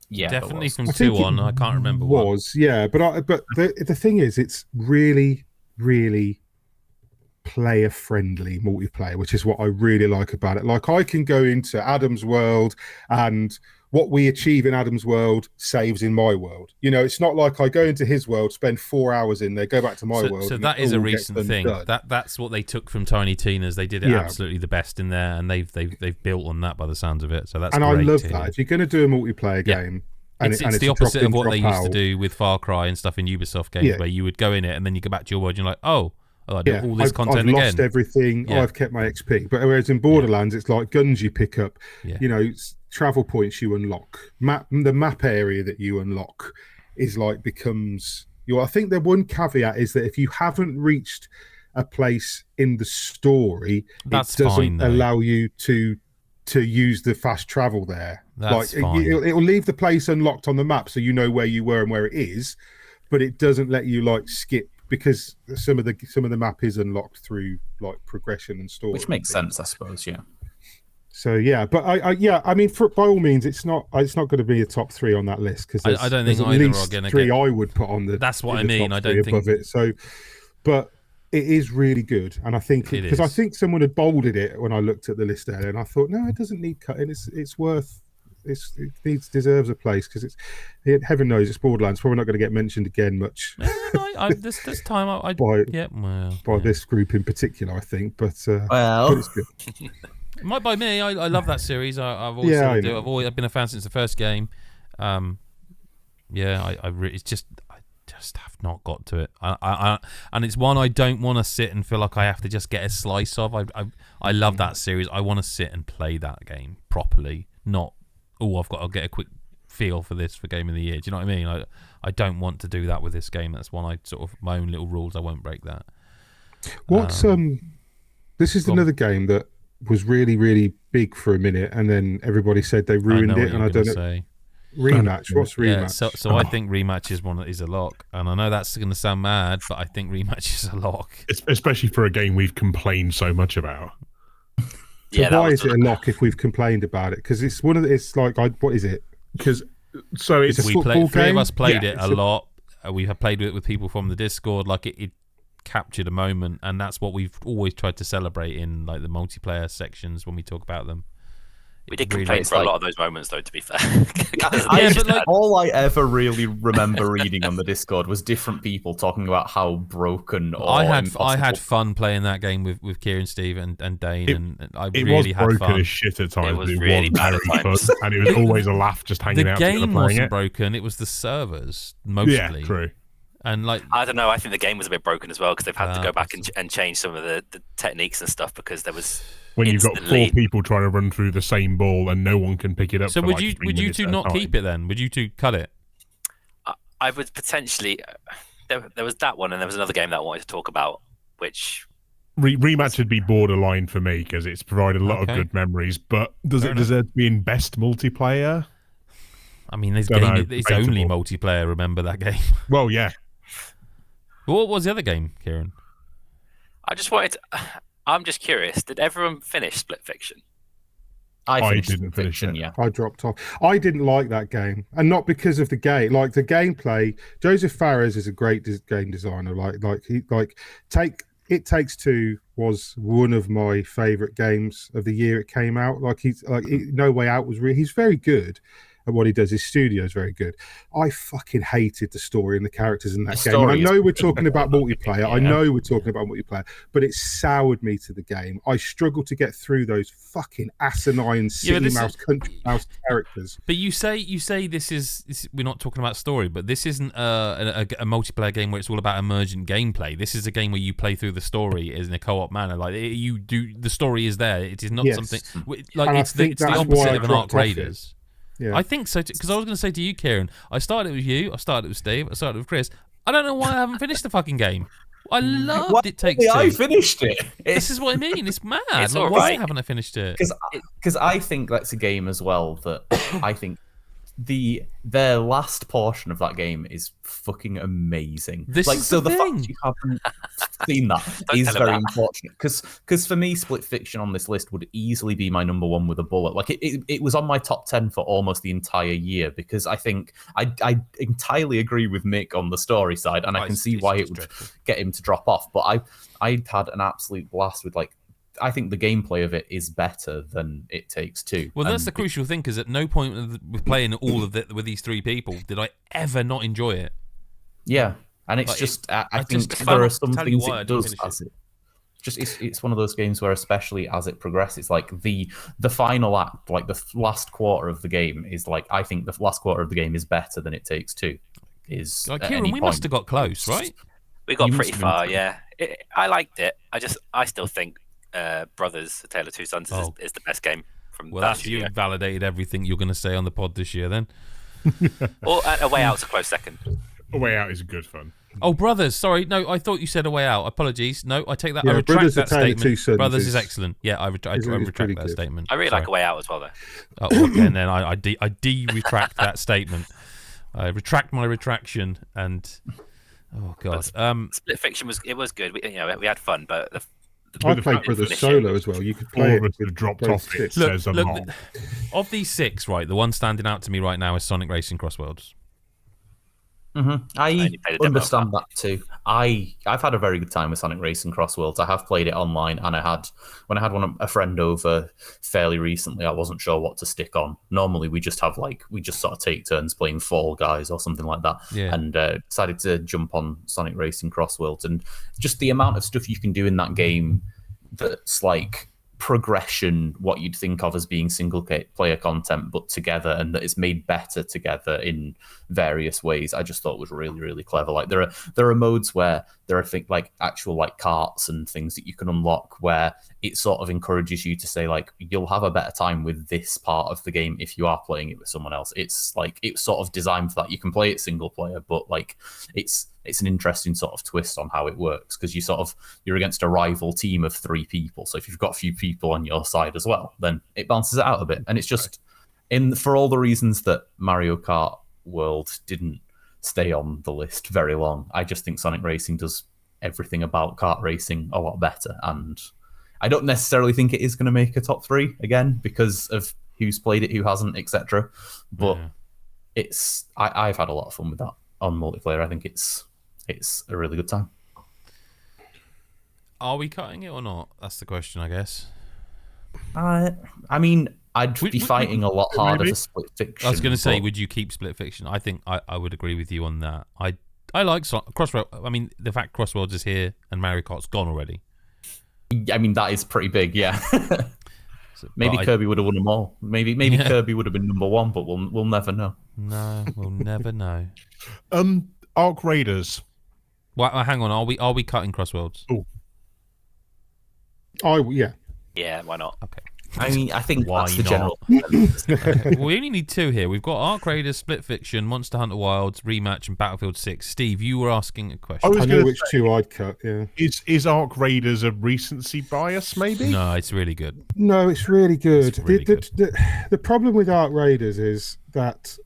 Yeah, definitely from 2 on. I can't remember what. But the thing is, it's really, really player friendly multiplayer, which is what I really like about it. Like, I can go into Adam's world, and what we achieve in Adam's world saves in my world. It's not like I go into his world, spend 4 hours in there, go back to my world. So that is a recent thing. That's what they took from Tiny Tina's. They did it absolutely the best in there, and they've built on that by the sounds of it. So that's and great. I love that. If you're going to do a multiplayer game, it's the opposite of what they used to do with Far Cry and stuff in Ubisoft games, where you would go in it and then you go back to your world and you're like, I do all this content I've again. Lost everything. I've kept my XP. But whereas in Borderlands, it's like guns you pick up. travel points you unlock, the map area that you unlock is like becomes your. I think the one caveat is that if you haven't reached a place in the story, That's it doesn't fine, though. allow you to use the fast travel there. That's like fine. It'll leave the place unlocked on the map so you know where you were and where it is, but it doesn't let you like skip because some of the map is unlocked through like progression and story, which makes sense, I suppose. Yeah. So yeah, but I mean, by all means, it's not going to be a top 3 on that list because I don't think at either least are going to 3 get. I would put on the. That's what I the mean. top I 3 don't think above it. So, but it is really good, and I think It because I is. think someone had bolded it when I looked at the list earlier, and I thought, no, it doesn't need cutting. It's worth. It deserves a place because heaven knows it's Borderlands. Probably not going to get mentioned again much. This time I by yeah. this group in particular, I think. But Well, but it's good. It might by me. I love that series. I've always Yeah, said I I do. know. I've been a fan since the first game. It's just I just have not got to it. And it's one I don't want to sit and feel like I have to just get a slice of. I love that series. I want to sit and play that game properly. Not I've got to get a quick feel for this for Game of the Year. Do you know what I mean? I don't want to do that with this game. That's one I sort of my own little rules. I won't break that. What's this is another game that was really, really big for a minute, and then everybody said they ruined it, and I don't know. Say. Rematch. What's Rematch? Yeah, so I think Rematch is a lock, and I know that's going to sound mad, but I think Rematch is a lock. Especially for a game we've complained so much about. So why is it a lock if we've complained about it? Because it's one of the, it's like what is it? Because so it's a Three football of game? us played Yeah, it a lot. We have played it with people from the Discord. Like it captured a moment, and that's what we've always tried to celebrate in like the multiplayer sections when we talk about them. We did Really complain is for a like- lot of those moments, though, to be fair. but like- all I ever really remember reading on the Discord was different people talking about how broken or I had impossible. fun playing that game with Kieran, Steve, and Dane, and I It really was had broken fun. as shit at times. It was but really bad very at times. fun, and it was always a laugh just hanging The out together game playing wasn't it. broken; it was the servers mostly. Yeah, true. And like I don't know. I think the game was a bit broken as well because they've had to Ah, go back and change some of the techniques and stuff because there was When you've got instantly- 4 people trying to run through the same ball and no one can pick it up. so for would like you 3 would you minutes two at a not time. keep it then? Would you two cut it? I would potentially. There was that one, and there was another game that I wanted to talk about, which Rematch would be borderline for me because it's provided a lot Okay. of good memories. But does Fair it deserve to be in best multiplayer? I mean, this Don't game know, it's only debatable. multiplayer. Remember that game? Well, yeah. What was the other game, Kieran? I just wanted. I'm just curious. Did everyone finish Split Fiction? I finished didn't finish Fiction, it. yeah. I dropped off. I didn't like that game, and not because of the game. Like the gameplay, Joseph Fares is a great game designer. It Takes Two was one of my favorite games of the year it came out. No Way Out was he's very good at what he does. His studio is very good. I fucking hated the story and the characters in that The game. And I story is know we're talking about multiplayer. Yeah. I know we're talking about multiplayer, but it soured me to the game. I struggled to get through those fucking asinine Yeah, city but this mouse, is- country mouse characters. But you say this is we're not talking about story, but this isn't a multiplayer game where it's all about emergent gameplay. This is a game where you play through the story in a co-op manner. Like you do, the story is there. It is not Yes. something And I it's the think that's opposite why I of an dropped Ark off it. Raiders. Yeah. I think so because I was going to say to you, Kieran, I started with you, I started with Steve, I started with Chris. I don't know why I haven't finished the fucking game. I loved It Takes Two. I finished it. This is what I mean. It's mad. It's Like, all why right. haven't I finished it? Because I think that's a game as well that I think their last portion of that game is fucking amazing. This is so the the thing. fact you haven't seen that Don't is tell him very that. unfortunate. Because for me, Split Fiction on this list would easily be my number one with a bullet. Like it was on my top 10 for almost the entire year because I think I entirely agree with Mick on the story side, and I can see why it would dreadful. get him to drop off. But I had an absolute blast with I think the gameplay of it is better than It Takes Two. Well, that's And the crucial thing, because at no point with playing all of it with these 3 people did I ever not enjoy it. Yeah, and it's Like, just I I think just there are can't some tell you things why I it didn't does finish as it. Just it's one of those games where, especially as it progresses, like the final act, like the last quarter of the game is I think the last quarter of the game is better than It Takes Two. Is Like, at Kieran, any we point. must have got close, right? We got You pretty must have been far. through. Yeah, I liked it. I still think Brothers: A Tale of Two Sons Oh. is the best game from Well, that that's studio. you validated everything you're going to say on the pod this year, then. Or A Way Out's a close second. A Way Out is good fun. Oh, Brothers. Sorry, no, I thought you said A Way Out. Apologies. No, I take that. I Yeah, retract Brothers, that A Tale of Two statement. Sons Brothers is is- excellent. Yeah, I retract pretty that good. statement. I really Sorry. like A Way Out as well, though. Okay, and then I de-retract that statement. I retract my retraction, and oh god, Split Fiction was good. We had fun, but I played finish Brothers it. solo as well. You could play All it of us have dropped both off. It sticks. says a lot. of these 6, right, the one standing out to me right now is Sonic Racing Cross Worlds. I only played a demo understand that too. I've had a very good time with Sonic Racing Cross Worlds. I have played it online, and when I had a friend over fairly recently, I wasn't sure what to stick on. Normally, we just sort of take turns playing Fall Guys or something like that, Yeah. and decided to jump on Sonic Racing Cross Worlds, and just the amount of stuff you can do in that game that's like progression, what you'd think of as being single player content, but together, and that it's made better together in various ways. I just thought was really, really clever. Like there are modes where there are things like actual like carts and things that you can unlock where it sort of encourages you to say like you'll have a better time with this part of the game if you are playing it with someone else. It's like it's sort of designed for that. You can play it single player, but like it's an interesting sort of twist on how it works because you're against a rival team of 3 people. So if you've got a few people on your side as well, then it balances it out a bit. And it's just for all the reasons that Mario Kart World didn't stay on the list very long. I just think Sonic Racing does everything about kart racing a lot better. And I don't necessarily think it is going to make a top 3 again because of who's played it, who hasn't, etc. But I've had a lot of fun with that on multiplayer. I think it's a really good time. Are we cutting it or not? That's the question, I guess. I mean, I'd be fighting a lot harder for Split Fiction. I was going to say, but would you keep Split Fiction? I think I would agree with you on that. I like Crossroads. I mean, the fact Crossroads is here and Mario Kart's gone already. I mean, that is pretty big, yeah. Maybe Kirby would have won them all. Maybe Kirby would have been number 1, but we'll never know. No, we'll never know. Arc Raiders. Well, hang on. Are we cutting Crossworlds? Yeah. Yeah, why not? Okay. I mean, I think Why that's the not? general. Okay, we only need 2 here. We've got Arc Raiders, Split Fiction, Monster Hunter Wilds, Rematch, and Battlefield 6. Steve, you were asking a question. I know which 2 I'd cut, yeah. Is Arc Raiders a recency bias, maybe? No, it's really good. No, it's really good. It's really good. The problem with Arc Raiders is that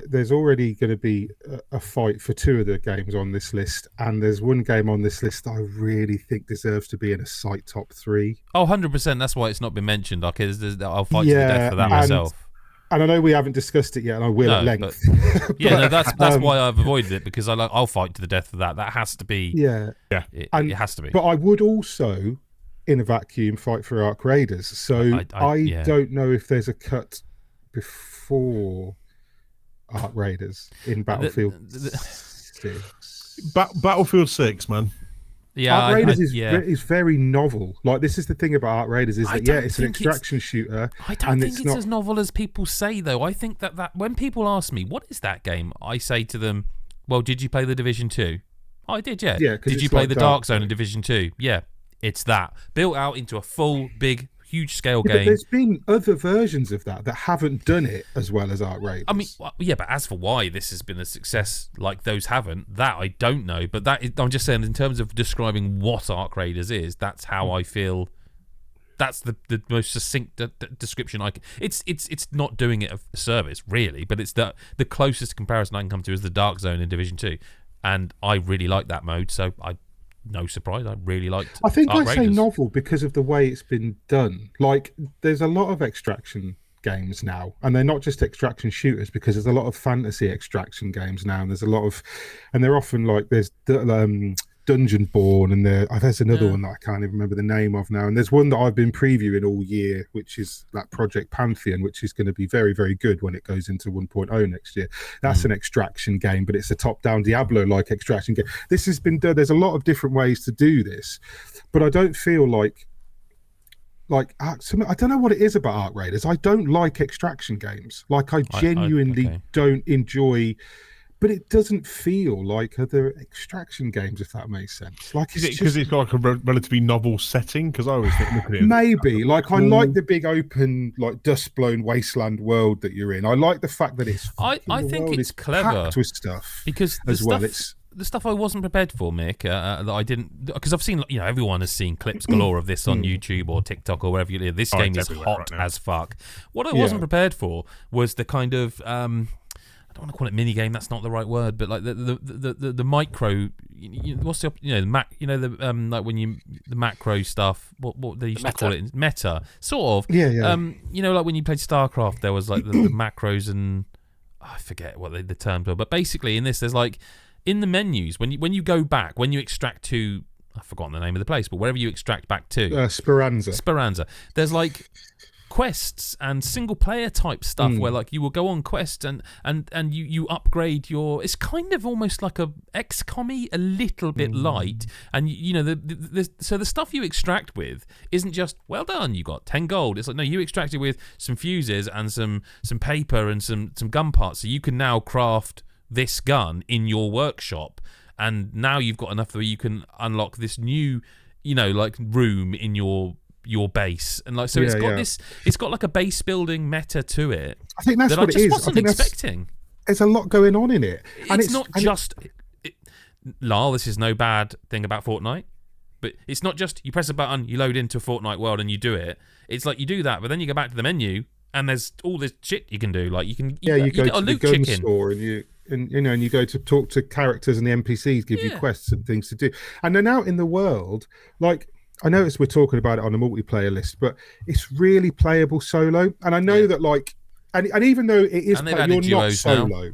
there's already going to be a fight for 2 of the games on this list, and there's one game on this list that I really think deserves to be in a site top 3. Oh, 100%. That's why it's not been mentioned. Okay, I'll fight to the death for that myself. And I know we haven't discussed it yet, and I will at length. That's why I've avoided it, because I'll fight to the death for that. That has to be. Yeah. It has to be. But I would also, in a vacuum, fight for Arc Raiders. So I don't know if there's a cut before Arc Raiders in Battlefield 6. Battlefield 6, man. Yeah, Arc Raiders is very novel. Like, this is the thing about Arc Raiders is that it's an extraction shooter. I don't think it's as novel as people say, though. I think that when people ask me what is that game, I say to them, "Well, did you play the Division 2?" Oh, I did, yeah. Did you play the Dark Zone in Division 2? Yeah, it's that built out into a full, big, huge scale game. But there's been other versions of that haven't done it as well as Arc Raiders. I mean, yeah, but as for why this has been a success like those haven't, that I don't know. But I'm just saying, in terms of describing what Arc Raiders is, that's how I feel. That's the most succinct description I can. It's not doing it a service really, but it's the closest comparison I can come to is the Dark Zone in Division 2, and I really like that mode. So no surprise, I really liked. I think Arc I say Raiders. novel because of the way it's been done. Like, there's a lot of extraction games now, and they're not just extraction shooters, because there's a lot of fantasy extraction games now, and they're often like there's Dungeon Born, and there's another one that I can't even remember the name of now, and there's one that I've been previewing all year, which is that Project Pantheon, which is going to be very, very good when it goes into 1.0 next year. That's an extraction game, but it's a top-down Diablo-like extraction game. This has been done. There's a lot of different ways to do this, but I don't feel like I don't know what it is about Arc Raiders. I don't like extraction games. Like, I genuinely don't enjoy but it doesn't feel like other extraction games, if that makes sense. Like, Is it because it's got like a relatively novel setting? Because I always think, look at it. Maybe. Like, I like the big open, like dust-blown wasteland world that you're in. I like the fact that it's. I think it's clever packed with stuff because as well. It's the stuff I wasn't prepared for, Mick, that I didn't, because I've seen, everyone has seen clips galore of this on YouTube or TikTok or wherever you live. This game is hot right as fuck. What I wasn't prepared for was the kind of, I don't want to call it mini game. That's not the right word, but like the micro. What's the like when you the macro stuff. What they used to call it, meta, sort of. Yeah. Like when you played StarCraft, there was like the macros and I forget what the terms were, but basically in this, there's like. In the menus, when you go back, when you extract to, I've forgotten the name of the place, but wherever you extract back to, Speranza, there's like quests and single player type stuff where like you will go on quests and you upgrade your. It's kind of almost like a XCOM-y, a little bit light, and so the stuff you extract with isn't just well done. You got 10 gold. It's like no, you extracted with some fuses and some paper and some gun parts, so you can now craft this gun in your workshop, and now you've got enough where you can unlock this new like room in your base, and like so it's got like a base building meta to it. I think that's what it is. Wasn't expecting. There's a lot going on in it, and it's not just Lyle, this is no bad thing about Fortnite, but it's not just you press a button, you load into a Fortnite world and you do it. It's like you do that, but then you go back to the menu and there's all this shit you can do. Like you can you go get to a loot the gun chicken store and you go to talk to characters and the NPCs give you quests and things to do. And then out in the world, like I noticed we're talking about it on a multiplayer list, but it's really playable solo. And I know that like, and even though it is, you're not solo. Now.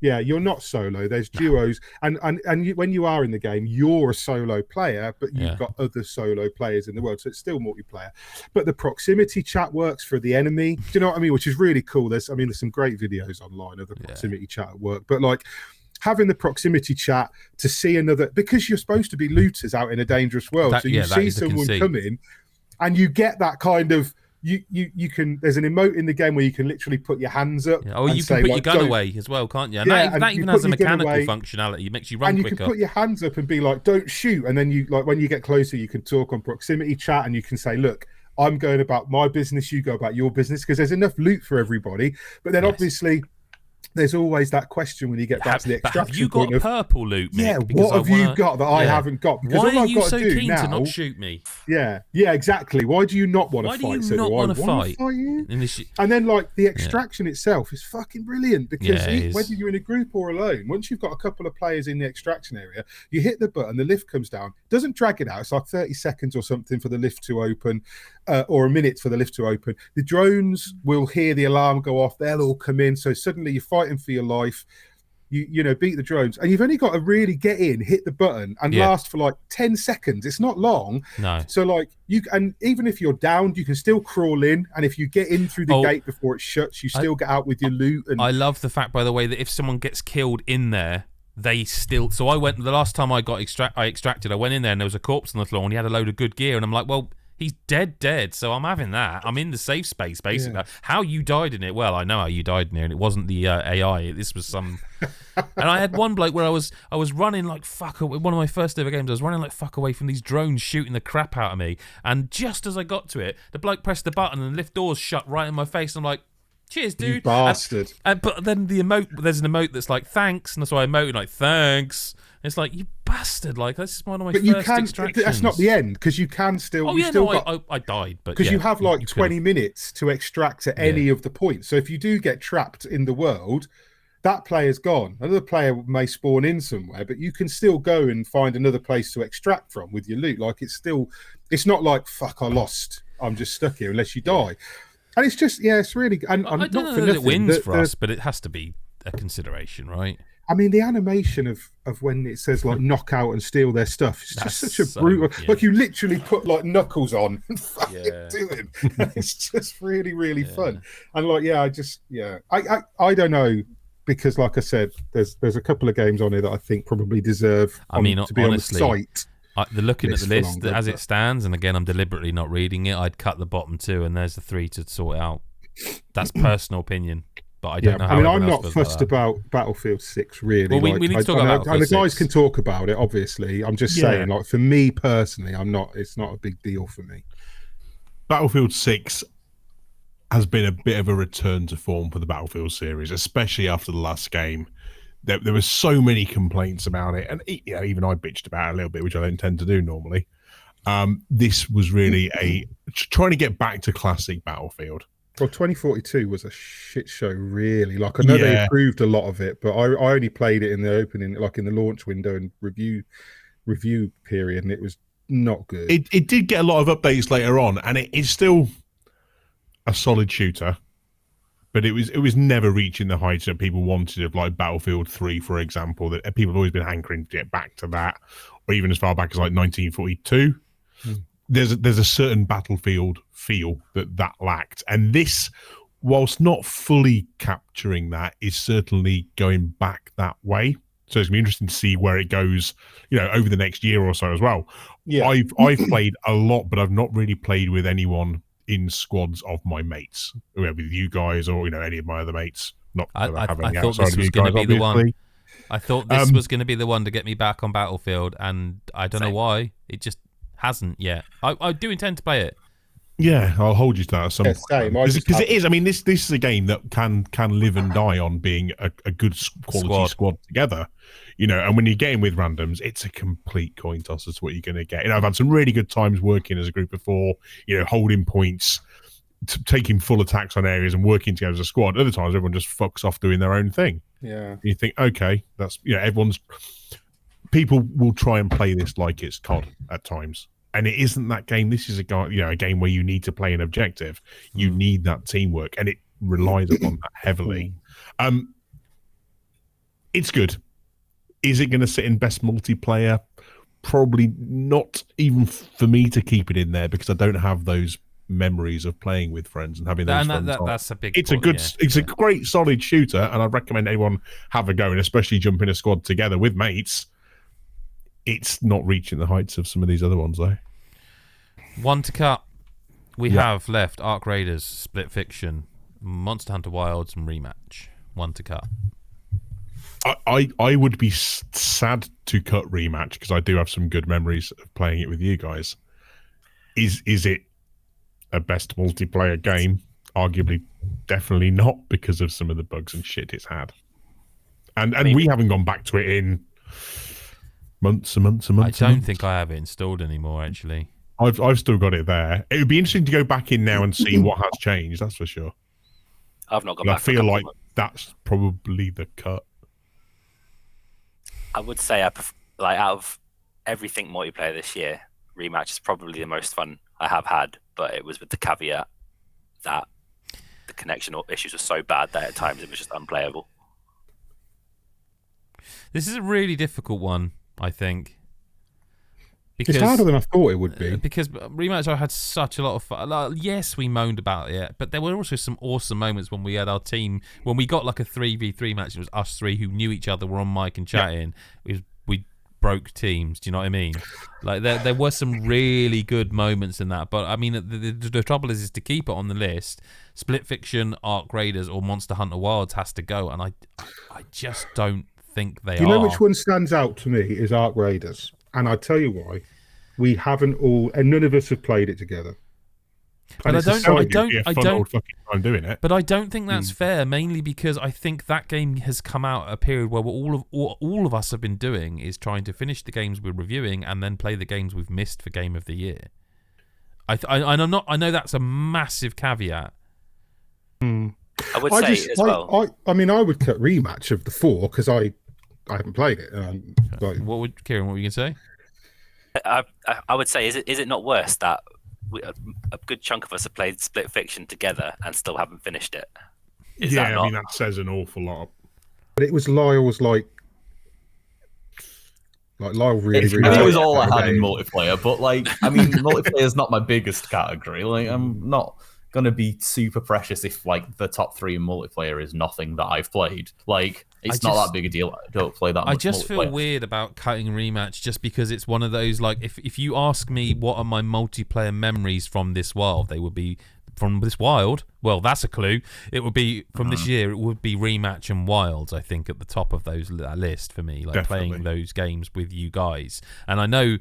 Yeah, you're not solo. There's duos, and when you are in the game, you're a solo player, but you've got other solo players in the world, so it's still multiplayer. But the proximity chat works for the enemy. Do you know what I mean? Which is really cool. There's some great videos online of the proximity chat at work. But like having the proximity chat to see another, because you're supposed to be looters out in a dangerous world, so you see someone come in, and you get that kind of. You can. There's an emote in the game where you can literally put your hands up. Yeah. Oh, you can put your gun away as well, can't you? And that even has a mechanical functionality. It makes you run quicker. And you can put your hands up and be like, "Don't shoot." And then you like when you get closer, you can talk on proximity chat, and you can say, "Look, I'm going about my business. You go about your business," because there's enough loot for everybody. But then obviously. There's always that question when you get back to the extraction have you got purple loot, Mick? Yeah, what have you got that I haven't got? Because why all are I've you got so to do keen now, to not shoot me? Yeah, exactly. Why do you not want to fight? Why do you not want to fight? You? And then, like, the extraction itself is fucking brilliant because whether you're in a group or alone, once you've got a couple of players in the extraction area, you hit the button, the lift comes down, doesn't drag it out. It's like 30 seconds or something for the lift to open, or a minute for the lift to open. The drones will hear the alarm go off. They'll all come in. So suddenly you're fighting for your life. You beat the drones, and you've only got to really get in, hit the button, and last for like 10 seconds. It's not long. No. So like and even if you're downed, you can still crawl in, and if you get in through the gate before it shuts, you still get out with your loot. And I love the fact, by the way, that if someone gets killed in there, they still. So I went the last time I got extracted. I went in there and there was a corpse on the floor, and he had a load of good gear, and I'm like, well. He's dead, so I'm having that. I'm in the safe space, basically. Yeah. How you died in it? Well, I know how you died in there, and it wasn't the AI. This was some. And I had one bloke where I was running like fuck. One of my first ever games, I was running like fuck away from these drones shooting the crap out of me. And just as I got to it, the bloke pressed the button and the lift doors shut right in my face. And I'm like, cheers, dude. You bastard. But then there's an emote that's like thanks, and that's why I emoted like thanks. It's like, you bastard! Like this is one of my first extractions. That's not the end because you can still. I died, but because you have like 20 minutes to extract at any of the points. So if you do get trapped in the world, that player's gone. Another player may spawn in somewhere, but you can still go and find another place to extract from with your loot. Like it's not like fuck, I lost. I'm just stuck here unless you die. And it's just it's really. And I don't know that it wins for us, but it has to be a consideration, right? I mean, the animation of when it says like knock out and steal their stuff, it's just such a brutal. Yeah. Like you literally put like knuckles on and fucking do it. It's just really, really fun. And like, I don't know because, like I said, there's a couple of games on here that I think probably deserve. To be honestly, on the site. Looking at the list as it stands, and again, I'm deliberately not reading it. I'd cut the bottom two, and there's the three to sort out. That's personal opinion. but I don't know how. I mean, everyone I'm else not feels fussed about about Battlefield 6, really. Well, we need to talk about and Battlefield the guys 6. can talk about it, obviously. I'm just saying, like, for me personally, it's not a big deal for me. Battlefield 6 has been a bit of a return to form for the Battlefield series, especially after the last game. There were so many complaints about it, and even I bitched about it a little bit, which I don't tend to do normally. This was really trying to get back to classic Battlefield. Well, 2042 was a shit show, really. Like, I know they improved a lot of it, but I only played it in the opening, like in the launch window and review period, and it was not good. It did get a lot of updates later on, and it's still a solid shooter, but it was never reaching the heights that people wanted of, like Battlefield 3, for example. That people have always been hankering to get back to that, or even as far back as like 1942. There's a certain Battlefield feel that lacked, and this, whilst not fully capturing that, is certainly going back that way. So it's gonna be interesting to see where it goes, over the next year or so as well. Yeah, I've played a lot, but I've not really played with anyone in squads of my mates, with you guys or any of my other mates. Not that I have any thought outside this of was you going to guys, be the obviously. one. I thought this was going to be the one to get me back on Battlefield, and I don't know why it just hasn't yet. I do intend to play it. Yeah, I'll hold you to that at some point. Because it is. I mean, this is a game that can live and die on being a good quality squad together. And when you're getting with randoms, it's a complete coin toss as to what you're going to get. I've had some really good times working as a group of four, holding points, taking full attacks on areas and working together as a squad. Other times, everyone just fucks off doing their own thing. Yeah. You think, okay, that's, people will try and play this like it's COD at times. And it isn't that game. This is a game where you need to play an objective. You need that teamwork, and it relies upon that heavily. It's good. Is it going to sit in best multiplayer? Probably not, even for me to keep it in there, because I don't have those memories of playing with friends and having those fun times. That's a big. It's a great solid shooter, and I'd recommend anyone have a go, and especially jump in a squad together with mates. It's not reaching the heights of some of these other ones, though. One to cut. We have left Arc Raiders, Split Fiction, Monster Hunter Wilds, and Rematch. One to cut. I would be sad to cut Rematch, because I do have some good memories of playing it with you guys. Is it a best multiplayer game? Arguably, definitely not, because of some of the bugs and shit it's had. And we haven't gone back to it in months and months and months. I don't think I have it installed anymore, actually. I've still got it there. It would be interesting to go back in now and see what has changed, that's for sure. I've not gone back. I feel like that's probably the cut. I would say out of everything multiplayer this year, Rematch is probably the most fun I have had, but it was with the caveat that the connection issues were so bad that at times it was just unplayable. This is a really difficult one, I think. Because, it's harder than I thought it would be. Because Rematch, I had such a lot of fun. Yes, we moaned about it, but there were also some awesome moments when we had our team, when we got like a 3v3 match. It was us three who knew each other, were on mic and chatting. We broke teams. Do you know what I mean? Like there were some really good moments in that. But I mean, the trouble is to keep it on the list. Split Fiction, Arc Raiders, or Monster Hunter Wilds has to go, and I just don't think they are. You know which one stands out to me is Arc Raiders. And I tell you why, we haven't all, and none of us have played it together. But I don't. I'm doing it. But I don't think that's fair. Mainly because I think that game has come out at a period where all of us have been doing is trying to finish the games we're reviewing and then play the games we've missed for Game of the Year. I know that's a massive caveat. I would say as well. I mean, I would cut Rematch of the 4 because I haven't played it. Kieran, what were you going to say? I would say, is it not worse that a good chunk of us have played Split Fiction together and still haven't finished it? I mean, that says an awful lot. But it was Lyle's Lyle really. It was all I had in multiplayer, but multiplayer is not my biggest category. I'm not gonna be super precious if the top 3 in multiplayer is nothing that I've played. It's not that big a deal. I don't play that much. I just feel weird about cutting Rematch just because it's one of those, if you ask me what are my multiplayer memories from this world, they would be from this Wild. Well, that's a clue. It would be from this year. It would be Rematch and Wilds, I think, at the top of that list for me. Like Definitely. playing those games with you guys. And I know,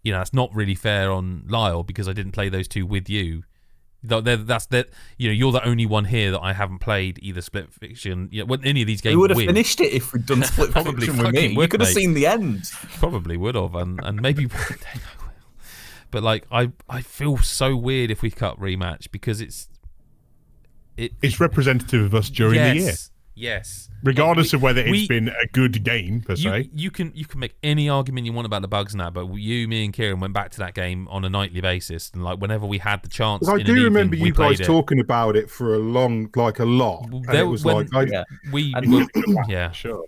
that's not really fair on Lyle because I didn't play those two with you. You're the only one here that I haven't played either Split Fiction. Any of these games. We would have with. finished it if we'd done Split Probably Fiction with me. fucking would, You could have mate. seen the end. Probably would have, and maybe one day I will. But like, I feel so weird if we cut Rematch because it's representative of us during the year. Yes. Regardless of whether it's been a good game per se. You can make any argument you want about the bugs and that, but me and Kieran went back to that game on a nightly basis, and like whenever we had the chance. I do remember you guys talking about it for a lot. Sure.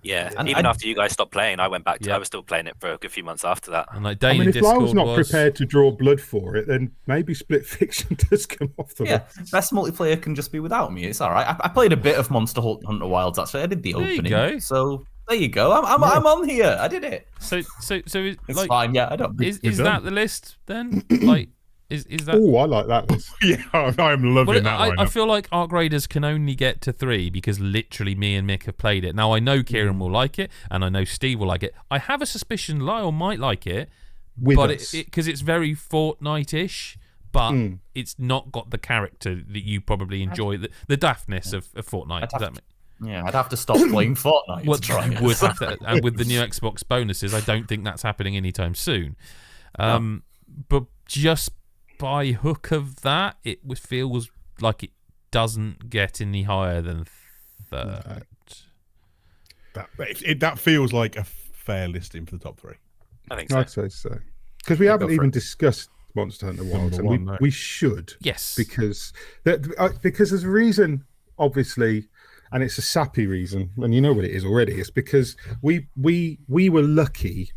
Yeah, and even after you guys stopped playing, I went back to. I was still playing it for a good few months after that. And like if I was not prepared to draw blood for it, then maybe Split Fiction does come off the list. Best multiplayer can just be without me. It's all right. I played a bit of Monster Hunter Wilds. Actually, I did the opening. Go. So there you go. I'm on here. I did it. So It's fine. Yeah, I don't. Is that the list then? Like. Is that? Oh, I like that list. Yeah, I'm loving that. I feel like Arc Raiders can only get to 3 because literally me and Mick have played it. Now I know Kieran will like it, and I know Steve will like it. I have a suspicion Lyle might like it, because it's very Fortnite-ish, but it's not got the character that you probably enjoy, the daftness of Fortnite. I'd have to stop playing Fortnite. Would have to, and with the new Xbox bonuses, I don't think that's happening anytime soon. But just by hook of that, it feels like it doesn't get any higher than third. That feels like a fair listing for the top 3. I think so. I'd say so. Because we haven't even discussed Monster Hunter Wilds, and we should. Yes. Because there's a reason, obviously, and it's a sappy reason, and you know what it is already. It's because we were lucky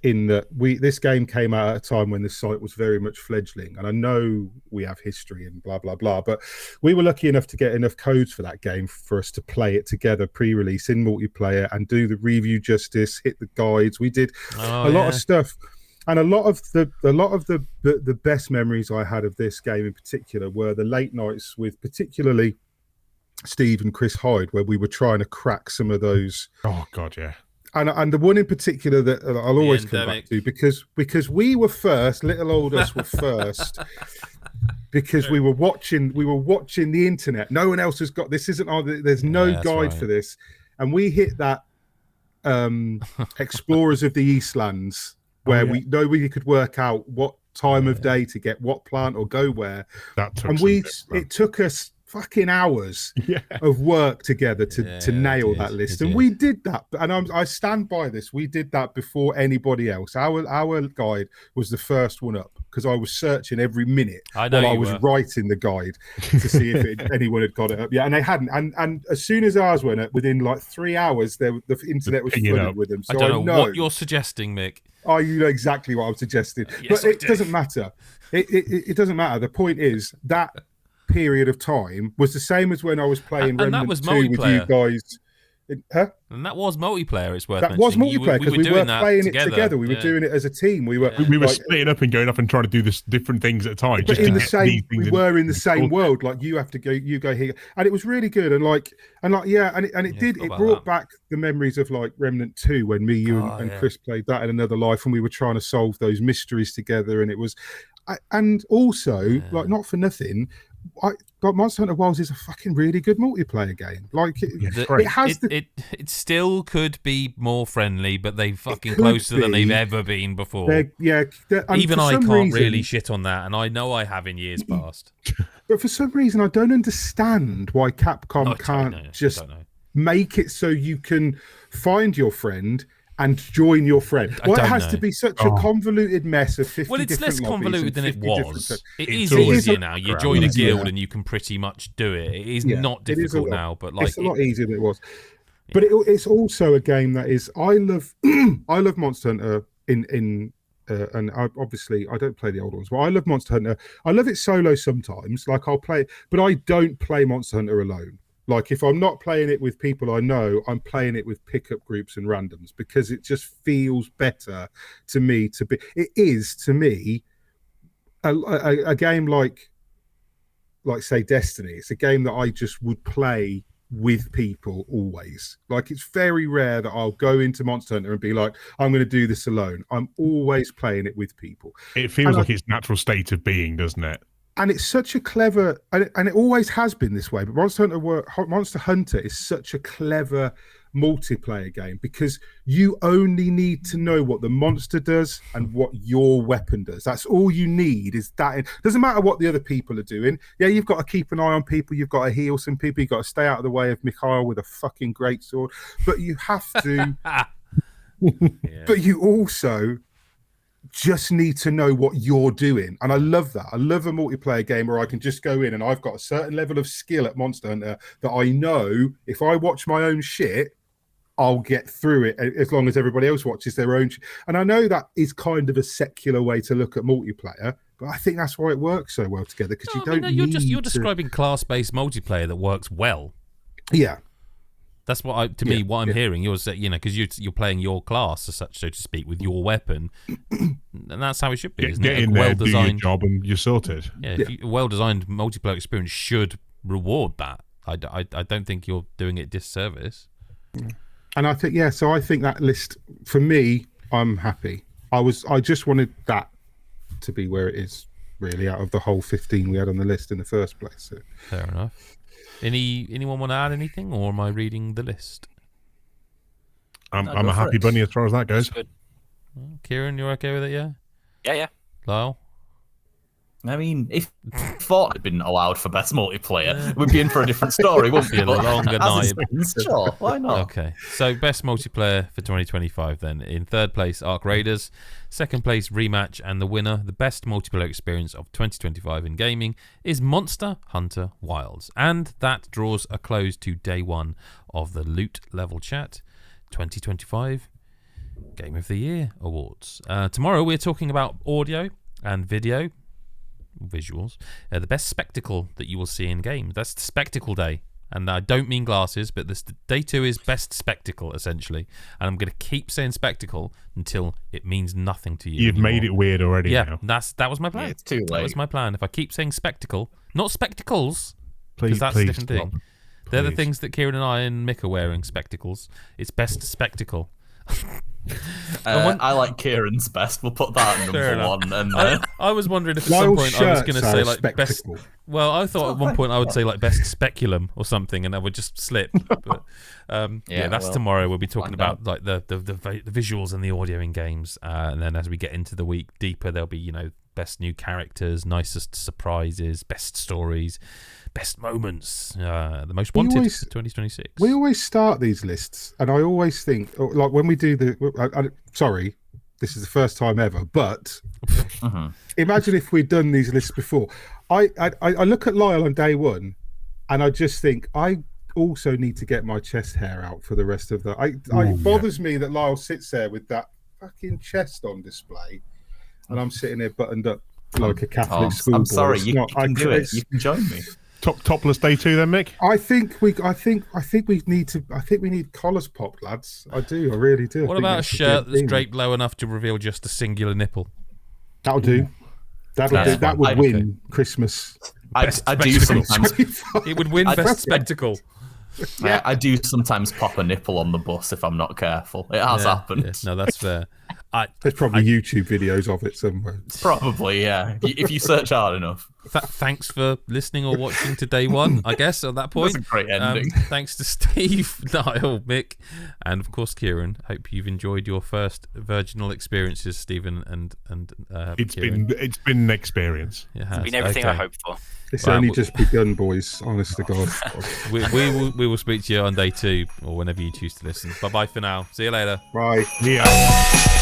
in that this game came out at a time when the site was very much fledgling, and I know we have history and blah blah blah, but we were lucky enough to get enough codes for that game for us to play it together pre-release in multiplayer and do the review justice, hit the guides. We did a lot of stuff, and a lot of the best memories I had of this game in particular were the late nights with particularly Steve and Chris Hyde, where we were trying to crack some of those. Oh God, yeah. And the one in particular that I'll always come back to, because we were first, little old us were first, because we were watching the internet. No one else has got this. There's no guide for this, and we hit that Explorers of the Eastlands where nobody could work out what time of day to get what plant or go where. It took us fucking hours of work together to nail that list, and we did that. And I stand by this. We did that before anybody else. Our guide was the first one up because I was searching every minute while I was writing the guide to see if anyone had got it up. Yeah, and they hadn't. And as soon as ours went up, within like 3 hours, the internet was flooded with them. So I don't know what you're suggesting, Mick. Oh, you know exactly what I'm suggesting. But it doesn't matter. It doesn't matter. The point is that period of time was the same as when I was playing Remnant 2 with you guys. And that was multiplayer. It's worth that mentioning. was multiplayer because we were playing it together. We were doing it as a team. We were splitting up and going off and trying to do this different things at a time. But in the same, we were in the same world. Like you have to go, you go here, and it was really good. And it brought back the memories of like Remnant 2 when me, you, and Chris played that in another life, and we were trying to solve those mysteries together. And it was, and also like not for nothing. But Monster Hunter Wilds is a fucking really good multiplayer game. Like it still could be more friendly, but they're fucking closer than they've ever been before. Even I can't really shit on that, and I know I have in years past. But for some reason, I don't understand why Capcom can't just make it so you can find your friend and join your friend. Well, it has to be such a convoluted mess of 50 Well, it's different less convoluted than it was. It is always easier now. You join a guild and you can pretty much do it. It is not difficult now, but like it's a lot easier than it was. But it's also a game that is. I love Monster Hunter and obviously I don't play the old ones, but I love Monster Hunter. I love it solo sometimes. Like I'll play it, but I don't play Monster Hunter alone. Like if I'm not playing it with people I know, I'm playing it with pickup groups and randoms because it just feels better to me to be. It is to me a game like say Destiny. It's a game that I just would play with people always. Like, it's very rare that I'll go into Monster Hunter and be like, I'm going to do this alone. I'm always playing it with people. It feels like its natural state of being, doesn't it? And it's such a clever, and it always has been this way, but Monster Hunter is such a clever multiplayer game because you only need to know what the monster does and what your weapon does. That's all you need. Is that it doesn't matter what the other people are doing. Yeah, you've got to keep an eye on people, you've got to heal some people, you've got to stay out of the way of Mikhail with a fucking greatsword, but you have to but you also just need to know what you're doing. And I love that. I love a multiplayer game where I can just go in and I've got a certain level of skill at Monster Hunter that I know if I watch my own shit, I'll get through it as long as everybody else watches their own. And I know that is kind of a secular way to look at multiplayer, but I think that's why it works so well together because you're describing class-based multiplayer that works well. Yeah. That's what I'm hearing. You're because you're playing your class as such, so to speak, with your weapon, and that's how it should be. Isn't get it? in there, do your job, and you're sorted. A well-designed multiplayer experience should reward that. I don't think you're doing it disservice. And I think so I think that list for me, I'm happy. I just wanted that to be where it is, really, out of the whole 15 we had on the list in the first place. So. Fair enough. Anyone want to add anything, or am I reading the list? I'm a happy bunny as far as that goes. Good. Kieran, you're okay with it, yeah? Yeah. Lyle? I mean, if Fortnite had been allowed for best multiplayer, we'd be in for a different story, wouldn't we? A longer night. Sure, why not? Okay, so best multiplayer for 2025 then. In third place, Ark Raiders. Second place, Rematch. And the winner, the best multiplayer experience of 2025 in gaming, is Monster Hunter Wilds. And that draws a close to day one of the Loot Level Chat 2025 Game of the Year Awards. Tomorrow we're talking about audio and video. Visuals, the best spectacle that you will see in games. That's the spectacle day, and I don't mean glasses, but this day 2 is best spectacle essentially, and I'm going to keep saying spectacle until it means nothing to you. You've anymore. made it weird already. Yeah, now. that was my plan. Yeah, it's too late. That was my plan. If I keep saying spectacle, not spectacles, Please, that's please a different stop. thing. They're the Please. things that Kieran and I and Mick are wearing. Spectacles. It's best spectacle. I like Kieran's best. We'll put that at Fair number enough. one. And I was wondering if at some point I was going to say like spectacle. best. Well, I thought at one point I would say like best speculum or something, and I would just slip. But that's tomorrow. We'll be talking about like the visuals and the audio in games, and then as we get into the week deeper, there'll be best new characters, nicest surprises, best stories, best moments, the most wanted 2026. We always start these lists, and I always think, like when we do sorry, this is the first time ever, but imagine if we'd done these lists before. I look at Lyle on day one, and I just think I also need to get my chest hair out for the rest of the. It bothers me that Lyle sits there with that fucking chest on display, and I'm sitting there buttoned up like a Catholic schoolboy. I'm sorry, you can do it. You can join me. Topless day 2 then, Mick? I think we need collars popped, lads. I do. I really do. What about a shirt that's draped low enough to reveal just a singular nipple? That'll do. That would win Christmas. I do sometimes. It would win best spectacle. Yeah, I do sometimes pop a nipple on the bus if I'm not careful. It has happened. Yeah, no, that's fair. There's probably YouTube videos of it somewhere. Probably, yeah. If you search hard enough. Thanks for listening or watching to day one, I guess, at that point. That's a great ending. Thanks to Steve, Niall, Mick, and of course Kieran. Hope you've enjoyed your first virginal experiences, Stephen and Kieran. It's been an experience. It's been everything I hoped for. It's only just begun, boys. Honest to God. we will speak to you on day 2 or whenever you choose to listen. Bye bye for now. See you later. Bye. Yeah.